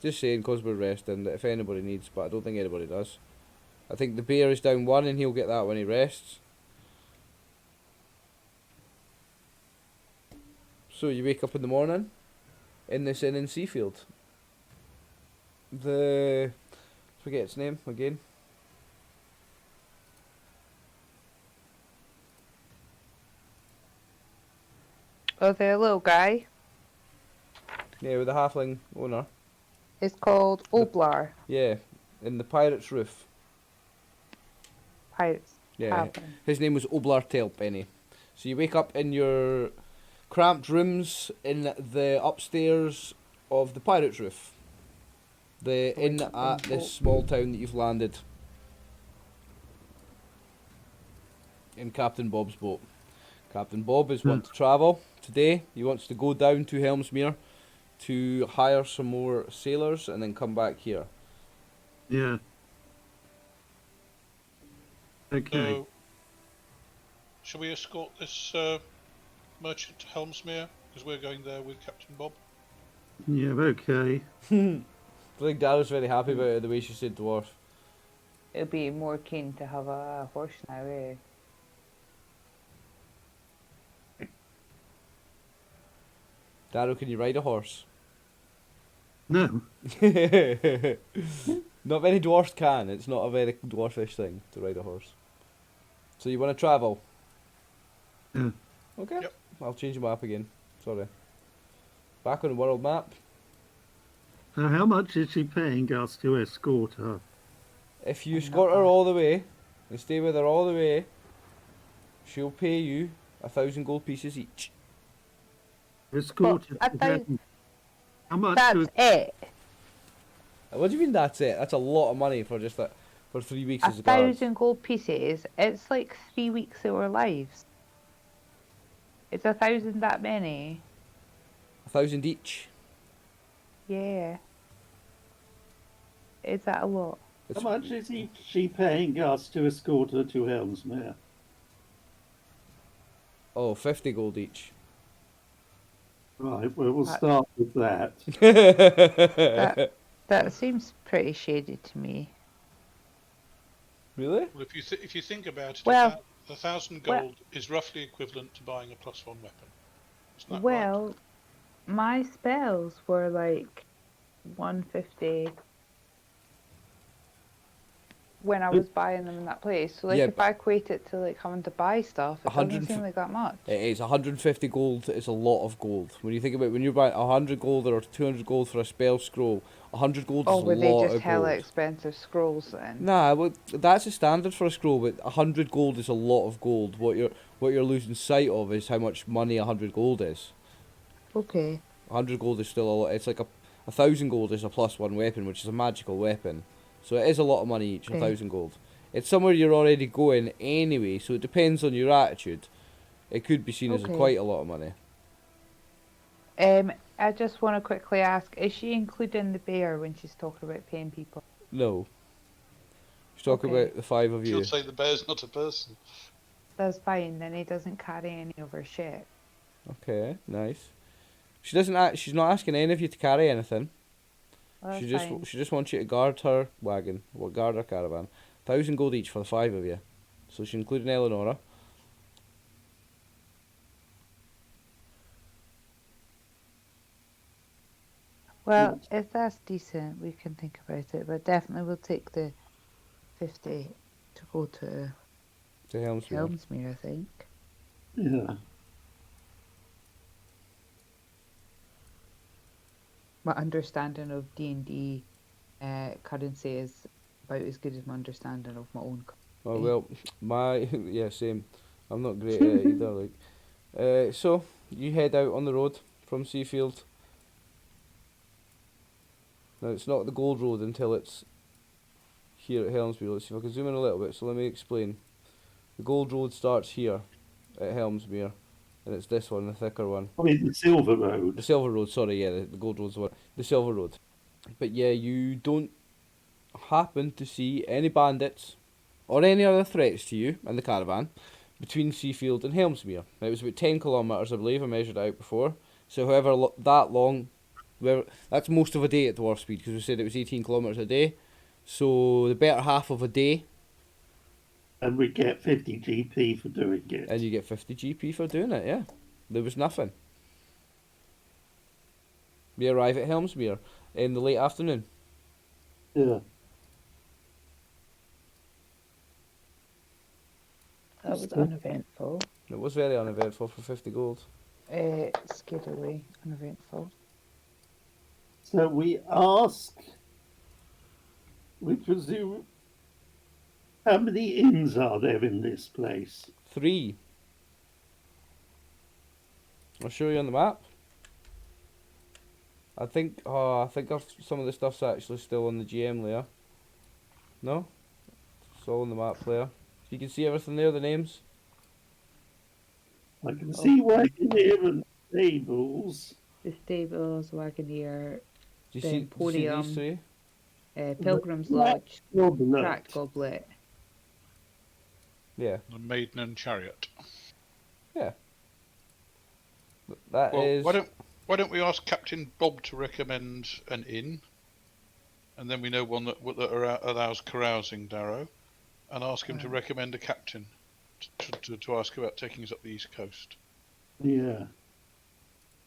Just saying, because we're resting, that if anybody needs, but I don't think anybody does. I think the bear is down 1 and he'll get that when he rests. So you wake up in the morning in this inn in Seafield. Forget its name again. Oh, the little guy. Yeah, with the halfling owner. It's called Oblar Yeah, in the Pirate's Roof. Pirates Yeah, Tavern. his name was Oblar Tailpenny. So you wake up in your cramped rooms in the upstairs of the Pirate's Roof. The Wake inn up on at the this boat. small town that you've landed. In Captain Bob's boat. Captain Bob is want to travel today. He wants to go down to Helmsmere to hire some more sailors and then come back here. Yeah. Okay. So, shall we escort this merchant to Helmsmere? Because we're going there with Captain Bob. Yeah, okay. I think Dara's very happy about it, the way she said dwarf. It'll be more keen to have a horse now, eh? Daro, can you ride a horse? No. Not many dwarfs can. It's not a very dwarfish thing to ride a horse. So you want to travel? Yeah. Okay. Yep. I'll change the map again. Sorry. Back on the world map. How much is she paying us to escort her? If you I'm escort not her bad. all the way and stay with her all the way, she'll pay you 1,000 gold pieces each. Escort But her I to thought- them. How much That's was it. What do you mean that's it? That's a lot of money for just that for 3 weeks as a guard. 1,000 gold pieces. It's like 3 weeks of our lives. It's 1,000 that many. 1,000 each. Yeah. Is that a lot? How much is she paying us to escort her to Helmsmere? Oh, 50 gold each. Right, well, we'll That- start with that. That seems pretty shady to me. Really? Well, if you think about it, Well- 1,000 well- gold is roughly equivalent to buying a +1 weapon. Isn't that right? Well, my spells were like 150 when I was buying them in that place. So like Yeah, if I equate it to like having to buy stuff, it doesn't 100 seem like that much. It is 150 gold. Is a lot of gold. When you think about when you're buying 100 gold or 200 gold for a spell scroll, 100 gold Or is a were they lot just of hella gold. expensive scrolls then? Nah, well, that's a standard for a scroll, but 100 gold is a lot of gold. What you're losing sight of is how much money 100 gold is. Okay. 100 gold is still a lot. It's like 1,000 gold is a +1 weapon, which is a magical weapon. So it is a lot of money each. Okay. 1,000 gold. It's somewhere you're already going anyway, so it depends on your attitude. It could be seen as Okay. quite a lot of money. I just want to quickly ask, is she including the bear when she's talking about paying people? No. She's talking Okay. about the 5 of you. She'll say the bear's not a person. That's fine, then he doesn't carry any of her shit. Okay, nice. She doesn't. She's not asking any of you to carry anything. Well, She that's just fine. she just wants you to guard her wagon, or guard her caravan. 1,000 gold each for the 5 of you. So she's including Eleonora. Well, if that's decent, we can think about it. But definitely we'll take the 50 to go to To Helmsmere. Helmsmere, I think. Yeah. My understanding of D&D currency is about as good as my understanding of my own. Oh well, my yeah, same. I'm not great at it either. Like, so you head out on the road from Seafield. Now it's not the Gold Road until it's here at Helmsmere. Let's see if I can zoom in a little bit. So let me explain. The Gold Road starts here at Helmsmere, and it's this one, the thicker one. I mean, the Silver Road. The Silver Road, sorry, yeah, the Gold Road's the one. The Silver Road. But yeah, you don't happen to see any bandits or any other threats to you and the caravan between Seafield and Helmsmere. Now, it was about 10 kilometres, I believe, I measured it out before. So however that long, that's most of a day at dwarf speed, because we said it was 18 kilometres a day. So the better half of a day, And we get 50 GP for doing it. and you get 50 GP for doing it, yeah. There was nothing. We arrive at Helmsmere in the late afternoon. Yeah. That was Cool. uneventful. It was very uneventful for 50 gold. Scared away, uneventful. So we presume, how many inns are there in this place? 3. I'll show you on the map. I think some of the stuff's actually still on the GM layer. No? It's all on the map layer. You can see everything there, the names. I can see Wagoneer and stables. The stables, Wagoneer, Do you the see Emporium, these 3? Pilgrim's Black Lodge, Goblet. Cracked Goblet. Yeah. The Maiden and Chariot. Yeah. That Well, is. why don't we ask Captain Bob to recommend an inn, and then we know one that allows carousing, Darrow, and ask him to recommend a captain to ask about taking us up the east coast. Yeah.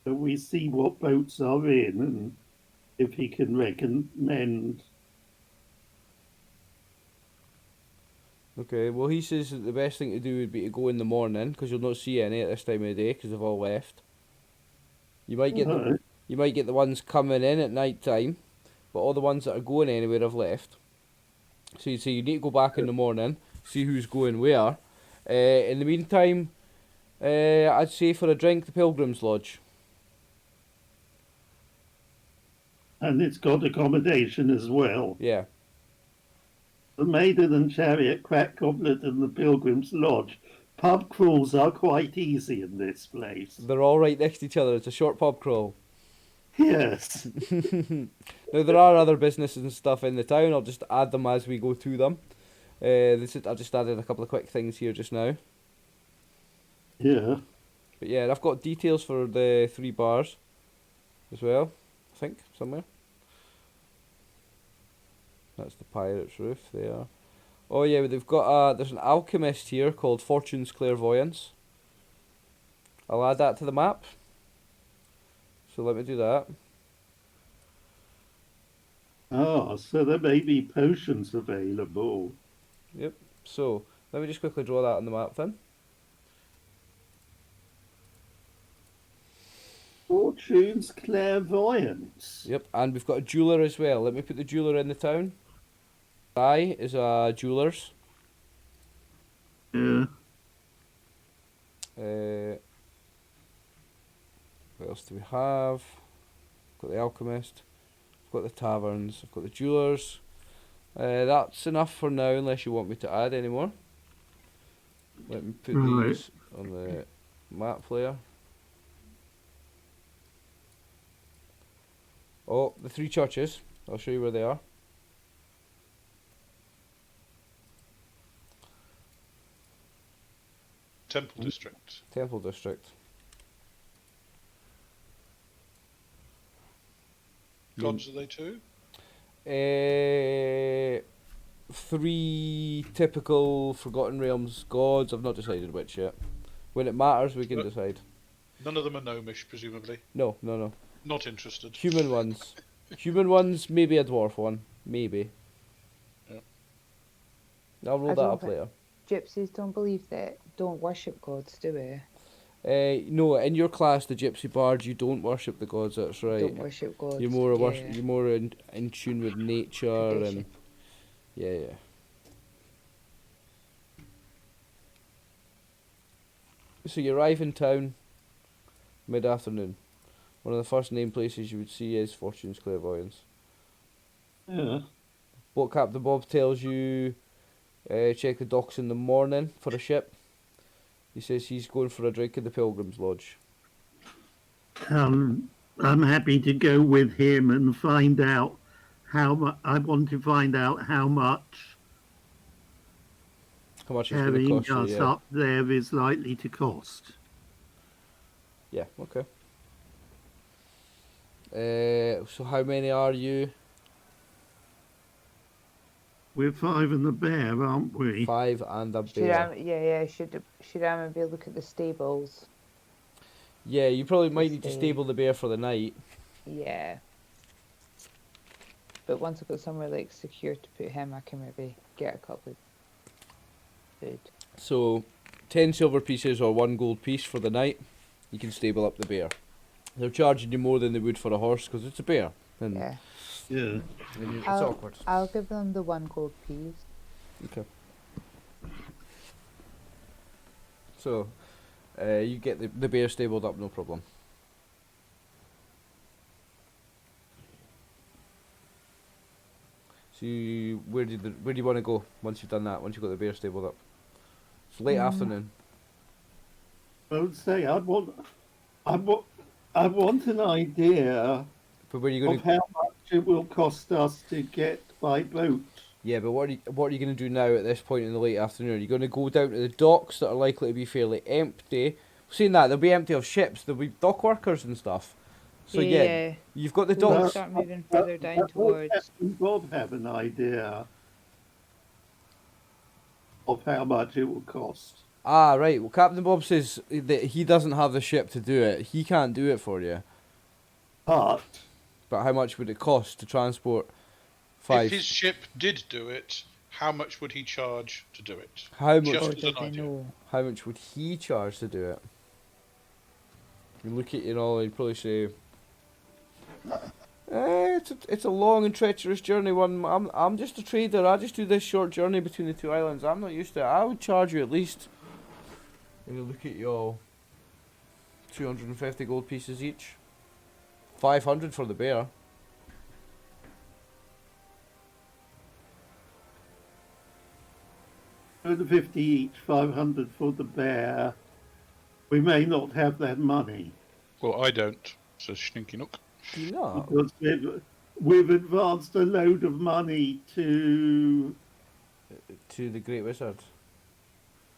So we see what boats are in and if he can recommend. Okay, well, he says that the best thing to do would be to go in the morning, because you'll not see any at this time of the day, because they've all left. You might get the ones coming in at night time, but all the ones that are going anywhere have left. So you'd say you need to go back in the morning, see who's going where. In the meantime, I'd say for a drink, the Pilgrim's Lodge. And it's got accommodation as well. Yeah. The Maiden and Chariot, Crack Goblet, and the Pilgrim's Lodge. Pub crawls are quite easy in this place. They're all right next to each other. It's a short pub crawl. Yes. Now, there are other businesses and stuff in the town. I'll just add them as we go through them. I just added a couple of quick things here just now. Yeah. But yeah, I've got details for the 3 bars as well, I think, somewhere. That's the Pirate's Roof there. Oh yeah, they've got there's an Alchemist here called Fortune's Clairvoyance. I'll add that to the map. So let me do that. Ah, so there may be potions available. Yep. So let me just quickly draw that on the map then. Fortune's Clairvoyance. Yep, and we've got a jeweler as well. Let me put the jeweler in the town. I is a jeweler's. Yeah. What else do we have? Got the Alchemist. I've got the Taverns. I've got the jewelers. That's enough for now, unless you want me to add any more. Let me put these on the map player. Oh, the 3 churches. I'll show you where they are. Temple District. Temple District. Gods are they too? 3 typical Forgotten Realms gods. I've not decided which yet. When it matters, we can decide. None of them are gnomish, presumably. No. Not interested. Human ones. Human ones, maybe a dwarf one. Maybe. Yep. I'll roll that up later. Gypsies don't worship gods, do we? No, in your class, the Gypsy Bard, you don't worship the gods. That's right. Don't worship gods. You're more you're more in tune with nature and yeah. So you arrive in town mid-afternoon. One of the first named places you would see is Fortune's Clairvoyance. Yeah. What Captain Bob tells you, check the docks in the morning for a ship. He says he's going for a drink in the Pilgrim's Lodge. I'm happy to go with him and find out I want to find out how much it's going to carrying cost us you, yeah. up there is likely to cost. Yeah, okay. So how many are you? We're 5 and the bear, aren't we? 5 and a bear. Should I maybe look at the stables? Yeah, you probably might need to stable the bear for the night. Yeah. But once I've got somewhere like secure to put him, I can maybe get a couple of food. So 10 silver pieces or 1 gold piece for the night. You can stable up the bear. They're charging you more than they would for a horse because it's a bear. And, Yeah. Yeah. and it's I'll, awkward. I'll give them the 1 gold piece. Okay. So, you get the bear stabled up, no problem. So, where do you want to go once you've done that? Once you've got the bear stabled up, it's late afternoon. I would say I want an idea But where are you going of to? how much it will cost us to get by boat. Yeah, but what are you going to do now at this point in the late afternoon? Are you going to go down to the docks that are likely to be fairly empty? Saying that, they'll be empty of ships. There'll be dock workers and stuff. So Yeah. you've got the We'll docks. start moving further down Does towards. Captain Bob have an idea of how much it will cost? Ah, right. Well, Captain Bob says that he doesn't have the ship to do it. He can't do it for you. But But how much would it cost to transport 5? If his ship did do it, how much would he charge to do it? How much? Just Or as do an they idea. know? How much would he charge to do it? You look at it all, and he'd probably say, it's a long and treacherous journey. I'm just a trader. I just do this short journey between the 2 islands. I'm not used to it. I would charge you at least. And you look at you all, 250 gold pieces each. 500 for the bear. 250 each, 500 for the bear. We may not have that money Well, I don't, says Stinky Nook. Do you not? because we've advanced a load of money to To the Great Wizard.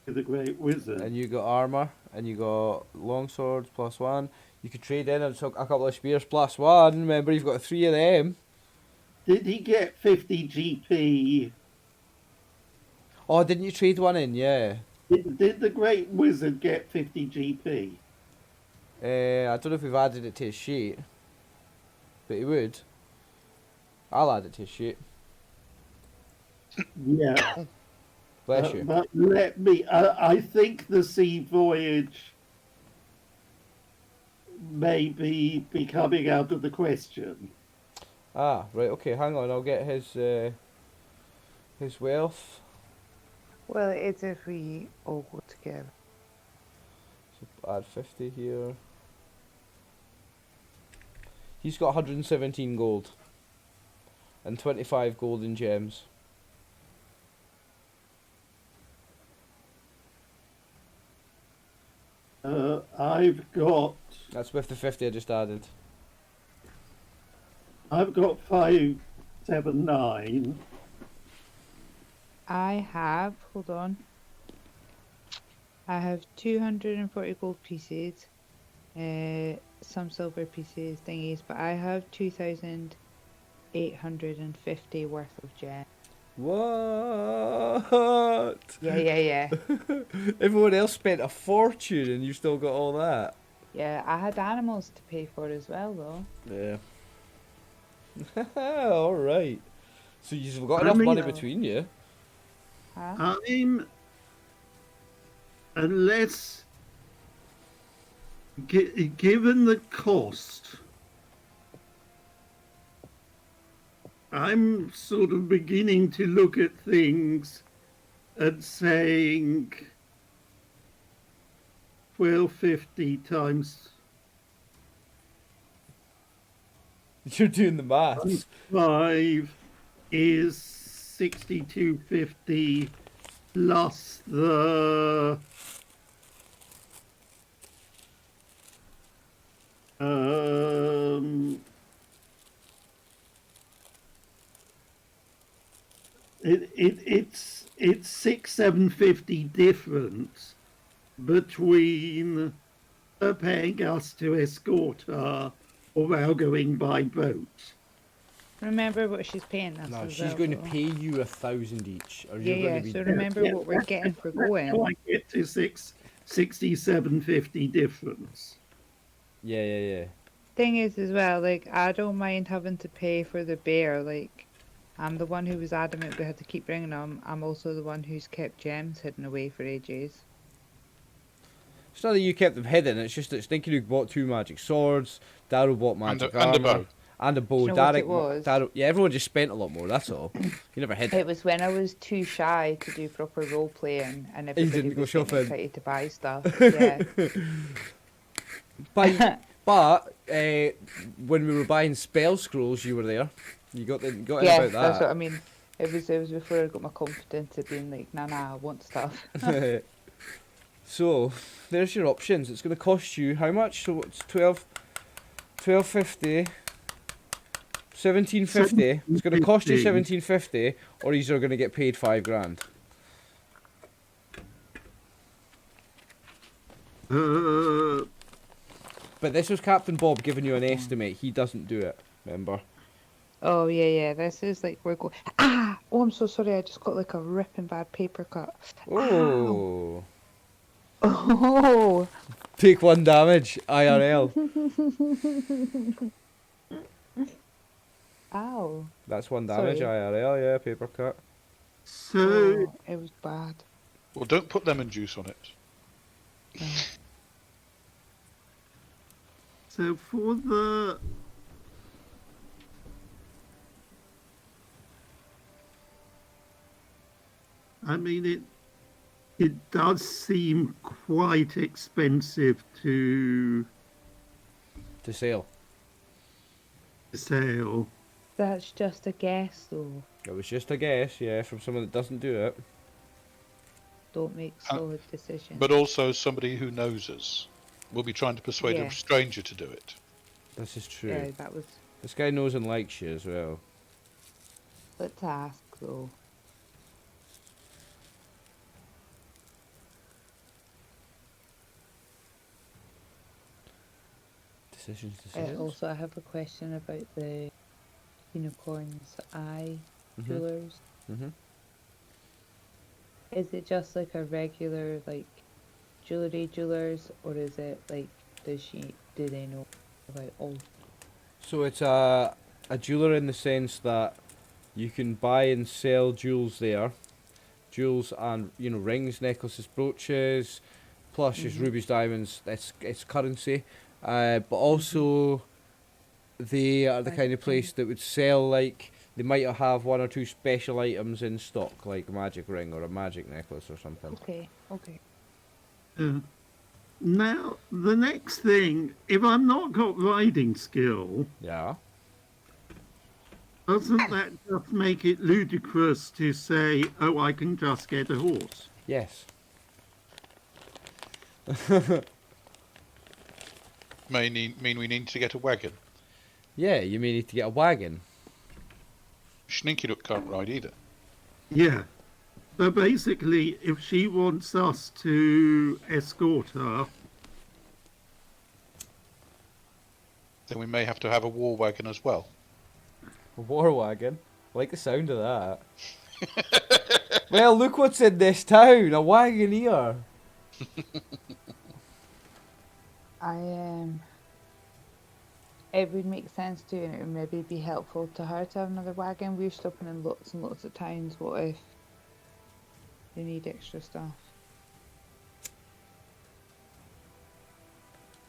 the Great Wizard. And you got armour, and you got long swords +1. You could trade in a couple of spears +1. Remember, you've got 3 of them. Did he get 50 GP? Oh, didn't you trade one in? Yeah. Did the Great Wizard get 50 GP? I don't know if we've added it to his sheet, but he would. I'll add it to his sheet. Yeah. Bless you. But let me. I think the sea voyage may be coming out of the question. Ah, right. Okay, hang on. I'll get his wealth. Well, it's if we all go together. So add 50 here. He's got 117 gold and 25 golden gems. I've got That's with the 50 I just added. 579. I have, hold on. I have 240 gold pieces, some silver pieces, thingies, but I have 2,850 worth of gems. What? Yeah. Everyone else spent a fortune and you still got all that. Yeah, I had animals to pay for as well, though. Yeah. Alright. So you've got I enough mean, money between you. Huh? Unless, given the cost, I'm sort of beginning to look at things and saying 1250 times You're doing the maths. 5 is 6250 plus the it's 750 difference between her paying us to escort her or our going by boat. Remember what she's paying us No, as she's well, going to though. pay you 1,000 each. Or Yeah, you're going yeah, to be so remember what we're getting for going. So I get to 6750 difference. Yeah. Thing is as well, like, I don't mind having to pay for the bear, like, I'm the one who was adamant we had to keep bringing them. I'm also the one who's kept gems hidden away for ages. It's not that you kept them hidden, it's just that Stinky Nook bought 2 magic swords, Darrow bought magic and a armor, bow. And a bow. Do you know what it Darek, was? yeah, everyone just spent a lot more, that's all. You never hid It it. was when I was too shy to do proper role playing, and everybody didn't go was getting shopping. excited to buy stuff. Yeah. But when we were buying spell scrolls, you were there. You got in Yeah, about that's that. what I mean. It was before I got my confidence of being like, nah, I want stuff. So, there's your options. It's going to cost you how much? So it's 12.50, 17.50. It's going to cost you 17.50, or you're going to get paid $5,000. But this was Captain Bob giving you an estimate. He doesn't do it, remember? Oh, yeah. This is like, we're going. Ah! Oh, I'm so sorry. I just got like a ripping bad paper cut. Oh. Oh! Take 1 damage, IRL. Ow. That's 1 damage, Sorry. IRL, yeah, paper cut. So, Oh, it was bad. Well, don't put lemon juice on it. No. so for the I mean, it does seem quite expensive to To sail. That's just a guess, though. It was just a guess, yeah, from someone that doesn't do it. Don't make solid decisions. But also somebody who knows us. We'll be trying to persuade Yeah. a stranger to do it. This is true. Yeah, that was. This guy knows and likes you as well. Let's ask, though. Decisions. Also, I have a question about the unicorn's eye Mhm. jewelers. Mm-hmm. Is it just like a regular, like, jewelers, or is it like, do they know about all? So it's a jeweler in the sense that you can buy and sell jewels there. Jewels and, rings, necklaces, brooches, plus just rubies, diamonds, it's currency. But also they are the kind of place that would sell, like, they might have 1 or 2 special items in stock, like a magic ring or a magic necklace or something. Okay. now the next thing, if I'm not got riding skill, Yeah. doesn't that just make it ludicrous to say, oh, I can just get a horse? Yes. Mean we need to get a wagon. Yeah, you may need to get a wagon. Schninky can't ride either. Yeah. So basically, if she wants us to escort her, Then we may have to have a war wagon as well. A war wagon. I like the sound of that. Well, look what's in this town. A wagoneer. It would make sense to, and it would maybe be helpful to her to have another wagon. We're stopping in lots and lots of towns. What if they need extra stuff?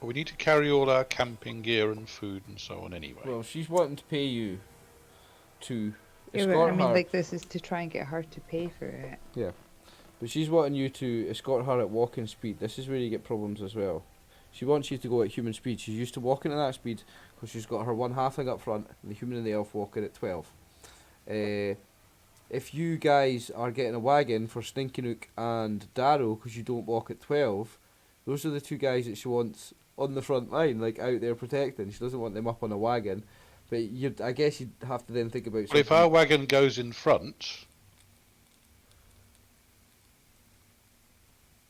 We need to carry all our camping gear and food and so on anyway. Well, she's wanting to pay you to Yeah, escort but I mean, her. like, this is to try and get her to pay for it. Yeah. But she's wanting you to escort her at walking speed. This is where you get problems as well. She wants you to go at human speed. She's used to walking at that speed because she's got her one halfling up front and the human and the elf walking at 12. If you guys are getting a wagon for Stinkynook and Darrow because you don't walk at 12, those are the 2 guys that she wants on the front line, like out there protecting. She doesn't want them up on a wagon. But I guess you'd have to then think about But if something. our wagon goes in front,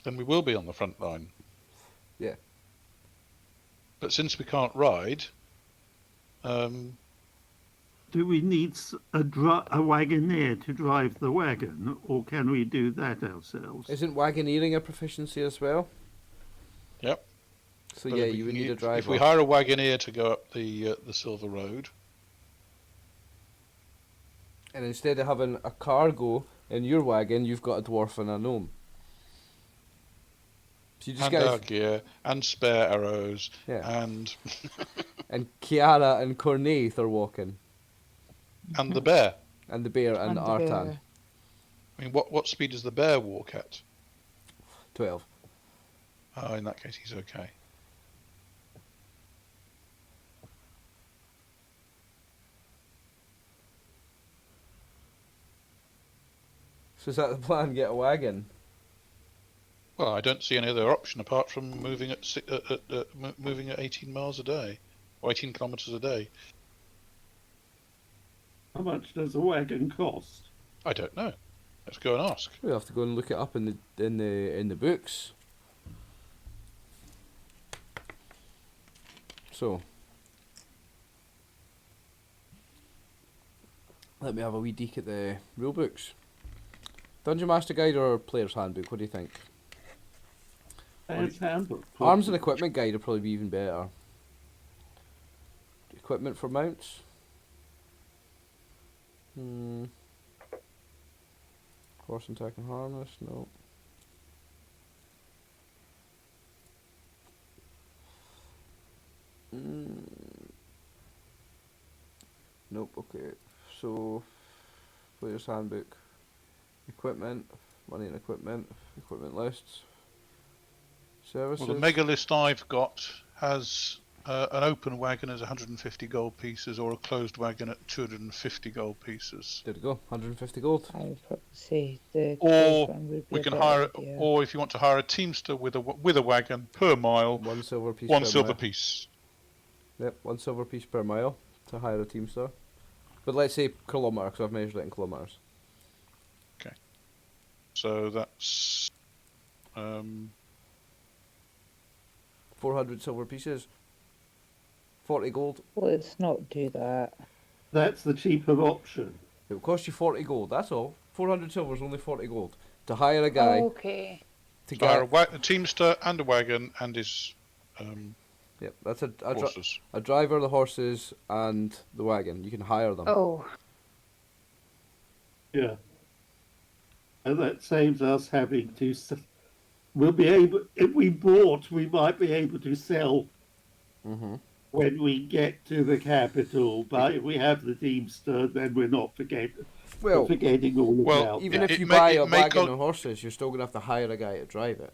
then we will be on the front line. Yeah. But since we can't ride, do we need a wagoneer to drive the wagon, or can we do that ourselves? Isn't wagoneering a proficiency as well? Yep. So but yeah, if we you would can need a use- driver. If we hire a wagoneer to go up the Silver Road, And instead of having a cargo in your wagon, you've got a dwarf and a gnome. So you just and our guys, gear, and spare arrows, yeah. and Kiara and Cornaith are walking, the bear. and the bear and, And the Artan. bear. I mean, what speed does the bear walk at? 12. Oh, in that case, he's okay. So is that the plan? Get a wagon? Well, I don't see any other option apart from moving at moving at 18 miles a day, or 18 kilometers a day. How much does a wagon cost? I don't know. Let's go and ask. We have to go and look it up in the books. So let me have a wee deek at the rule books. Dungeon Master Guide or Player's Handbook? What do you think? Handbook. Arms and Equipment Guide would probably be even better. Equipment for mounts. Horse and tack and harness. No. Nope. Okay. So Player's Handbook. Equipment. Money and equipment. Equipment lists. Services. Well, the mega list I've got has an open wagon as 150 gold pieces, or a closed wagon at 250 gold pieces. There we go. 150 gold. I would probably say the Or closed one would be we a can better hire, idea. or if you want to hire a teamster with a wagon per mile, 1 silver piece. one per silver mile. piece. Yep, 1 silver piece per mile to hire a teamster. But let's say kilometre, because I've measured it in kilometres. So that's 400 silver pieces. 40 gold. Let's not do that. That's the cheaper option. It will cost you 40 gold, that's all. 400 silver is only 40 gold. To hire a guy Okay. to to hire get... a teamster and a wagon and his Yep, that's a horses. driver, the horses, and the wagon. You can hire them. Oh, Yeah. And that saves us having to. We'll be able, if we bought, we might be able to sell Mm-hmm. when we get to the capital. But if we have the Teamster, then we're not Well, forgetting all Well, about even that. if you may- buy it a may wagon go- and horses, you're still going to have to hire a guy to drive it.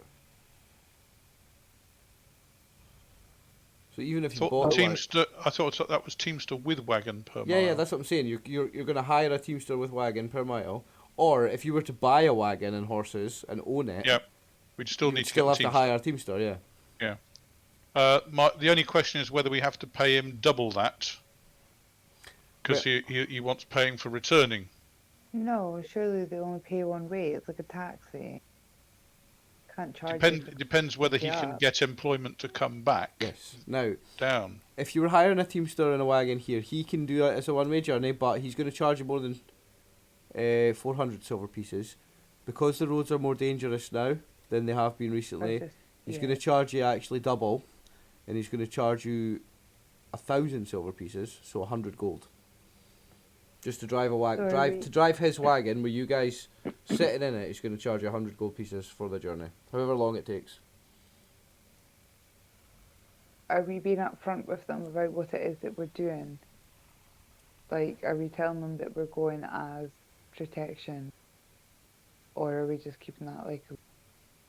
So even if you Thought bought... teamster. I thought that was teamster with wagon per mile. Yeah, that's what I'm saying. You're going to hire a teamster with wagon per mile, or if you were to buy a wagon and horses and own it, Yep. We'd still you'd need to still get have the to teamster. hire a teamster. Yeah. The only question is whether we have to pay him double that, because he wants paying for returning. no, surely they only pay one way. It's like a taxi. Can't charge you for It depends whether he can job. get employment to come back Yes. Now, down. if you were hiring a teamster and a wagon here, he can do it as a one-way journey, but he's going to charge you more than 400 silver pieces, because the roads are more dangerous now than they have been recently. He's going to charge you actually double, and he's going to charge you 1,000 silver pieces, so 100 gold. Just to drive a wagon, So are we- to drive his wagon with you guys sitting in it, he's going to charge you 100 gold pieces for the journey, however long it takes. Are we being upfront with them about what it is that we're doing? Like, are we telling them that we're going as protection, or are we just keeping that like?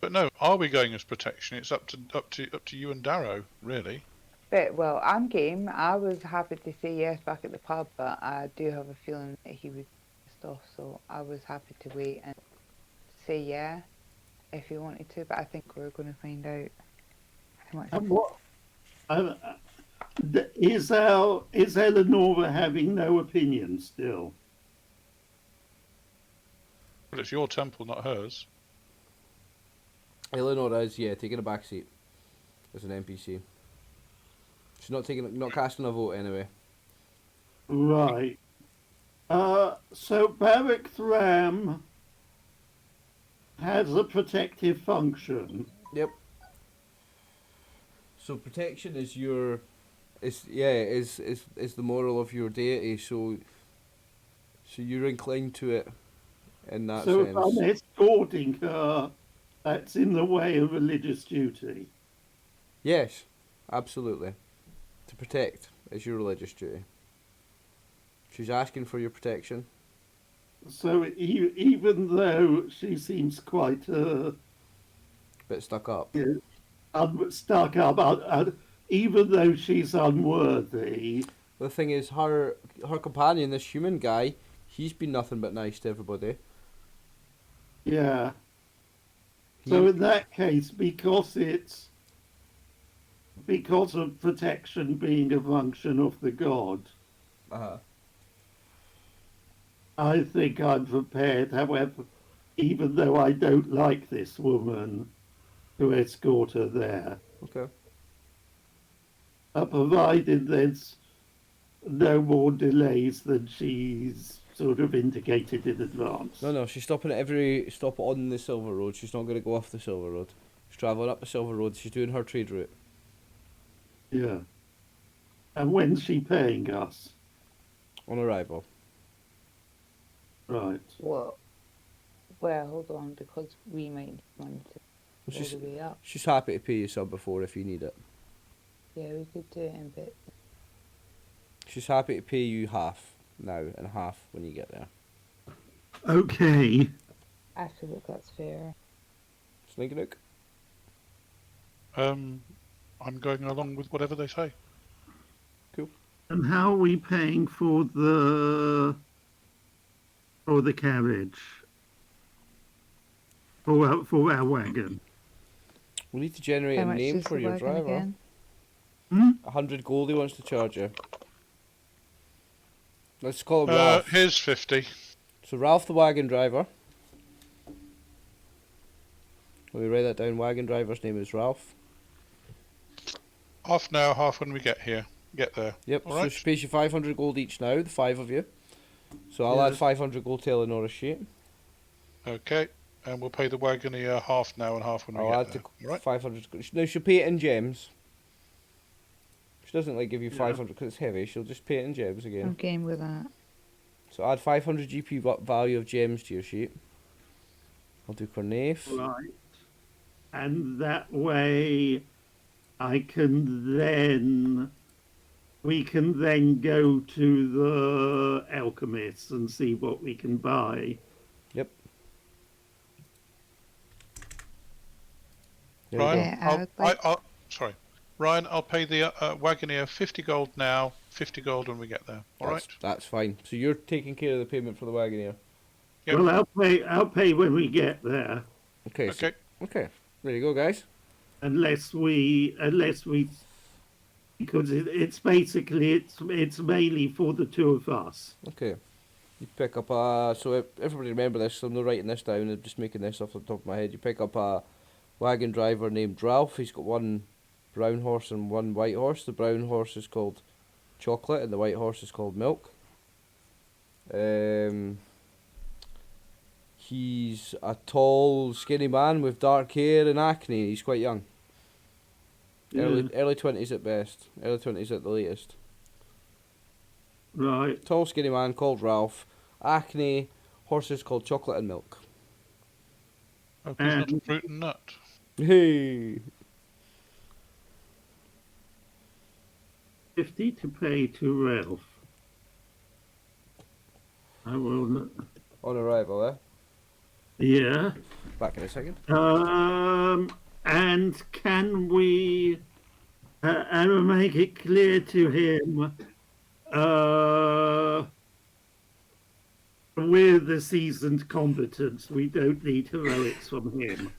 But no, are we going as protection? It's up to you and Darrow, really. But well, I'm game. I was happy to say yes back at the pub, but I do have a feeling that he was pissed off, so I was happy to wait and say yeah if he wanted to. But I think we're going to find out how much. And what? Is Eleanor having no opinion still? Well, it's your temple, not hers. Eleanor is, yeah, taking a back seat as an NPC. She's not casting a vote anyway. Right. So Barrack Thram has a protective function. Yep. So protection is is the moral of your deity. So you're inclined to it in that So sense. if I'm escorting her That's in the way of religious duty. Yes, absolutely. To protect is your religious duty. She's asking for your protection. So even though she seems quite Bit stuck up. stuck up, even though she's unworthy, The thing is, her companion, this human guy, he's been nothing but nice to everybody. yeah. So in that case, because of protection being a function of the god, Uh-huh. I think I'm prepared, however, even though I don't like this woman, to escort her there. Okay. Provided there's no more delays than she's sort of indicated in advance. No, she's stopping at every stop on the Silver Road. She's not going to go off the Silver Road. She's travelling up the Silver Road. She's doing her trade route. Yeah. And when's she paying us? On arrival. Right. Well, hold on, because we might need money to go She's, the way up. she's happy to pay you some before if you need it. Yeah, we could do it in bits. She's happy to pay you half now and half when you get there. Okay. I feel like that's fair. Snake Nook? I'm going along with whatever they say. And how are we paying for the carriage? For our wagon? We need to generate How a much name is for the your wagon driver. again? 100 gold he wants to charge you. Let's call him Ralph. Here's 50. So Ralph the wagon driver. Let me write that down. Wagon driver's name is Ralph. Half now, half when we get there. Yep, All so right. she pays you 500 gold each now, the 5 of you. So I'll add 500 gold to Eleanor's sheet. Okay, and we'll pay the wagoner half now and half when we I'll get add there. to All right. 500. No, she'll pay it in gems. She doesn't like give you Yeah. 500 because it's heavy. She'll just pay it in gems I'm again. game with that. So add 500 GP value of gems to your sheet. I'll do Cornave. Right. And that way we can then go to the Alchemist and see what we can buy. Yep. There we Ryan, Yeah, I'll sorry. Ryan, I'll pay the wagoner 50 gold now, 50 gold when we get there. All right. That's fine. So you're taking care of the payment for the wagoner. Yep. Well, I'll pay when we get there, Okay. Okay. Okay. There you go, guys. unless we because it's basically it's mainly for the two of us. Okay. You pick up so everybody remember this, I'm not writing this down, I'm just making this off the top of my head. You pick up a wagon driver named Ralph. He's got one brown horse and one white horse. The brown horse is called Chocolate and the white horse is called Milk. He's a tall, skinny man with dark hair and acne. He's quite young. Yeah. Early 20s at best. Early 20s at the latest. Right. Tall, skinny man called Ralph. Acne. Horses called Chocolate and Milk. Hope he's not a fruit and nut. Hey! 50 to pay to Ralph. I will. On arrival, eh? Yeah. Back in a second. And can we make it clear to him we're the seasoned combatants. We don't need heroics from him.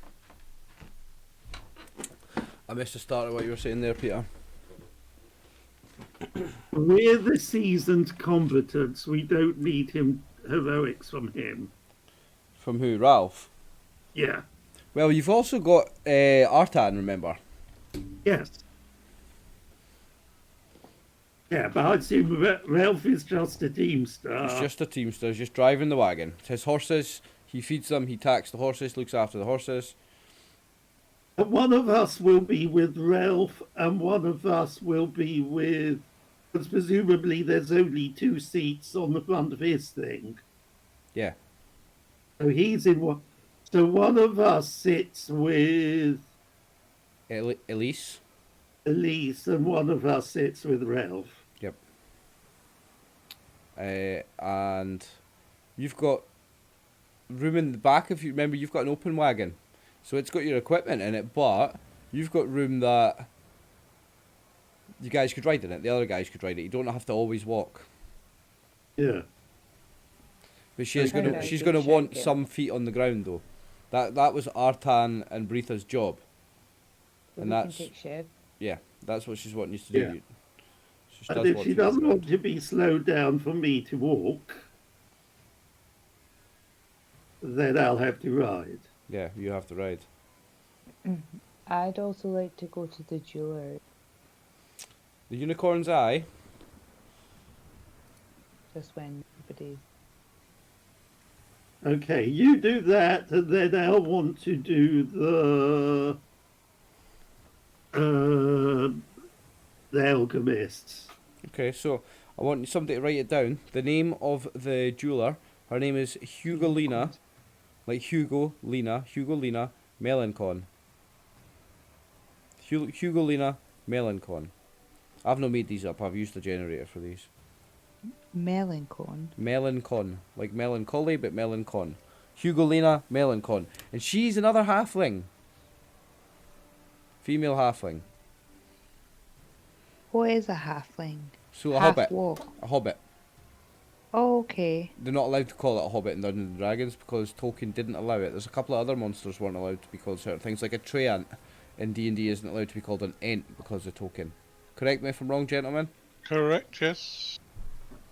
I missed the start of what you were saying there, Peter. We're the seasoned combatants. We don't need heroics from him. From who? Ralph? Yeah. Well, you've also got Artan, remember? Yes. Yeah, but I assume Ralph is just a teamster. He's just a teamster. He's just driving the wagon. It's his horses. He feeds them. He tacks the horses. Looks after the horses. And one of us will be with Ralph, and one of us will be with. Because presumably there's only 2 seats on the front of his thing. Yeah. So he's in one. So one of us sits with Elise. Elise, and one of us sits with Ralph. Yep. And you've got room in the back. If you remember, you've got an open wagon, so it's got your equipment in it, but you've got room that you guys could ride in it. The other guys could ride it. You don't have to always walk. Yeah. But she's Okay. gonna Good want shout, some feet on the ground though. That was Artan and Britha's job. So And we can that's- take Shiv. Yeah, that's what she's wanting you to do. Yeah. She And does if want she you to doesn't ride. want to be slowed down for me to walk, then I'll have to ride. Yeah, you have to ride. I'd also like to go to the jeweler The unicorn's eye. just when everybody's. Okay, you do that, and then I'll want to do the Alchemists. Okay, so I want somebody to write it down. The name of the jeweler. Her name is Hugolina, like Hugolina Melancon. Hugolina Melancon. I've not made these up. I've used the generator for these. Melancon. Melancon, like melancholy, but Melancon. Hugolina Melancon, and she's another halfling. Female halfling. What is a halfling? So a Half hobbit. walk. A hobbit. Oh, okay. They're not allowed to call it a hobbit in Dungeons and Dragons because Tolkien didn't allow it. There's a couple of other monsters weren't allowed to be called certain things, like a treant in D&D isn't allowed to be called an ent because of Tolkien. Correct me if I'm wrong, gentlemen. Correct, yes.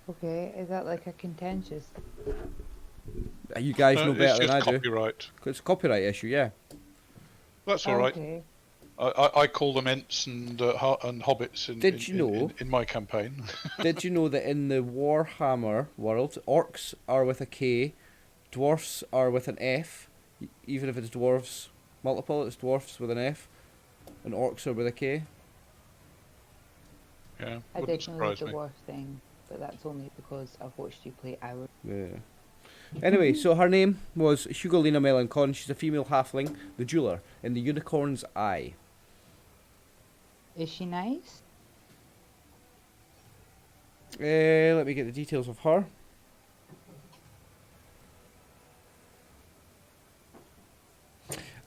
Okay, is that like a contentious? You guys know It's better than just I do. copyright. It's a copyright issue, yeah. That's all right. Okay. I call them Ents and Hobbits in my campaign. Did you know that in the Warhammer world, orcs are with a K, dwarfs are with an F, even if it's dwarves multiple, it's dwarfs with an F, and orcs are with a K. Yeah, I wouldn't did know the surprise me. dwarf thing, but that's only because I've watched you play Hours. Yeah. Anyway, so her name was Hugolina Melancon. She's a female halfling, the jeweler, in the Unicorn's Eye. Is she nice? Let me get the details of her.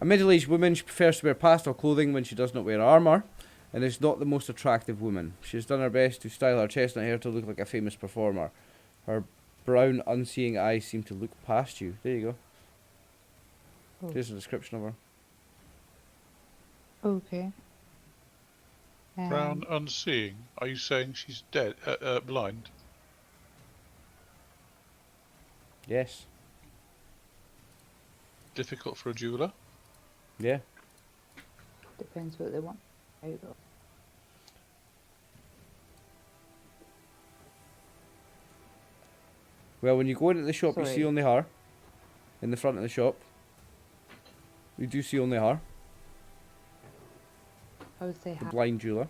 A middle-aged woman, she prefers to wear pastel clothing when she does not wear armour, and is not the most attractive woman. She has done her best to style her chestnut hair to look like a famous performer. Her brown, unseeing eyes seem to look past you. There you go. Oh. Here's a description of her. Okay. Brown unseeing. Are you saying she's dead, blind? Yes. Difficult for a jeweler. Yeah. Depends what they want. Out of. Well, when you go into the shop, you see Sorry. only her. In the front of the shop. You do see only her, I would say the blind jeweler.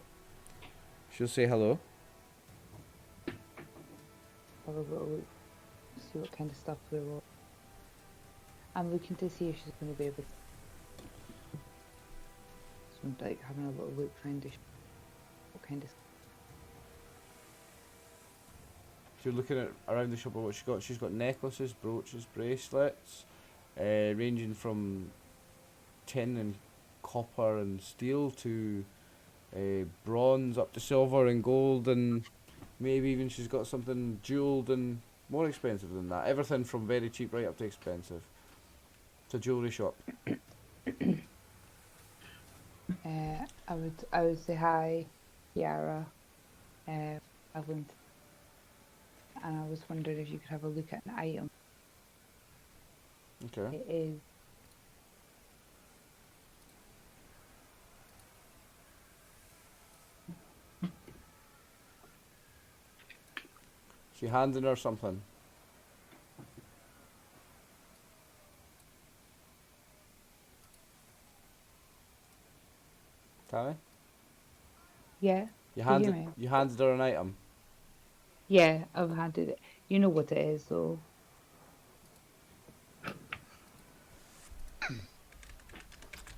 She'll say hello. have a little look, see what kind of stuff we want. I'm looking to see if she's going to be able to. So I'm like having a little look around what kind of. So you're looking at around the shop of what she's got. She's got necklaces, brooches, bracelets, ranging from tin and copper and steel to bronze up to silver and gold, and maybe even she's got something jewelled and more expensive than that. Everything from very cheap right up to expensive. It's a jewellery shop. I would say hi, Yara, Evelyn, and I was wondering if you could have a look at an item. Okay. It is. She handing her something. Tammy? Yeah. You Can you hear handed me? you handed her an item. Yeah, I've handed it. You know what it is, though.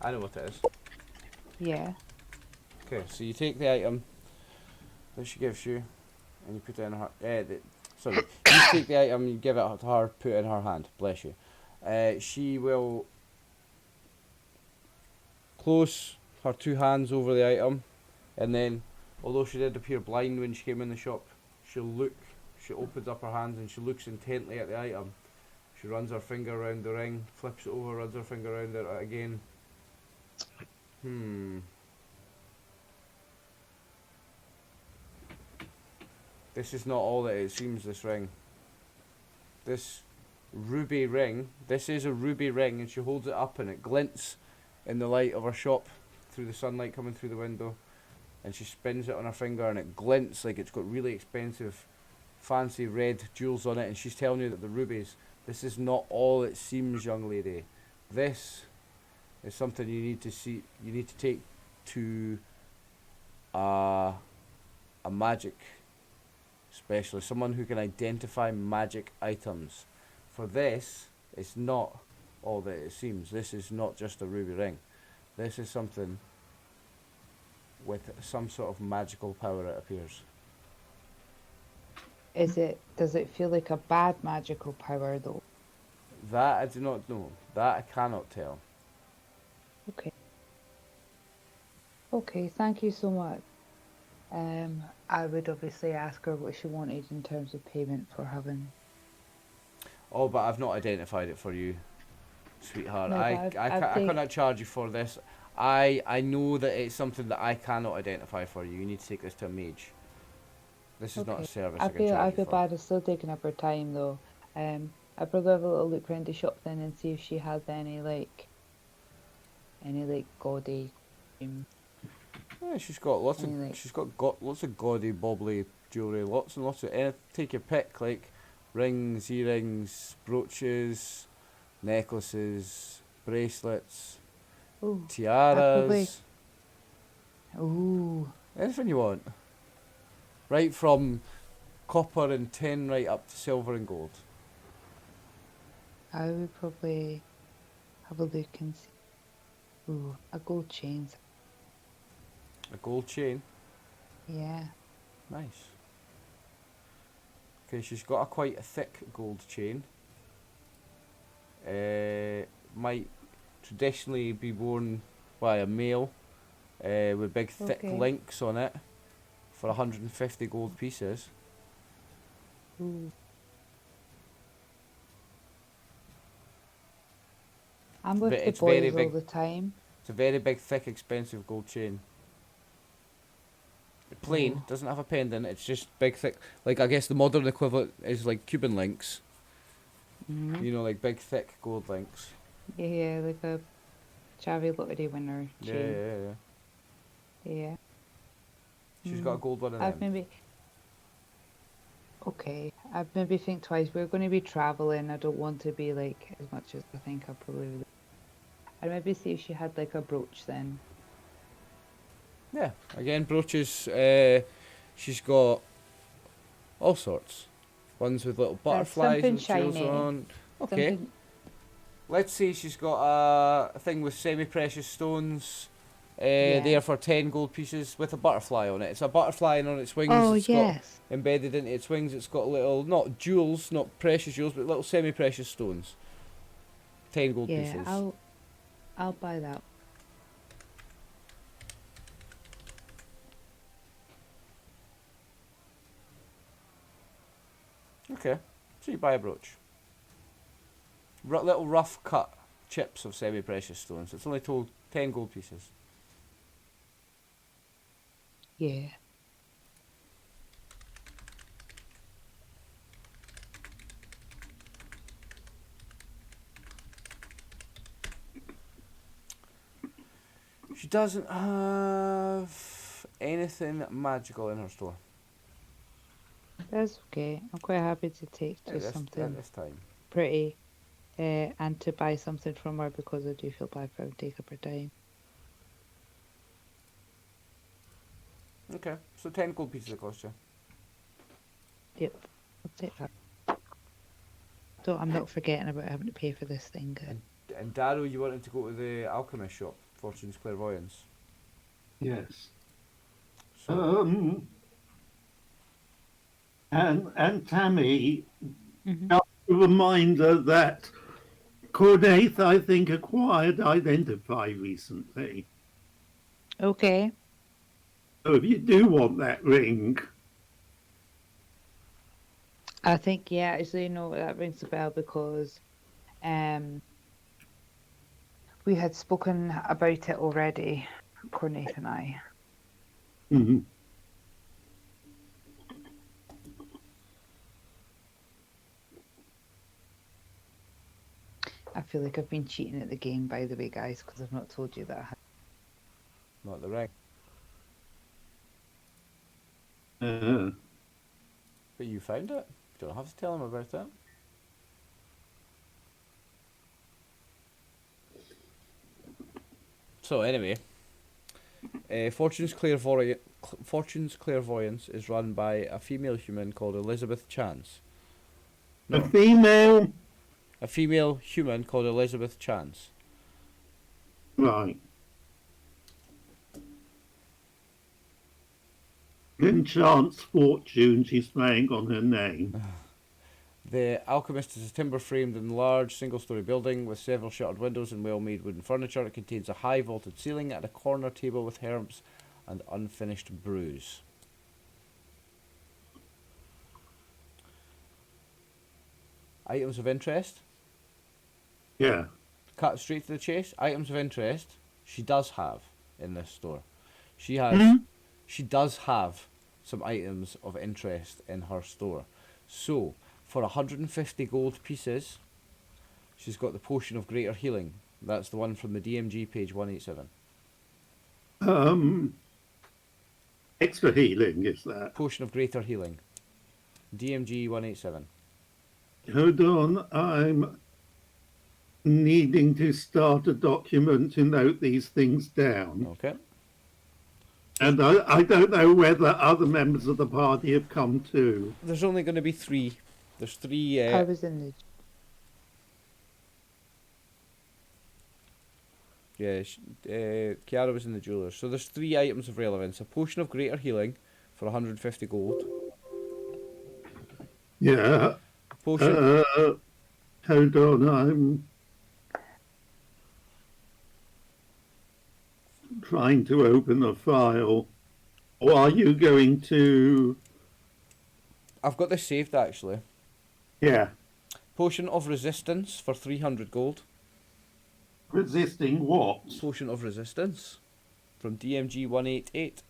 I know what it is. Yeah. Okay, so you take the item that she gives you, and you put it in her. Sorry, you take the item, you give it to her, put it in her hand. Bless you. She will close her two hands over the item, and then, although she did appear blind when she came in the shop, she'll look. She opens up her hands and she looks intently at the item. She runs her finger around the ring, flips it over, runs her finger around it again. This is not all that it seems, this ring. This ruby ring, this is a ruby ring, and she holds it up and it glints in the light of her shop through the sunlight coming through the window. And she spins it on her finger and it glints like it's got really expensive, fancy red jewels on it. And she's telling you that the rubies, this is not all it seems, young lady. This is something you need to see. You need to take to a magic specialist, someone who can identify magic items. For this, it's not all that it seems. This is not just a ruby ring. This is something with some sort of magical power, it appears. Does it feel like a bad magical power though? That I do not know. That I cannot tell. Okay. Okay, thank you so much. I would obviously ask her what she wanted in terms of payment for having. Oh, but I've not identified it for you, sweetheart. No, I cannot charge you for this. I know that it's something that I cannot identify for you. You need to take this to a mage. This is not a service I can charge I you feel for. bad. It's still taking up her time though. I'd probably have a little look around the shop then and see if she has any gaudy. Yeah, she's got lots of lots of gaudy bobbly jewellery, lots and lots of take your pick, like rings, earrings, brooches, necklaces, bracelets, Ooh, tiaras. Ooh. Anything you want. Right from copper and tin right up to silver and gold. I would probably have a look and see. Ooh, a gold chain. A gold chain. Yeah. Nice. Okay, she's got a quite a thick gold chain. Might traditionally be worn by a male with big thick links on it for 150 gold pieces. Ooh. I'm with the boys all the time. It's a very big, thick, expensive gold chain. Plain, doesn't have a pendant, it's just big, thick. Like, I guess the modern equivalent is like Cuban links. Mm-hmm. You know, like big, thick gold links. Yeah, like a Chavi Lottery winner chain. Yeah. She's got a gold one in them. I'd maybe think twice. We're going to be travelling. I don't want to be like as much as I think I probably would. I'd maybe see if she had like a brooch then. Yeah, again, brooches. She's got all sorts. Ones with little butterflies and jewels on. Okay. Let's say she's got a thing with semi-precious stones. There for 10 gold pieces with a butterfly on it. It's a butterfly, and on its wings, it's got embedded into its wings. It's got little, not jewels, not precious jewels, but little semi-precious stones. 10 gold pieces. Yeah, I'll buy that. Okay, so you buy a brooch. Little rough cut chips of semi-precious stones. It's only told 10 gold pieces. Yeah. She doesn't have anything magical in her store. That's okay. I'm quite happy to take something at this time. pretty and to buy something from her because I do feel bad for her to take up her time. Okay, so 10 gold pieces it cost you. Yep, I'll take that. So I'm not forgetting about having to pay for this thing. And Darrow, you wanted to go to the Alchemist shop Fortune's clairvoyance. Yes. So, And Tammy, Mhm. just a reminder that Cordaith, I think, acquired Identify recently. Okay. So if you do want that ring, I think, yeah, actually, no, that rings a bell because um, we had spoken about it already, Cornaith and I. mhm. I feel like I've been cheating at the game, by the way, guys, because I've not told you that. not the ring. uh, But you found it. You don't have to tell him about it. So anyway, Fortune's clairvoyance is run by a female human called Elizabeth Chance. a female, A female human called Elizabeth Chance. right? In chance fortune, she's playing on her name. The Alchemist is a timber-framed and large single-storey building with several shuttered windows and well-made wooden furniture. It contains a high vaulted ceiling and a corner table with herbs and unfinished brews. Items of interest. Yeah. Cut straight to the chase. Items of interest. She does have in this store. She has. Hmm? She does have some items of interest in her store. So, for 150 gold pieces, she's got the Potion of Greater Healing. That's the one from the DMG page 187. Extra healing is that? Potion of Greater Healing. DMG 187. Hold on, I'm needing to start a document to note these things down. Okay. And I don't know whether other members of the party have come too. There's only going to be 3. There's 3. I was in the. Yeah, Kiara was in the jeweller's. So there's 3 items of relevance. A Potion of Greater Healing for 150 gold. Yeah. Potion. Hold on, I'm trying to open a file. Or are you going to? I've got this saved actually. Yeah. Potion of Resistance for 300 gold. Resisting what? Potion of Resistance from DMG 188.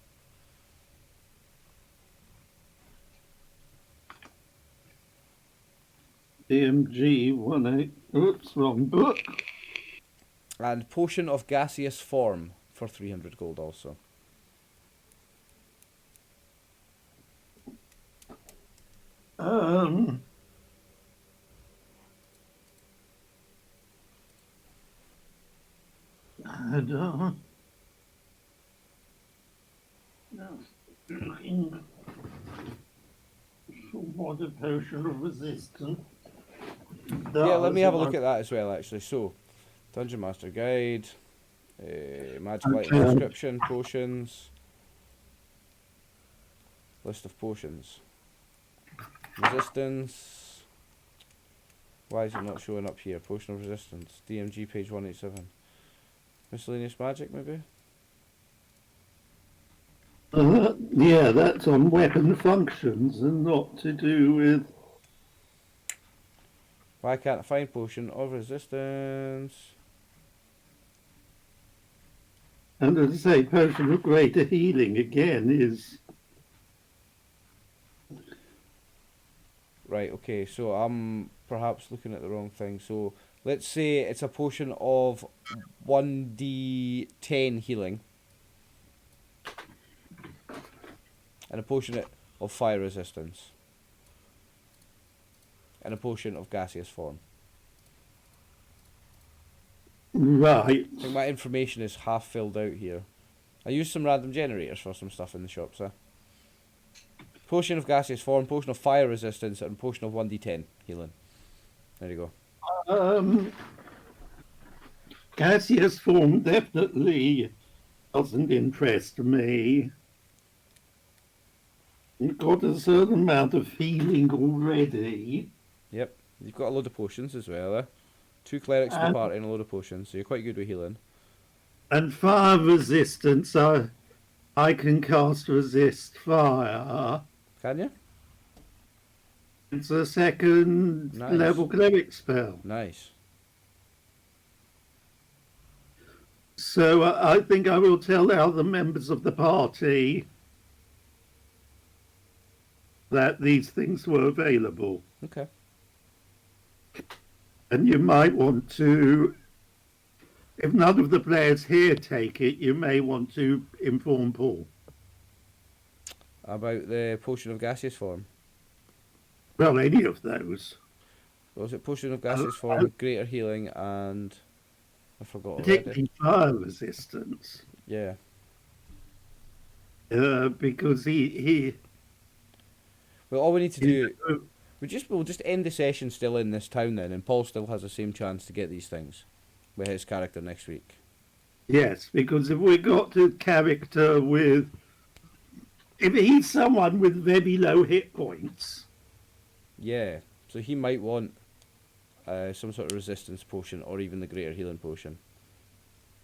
DMG 18. Oops, wrong book. And Potion of Gaseous Form for 300 gold also. I don't. No. What a potion of resistance. Yeah, let me have a look at that as well actually. So, Dungeon Master Guide, Magic Item Okay. Description, Potions, List of Potions. Resistance. Why is it not showing up here? Potion of Resistance, DMG page 187. Miscellaneous Magic maybe? Yeah, that's on weapon functions and not to do with. Why can't I find Potion of Resistance? And as I say, potion of greater healing again is. Right, okay, so I'm perhaps looking at the wrong thing. So let's say it's a potion of 1d10 healing. And a potion of fire resistance. And a potion of gaseous form. Right. I think my information is half filled out here. I used some random generators for some stuff in the shops, Potion of gaseous form, potion of fire resistance, and potion of 1d10 healing. There you go. gaseous form definitely doesn't interest me. You've got a certain amount of healing already. Yep. You've got a load of potions as well, 2 clerics in the And, party and a load of potions, so you're quite good with healing. and fire resistance, I can cast resist fire. Can you? It's a second Nice. level cleric spell. Nice. So I think I will tell the other members of the party that these things were available. Okay. And you might want to, if none of the players here take it, you may want to inform Paul. About the potion of gaseous form. Well, any of those. Was it potion of gaseous form, greater healing, and I forgot already. Particularly fire resistance. Yeah. Because he Well, all we need to do, know, we'll just end the session still in this town then, and Paul still has the same chance to get these things with his character next week. yes, because if we got a character with, if he's someone with very low hit points, Yeah, so he might want some sort of resistance potion or even the greater healing potion.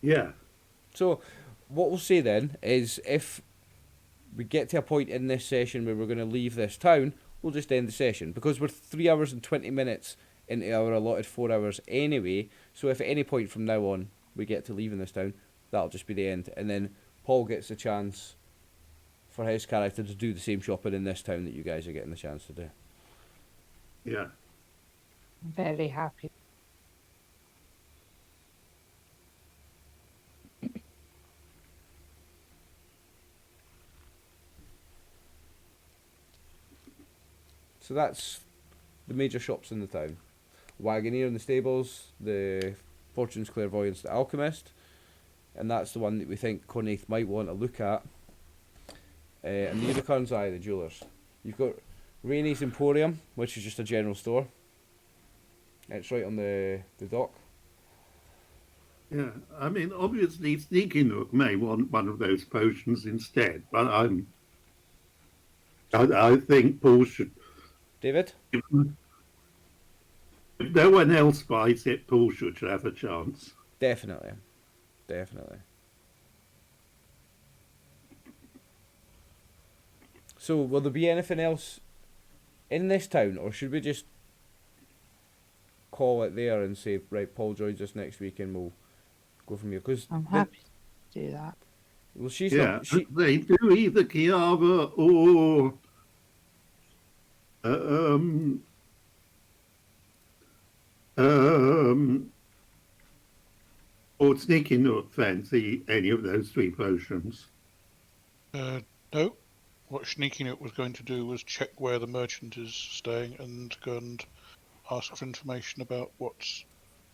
yeah, So, what we'll say then is if we get to a point in this session where we're going to leave this town, we'll just end the session. Because we're 3 hours and 20 minutes into our allotted 4 hours anyway, so if at any point from now on we get to leaving this town, that'll just be the end. And then Paul gets a chance for his character to do the same shopping in this town that you guys are getting the chance to do. yeah. I'm very happy. So that's the major shops in the town. Wagoneer in the stables, the Fortune's Clairvoyance, the Alchemist, and that's the one that we think Cornaith might want to look at. And the Unicorn's Eye, the jewellers. You've got Rainey's Emporium, which is just a general store. It's right on the dock. Yeah, I mean, obviously, Sneaky Nook may want one of those potions instead, but I think Paul should. David? If no one else buys it, Paul should have a chance. Definitely. Definitely. So, will there be anything else in this town, or should we just call it there and say, right, Paul joins us next week and we'll go from here? Because I'm happy to do that. well, she's Yeah, not. She, they do either Kiava or or Sneaky Nook fancy any of those 3 potions. No. What Sneaking It was going to do was check where the merchant is staying and go and ask for information about what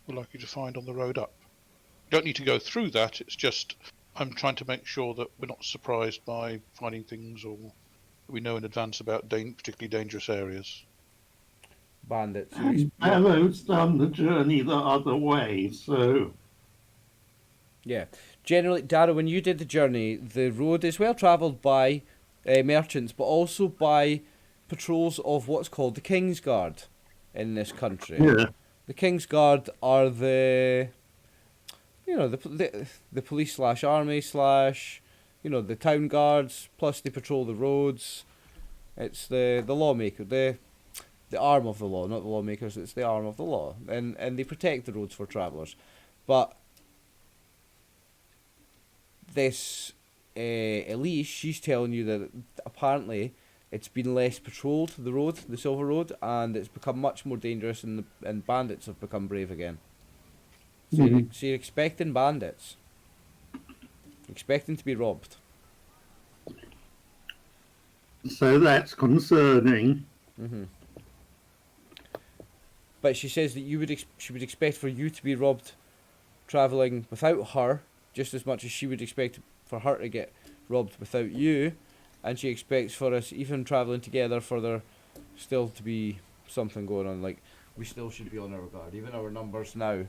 we're likely to find on the road up. You don't need to go through that, it's just I'm trying to make sure that we're not surprised by finding things or we know in advance about particularly dangerous areas. bandits. And Barrow's done the journey the other way, so Yeah. Generally, Dara, when you did the journey, the road is well travelled by merchants, but also by patrols of what's called the King's Guard in this country. yeah. The King's Guard are the police slash army slash, the town guards, plus they patrol the roads. It's the lawmaker, the arm of the law, not the lawmakers, it's the arm of the law. And they protect the roads for travellers. But this Elise, she's telling you that apparently it's been less patrolled, the road, the Silver Road, and it's become much more dangerous and bandits have become brave again. So, you're expecting bandits. Expecting to be robbed. So that's concerning. Hmm. But she says that she would expect for you to be robbed travelling without her, just as much as she would expect for her to get robbed without you, and she expects for us, even travelling together, for there still to be something going on. Like, we still should be on our guard. Even our numbers now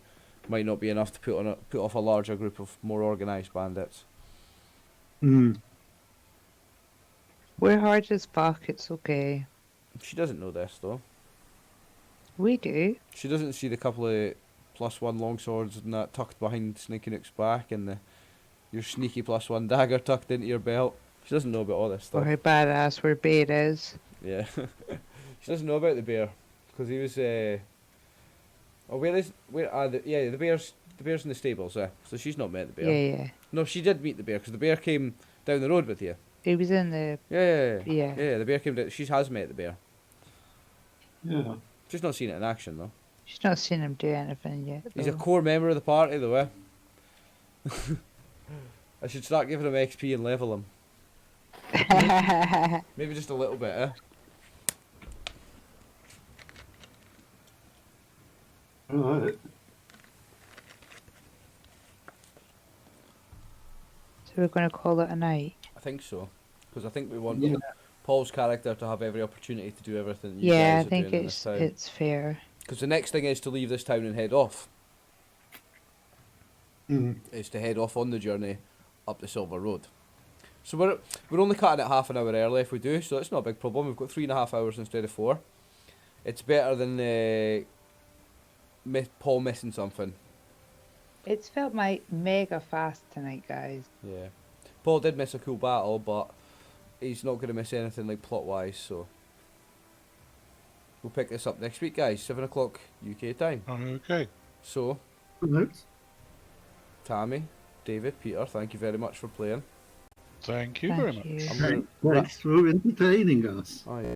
might not be enough to put off a larger group of more organised bandits. Hmm. We're hard as fuck, it's okay. She doesn't know this though. We do. She doesn't see the couple of +1 longswords and that tucked behind Sneaky Nook's back, and your sneaky +1 dagger tucked into your belt. She doesn't know about all this Or stuff. how badass where bear is. Yeah. She doesn't know about the bear, because he was the bear's in the stables, so she's not met the bear. Yeah, yeah. No, she did meet the bear, because the bear came down the road with you. He was in the... Yeah, Yeah. the bear came down. She has met the bear. Yeah. She's not seen it in action though. She's not seen him do anything yet. He's a though. core member of the party though, I should start giving him XP and level him. Maybe just a little bit, Right. So we're going to call it a night. I think so. Because I think we want Yeah. Paul's character to have every opportunity to do everything you Yeah, I guys are think doing in this town. it's fair. Because the next thing is to leave this town and head off. Hmm. Is to head off on the journey up the Silver Road. So we're only cutting it half an hour early if we do, so it's not a big problem. We've got 3.5 hours instead of 4. It's better than Paul missing something. It's felt mega fast tonight, guys. Yeah. Paul did miss a cool battle, but he's not going to miss anything like plot-wise, so... We'll pick this up next week, guys. 7 o'clock UK time. Okay. So, Right. Tammy, David, Peter, thank you very much for playing. Thank you Thank very much. you. I'm gonna Thanks for entertaining us. Oh, yeah.